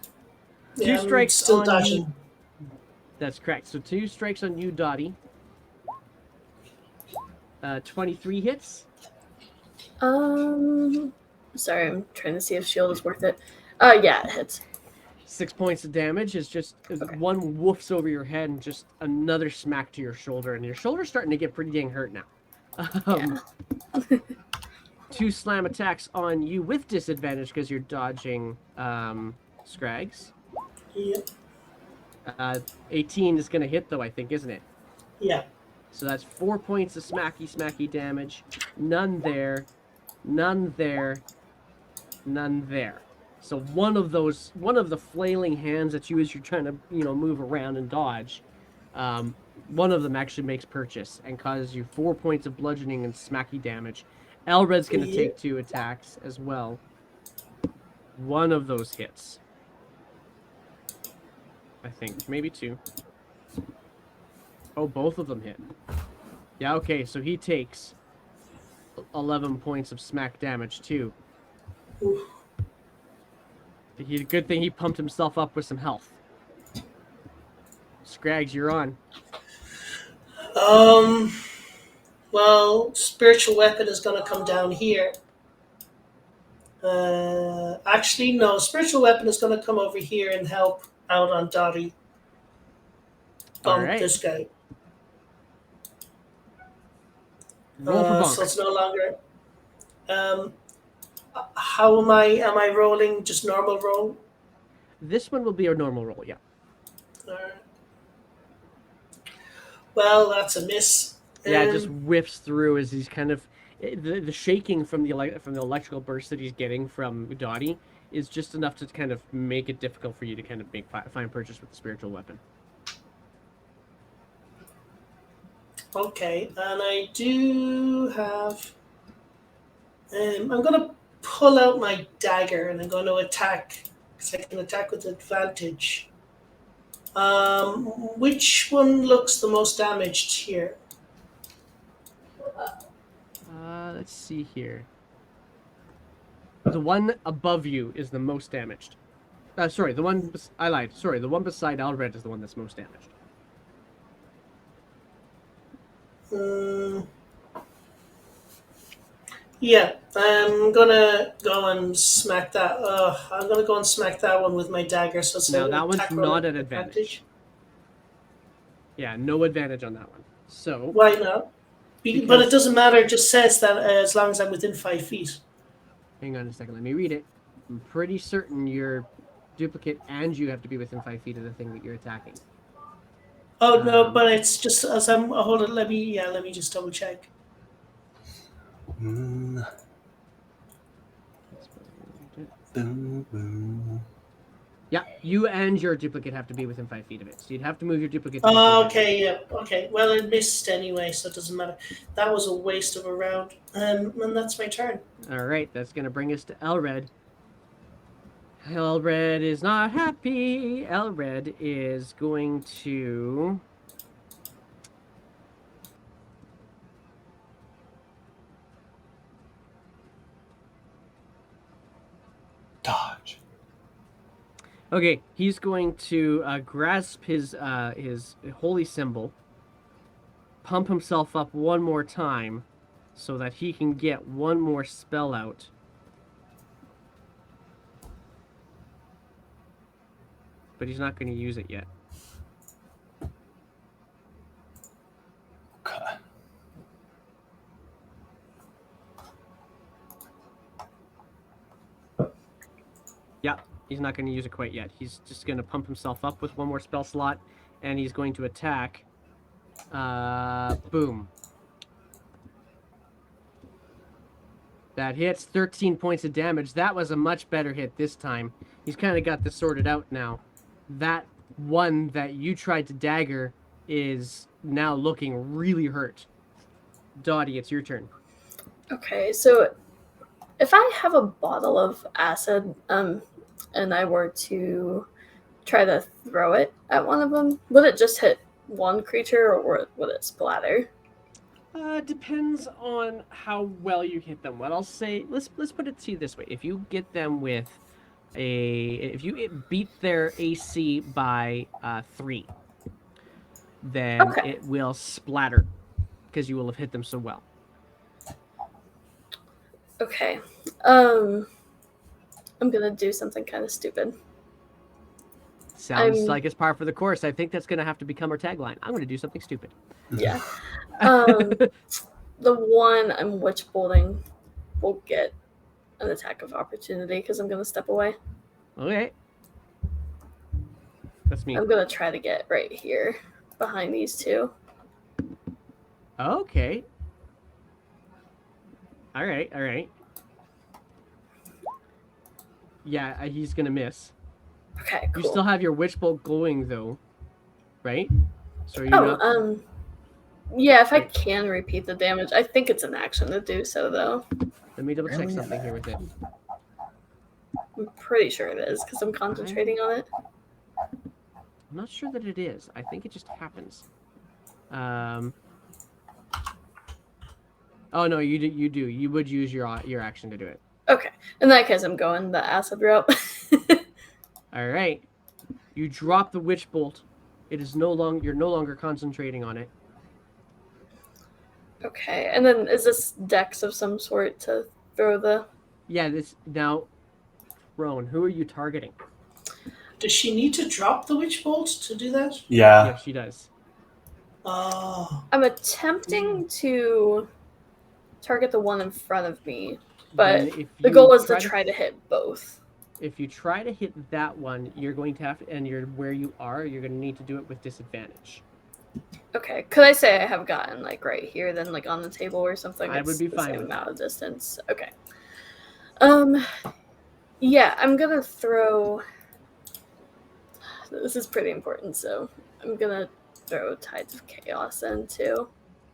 Two I'm strikes still on dodging. you. That's correct. So 2 strikes on you, Dottie. 23 hits. Sorry, I'm trying to see if shield is worth it. Yeah, it hits. 6 points of damage is just one woofs over your head and just another smack to your shoulder, and your shoulder's starting to get pretty dang hurt now. Yeah. 2 slam attacks on you with disadvantage because you're dodging Scrags. Yep. 18 is going to hit though, I think, isn't it? Yeah. So that's 4 points of smacky damage. None there, none there, none there. So one of the flailing hands that you as you're trying to, move around and dodge, one of them actually makes purchase and causes you 4 points of bludgeoning and smacky damage. Elred's going to take 2 attacks as well. One of those hits. I think. Maybe 2. Oh, both of them hit. Yeah, okay, so he takes 11 points of smack damage too. Oof. Good thing he pumped himself up with some health. Scrags, you're on. Well, spiritual weapon is going to come down here. Actually, no. Spiritual weapon is going to come over here and help out on Dottie. Bump Alright. this guy. Roll for bonk. So it's no longer. How am I rolling? Just normal roll? This one will be a normal roll, yeah. Alright. Well, that's a miss. Yeah, it just whiffs through as he's kind of the shaking from the electrical burst that he's getting from Dottie is just enough to kind of make it difficult for you to kind of find purchase with the spiritual weapon. Okay, and I do have. I'm going to pull out my dagger and I'm going to attack because I can attack with advantage. Which one looks the most damaged here? Let's see here. The one above you is the most damaged. Sorry, the one I lied. Sorry, the one beside Elred is the one that's most damaged. Yeah, I'm gonna go and smack that. I'm gonna go and smack that one with my dagger. So it's No, an that one's attack roll not at an advantage. Yeah, no advantage on that one. So Why not? But it doesn't matter. It just says that as long as I'm within 5 feet. hang on a second, let me read it. I'm pretty certain you're duplicate and you have to be within 5 feet of the thing that you're attacking. Oh no, but it's just as I'm. Hold on, let me just double check. Yeah, you and your duplicate have to be within 5 feet of it. So you'd have to move your duplicate. To Oh, okay, yeah, okay. Well, it missed anyway, so it doesn't matter. That was a waste of a round. And that's my turn. All right, that's going to bring us to Elred. Elred is not happy. Elred is going to... Dodge. Okay, he's going to grasp his holy symbol, pump himself up one more time, so that he can get one more spell out. But he's not going to use it yet. Okay. Yeah, He's not going to use it quite yet. He's just going to pump himself up with one more spell slot, and he's going to attack. Boom. That hits 13 points of damage. That was a much better hit this time. He's kind of got this sorted out now. That one that you tried to dagger is now looking really hurt. Dottie, it's your turn. Okay, so if I have a bottle of acid, and I were to try to throw it at one of them, would it just hit one creature, or would it splatter? Depends on how well you hit them. What I'll say, let's put it to you this way: if you get them with if you beat their AC by 3, then Okay. it will splatter because you will have hit them so well. Okay. I'm gonna do something kind of stupid. Sounds like it's par for the course. I think that's going to have to become our tagline. I'm going to do something stupid. Yeah. The one I'm witch bolting will get an attack of opportunity because I'm gonna step away. Okay. That's me. I'm gonna try to get right here behind these two. Okay. All right. Yeah, he's going to miss. Okay, cool. You still have your witch bolt glowing though, right? So you're not... yeah, if I can repeat the damage. I think it's an action to do so, though. Let me double check Really? something here with it. I'm pretty sure it is, because I'm concentrating on it. I'm not sure that it is. I think it just happens. Oh no, you do. You would use your action to do it. Okay. In that case, I'm going the acid route. All right. You drop the witch bolt. It is you're no longer concentrating on it. Okay, and then is this dex of some sort to throw the... Yeah, this now. Rowan, who are you targeting? Does she need to drop the witch bolt to do that? Yeah. Yeah, she does. Oh. I'm attempting to target the one in front of me, but Then if the you goal is to try to hit both. If you try to hit that one, you're going to have to, and you're where you are, you're going to need to do it with disadvantage. Okay, could I say I have gotten like right here, then like on the table or something? I would be the fine same with amount of distance. Okay. Yeah, I'm gonna throw. This is pretty important, so I'm gonna throw Tides of Chaos in too.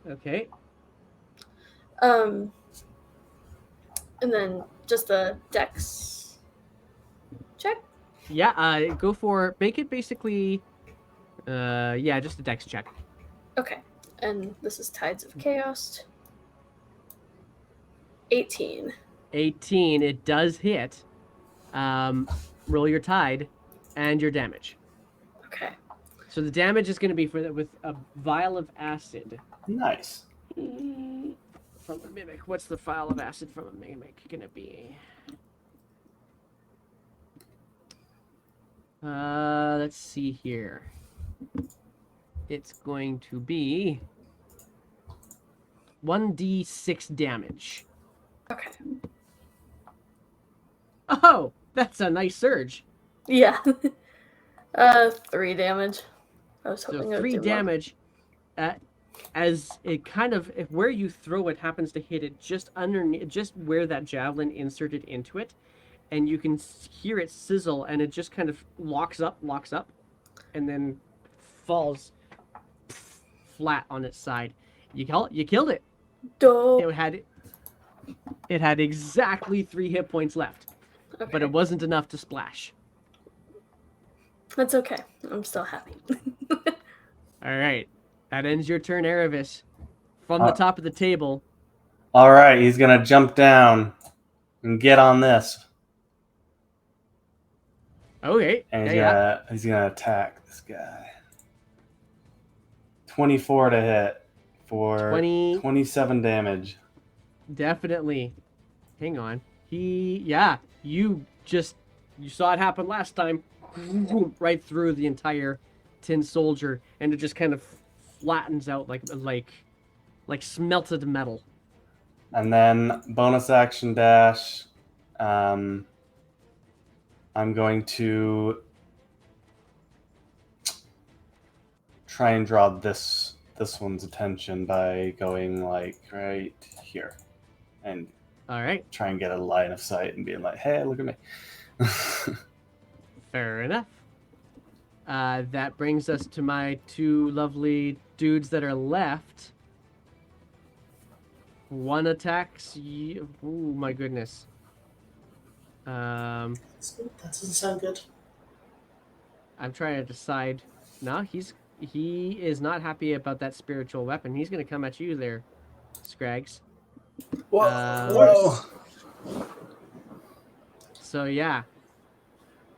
Okay. And then just a dex check. Yeah. Go for make it basically. Yeah, just a dex check. Okay, and this is Tides of Chaos. 18. 18. It does hit. Roll your tide, and your damage. Okay. So the damage is going to be with a vial of acid. Nice. From a mimic. What's the vial of acid from a mimic going to be? Let's see here. It's going to be 1d6 damage. Okay. Oh, that's a nice surge. Yeah. 3 damage. I was hoping So it would 3 do more. damage. As it kind of, where you throw it happens to hit it just underneath, just where that javelin inserted into it, and you can hear it sizzle, and it just kind of locks up, and then falls flat on its side. You killed it. Dope. It had exactly 3 hit points left, Okay. but it wasn't enough to splash. That's okay. I'm still happy. All right, that ends your turn, Erevis. From the top of the table. All right, he's gonna jump down and get on this, Okay. and Yeah. he's gonna attack this guy. 24 to hit for 27 damage. Definitely. Hang on. You saw it happen last time. Right through the entire tin soldier, and it just kind of flattens out like smelted metal. And then bonus action dash. I'm going to try and draw this one's attention by going like right here, and All right. try and get a line of sight and being like, "Hey, look at me." Fair enough. That brings us to my two lovely dudes that are left. One attacks you. Ooh, my goodness. That doesn't sound good. I'm trying to decide. No, he is not happy about that spiritual weapon. He's going to come at you there, Scrags. Whoa! So yeah,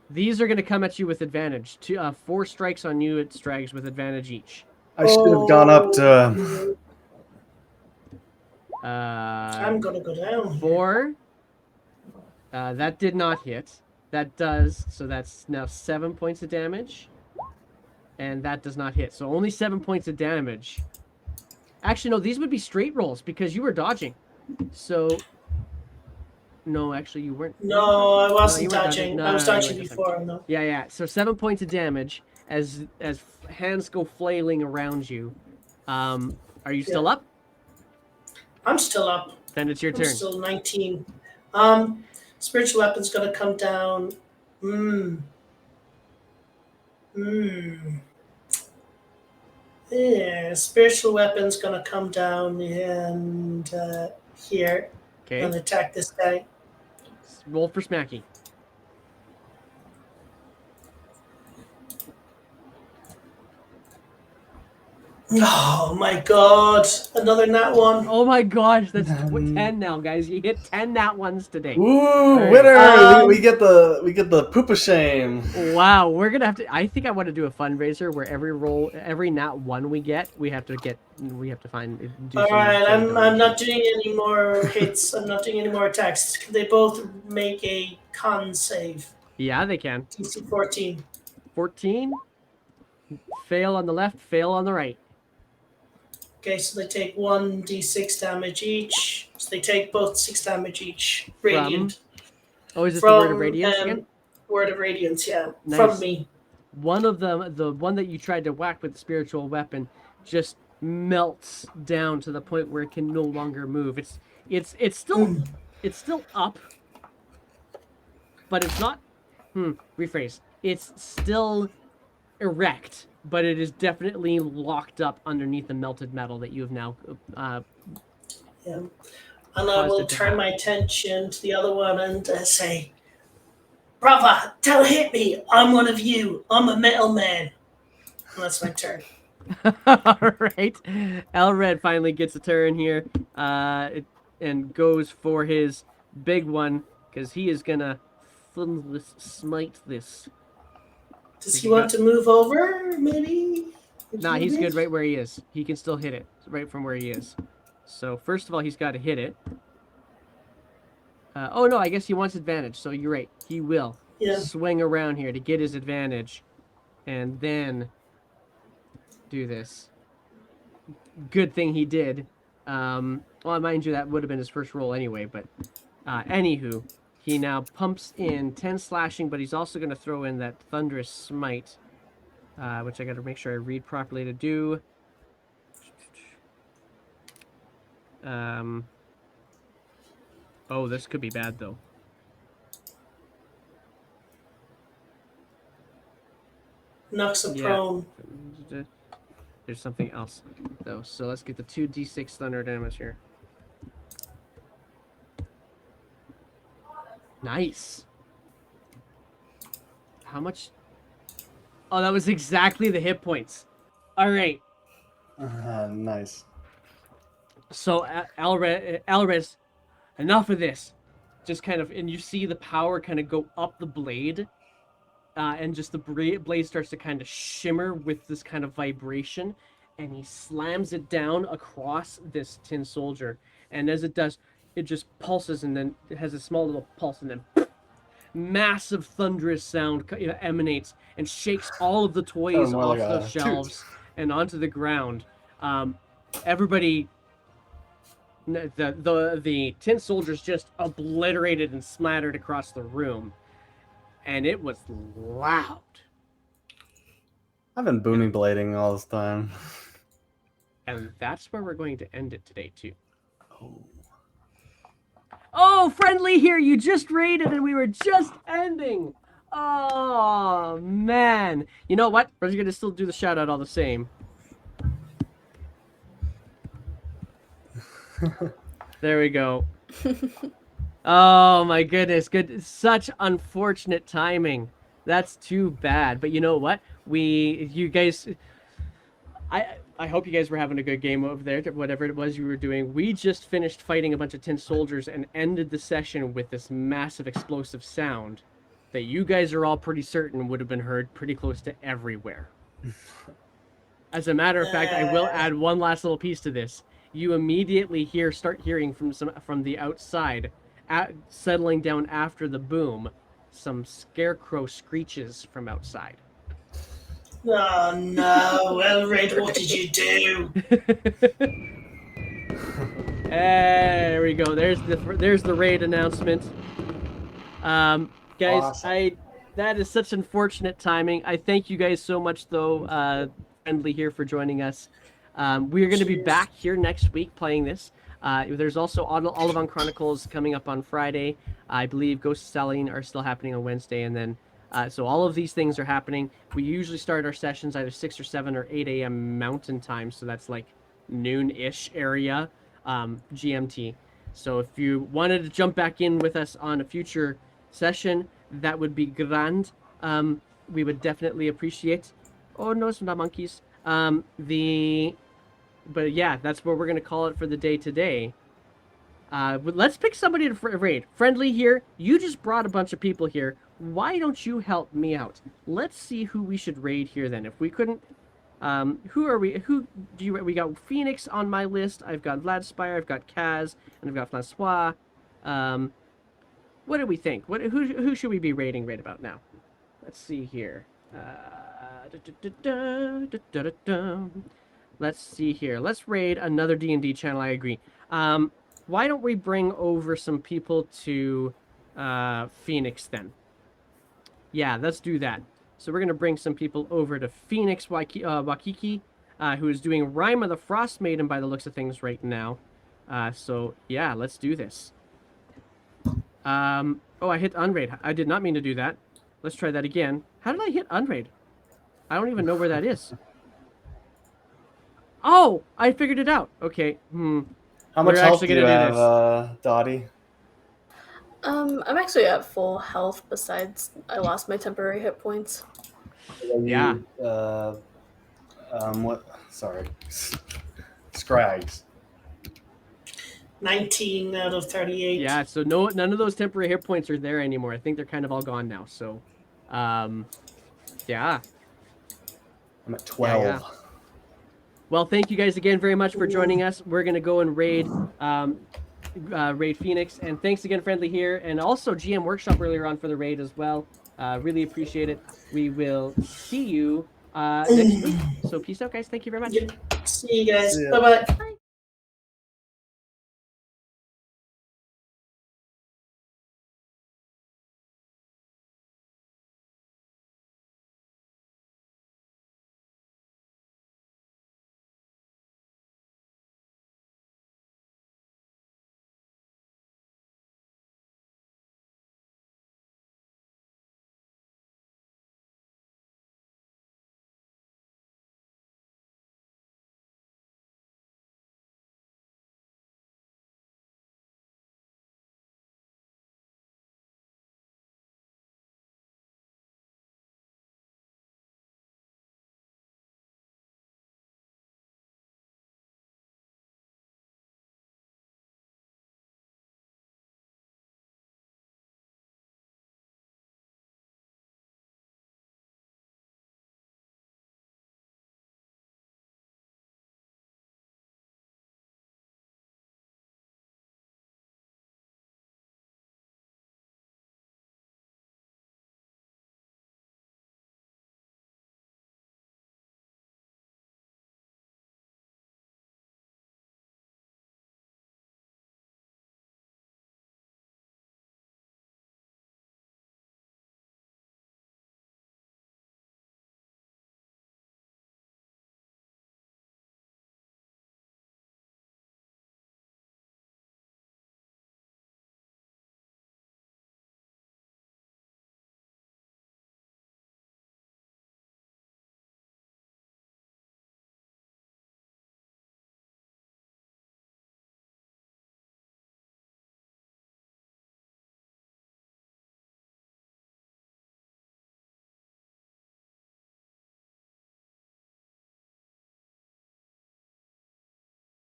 these are going to come at you with advantage. 4 strikes on you at Scrags with advantage each. I should have gone up to. I'm gonna go down. Here. 4. That did not hit. That does. So that's now 7 points of damage. And that does not hit. So only 7 points of damage. Actually, no, these would be straight rolls because you were dodging. So, no, actually, you weren't. No, I wasn't you weren't dodging. No, I was no, you dodging weren't before. No. Yeah. So 7 points of damage as hands go flailing around you. Are you still up? I'm still up. Then it's your I'm turn. still 19. Spiritual weapon's gonna come down. Yeah, spiritual weapon's gonna come down and here Okay. and attack this guy. Roll for Smacky. Oh my god! Another nat one. Oh my gosh, that's 10 now, guys. You hit 10 nat ones today. Ooh, right. winner! We get the poop of shame. Wow, we're gonna have to. I think I want to do a fundraiser where every nat one we have to find. All right, I'm not doing any more hits. I'm not doing any more attacks. Can they both make a con save? Yeah, they can. DC 14. 14. Fail on the left. Fail on the right. Okay, so they take 1d6 damage each. So they take both 6 damage each. Radiant. Oh, is this the word of radiance again? Word of radiance, yeah. Nice. From me. One of them, the one that you tried to whack with the spiritual weapon, just melts down to the point where it can no longer move. It's still up, but it's not. Rephrase. It's still erect, but it is definitely locked up underneath the melted metal that you have now. Yeah. And I will turn my attention to the other one and say, "Brother, don't hit me. I'm one of you. I'm a metal man." And that's my turn. All right. Elred finally gets a turn here, and goes for his big one because he is gonna thunderous smite this. Does he want to move over, maybe? Nah, he's good right where he is. He can still hit it right from where he is. So first of all, he's got to hit it. Oh no, I guess he wants advantage. So you're right. He will swing around here to get his advantage, and then do this. Good thing he did. Well, mind you, that would have been his first roll anyway. But anywho, he now pumps in 10 slashing, but he's also going to throw in that thunderous smite, which I got to make sure I read properly to do. Oh, this could be bad, though. Knocks him prone. There's something else, though. So let's get the 2d6 thunder damage here. Nice. How much? Oh, that was exactly the hit points. All right. Nice. So Alres, enough of this. Just kind of, and you see the power kind of go up the blade, and just the blade starts to kind of shimmer with this kind of vibration, and he slams it down across this tin soldier. And as it does, it just pulses, and then it has a small little pulse, and then massive thunderous sound emanates and shakes all of the toys off the shelves and onto the ground. Everybody, the tin soldiers just obliterated and splattered across the room. and it was loud. I've been booming blading all this time. And that's where we're going to end it today, too. Oh. Oh, friendly here, you just raided and we were just ending. Oh, man. You know what? We're going to still do the shout out all the same. There we go. Oh, my goodness. Good. Such unfortunate timing. That's too bad. But you know what? You guys... I hope you guys were having a good game over there, whatever it was you were doing. We just finished fighting a bunch of tin soldiers and ended the session with this massive explosive sound that you guys are all pretty certain would have been heard pretty close to everywhere. As a matter of fact, I will add one last little piece to this. You immediately start hearing from the outside, settling down after the boom, some scarecrow screeches from outside. Oh no, Elred, what did you do? There we go. There's the raid announcement. Guys, Awesome. that is such unfortunate timing. I thank you guys so much, though, Friendly here for joining us. We're going to be back here next week playing this. There's also Olivon Chronicles coming up on Friday. I believe Ghost Selling are still happening on Wednesday, and then so all of these things are happening. We usually start our sessions either 6 or 7 or 8 a.m. Mountain Time, so that's like noon-ish area GMT. So if you wanted to jump back in with us on a future session, that would be grand. We would definitely appreciate. Oh no, it's not monkeys. But yeah, that's where we're gonna call it for the day today. Let's pick somebody to raid. Friendly here, you just brought a bunch of people here. Why don't you help me out? Let's see who we should raid here then. If we couldn't, who are we? Who do you? We got Phoenix on my list. I've got Vladspire. I've got Kaz, and I've got Francois. What do we think? Who should we be raiding right about now? Let's see here. Let's see here. Let's raid another D&D channel. I agree. Why don't we bring over some people to Phoenix then? Yeah, let's do that. So we're going to bring some people over to Phoenix Wakiki, who is doing Rime of the Frost Maiden by the looks of things right now. So yeah, let's do this. Oh, I hit unraid. I did not mean to do that. Let's try that again. How did I hit unraid? I don't even know where that is. Oh, I figured it out. Okay. How much health do you have, Dottie? I'm actually at full health. Besides, I lost my temporary hit points. Yeah. What? Sorry. Scrags. 19 out of 38. Yeah. So none of those temporary hit points are there anymore. I think they're kind of all gone now. So, yeah. I'm at 12. Yeah. Well, thank you guys again very much for joining us. We're gonna go and raid Phoenix, and thanks again, Friendly here, and also GM Workshop earlier on for the raid as well. Really appreciate it. We will see you next week. So peace out, guys. Thank you very much. See you guys. Yeah. Bye-bye. Bye.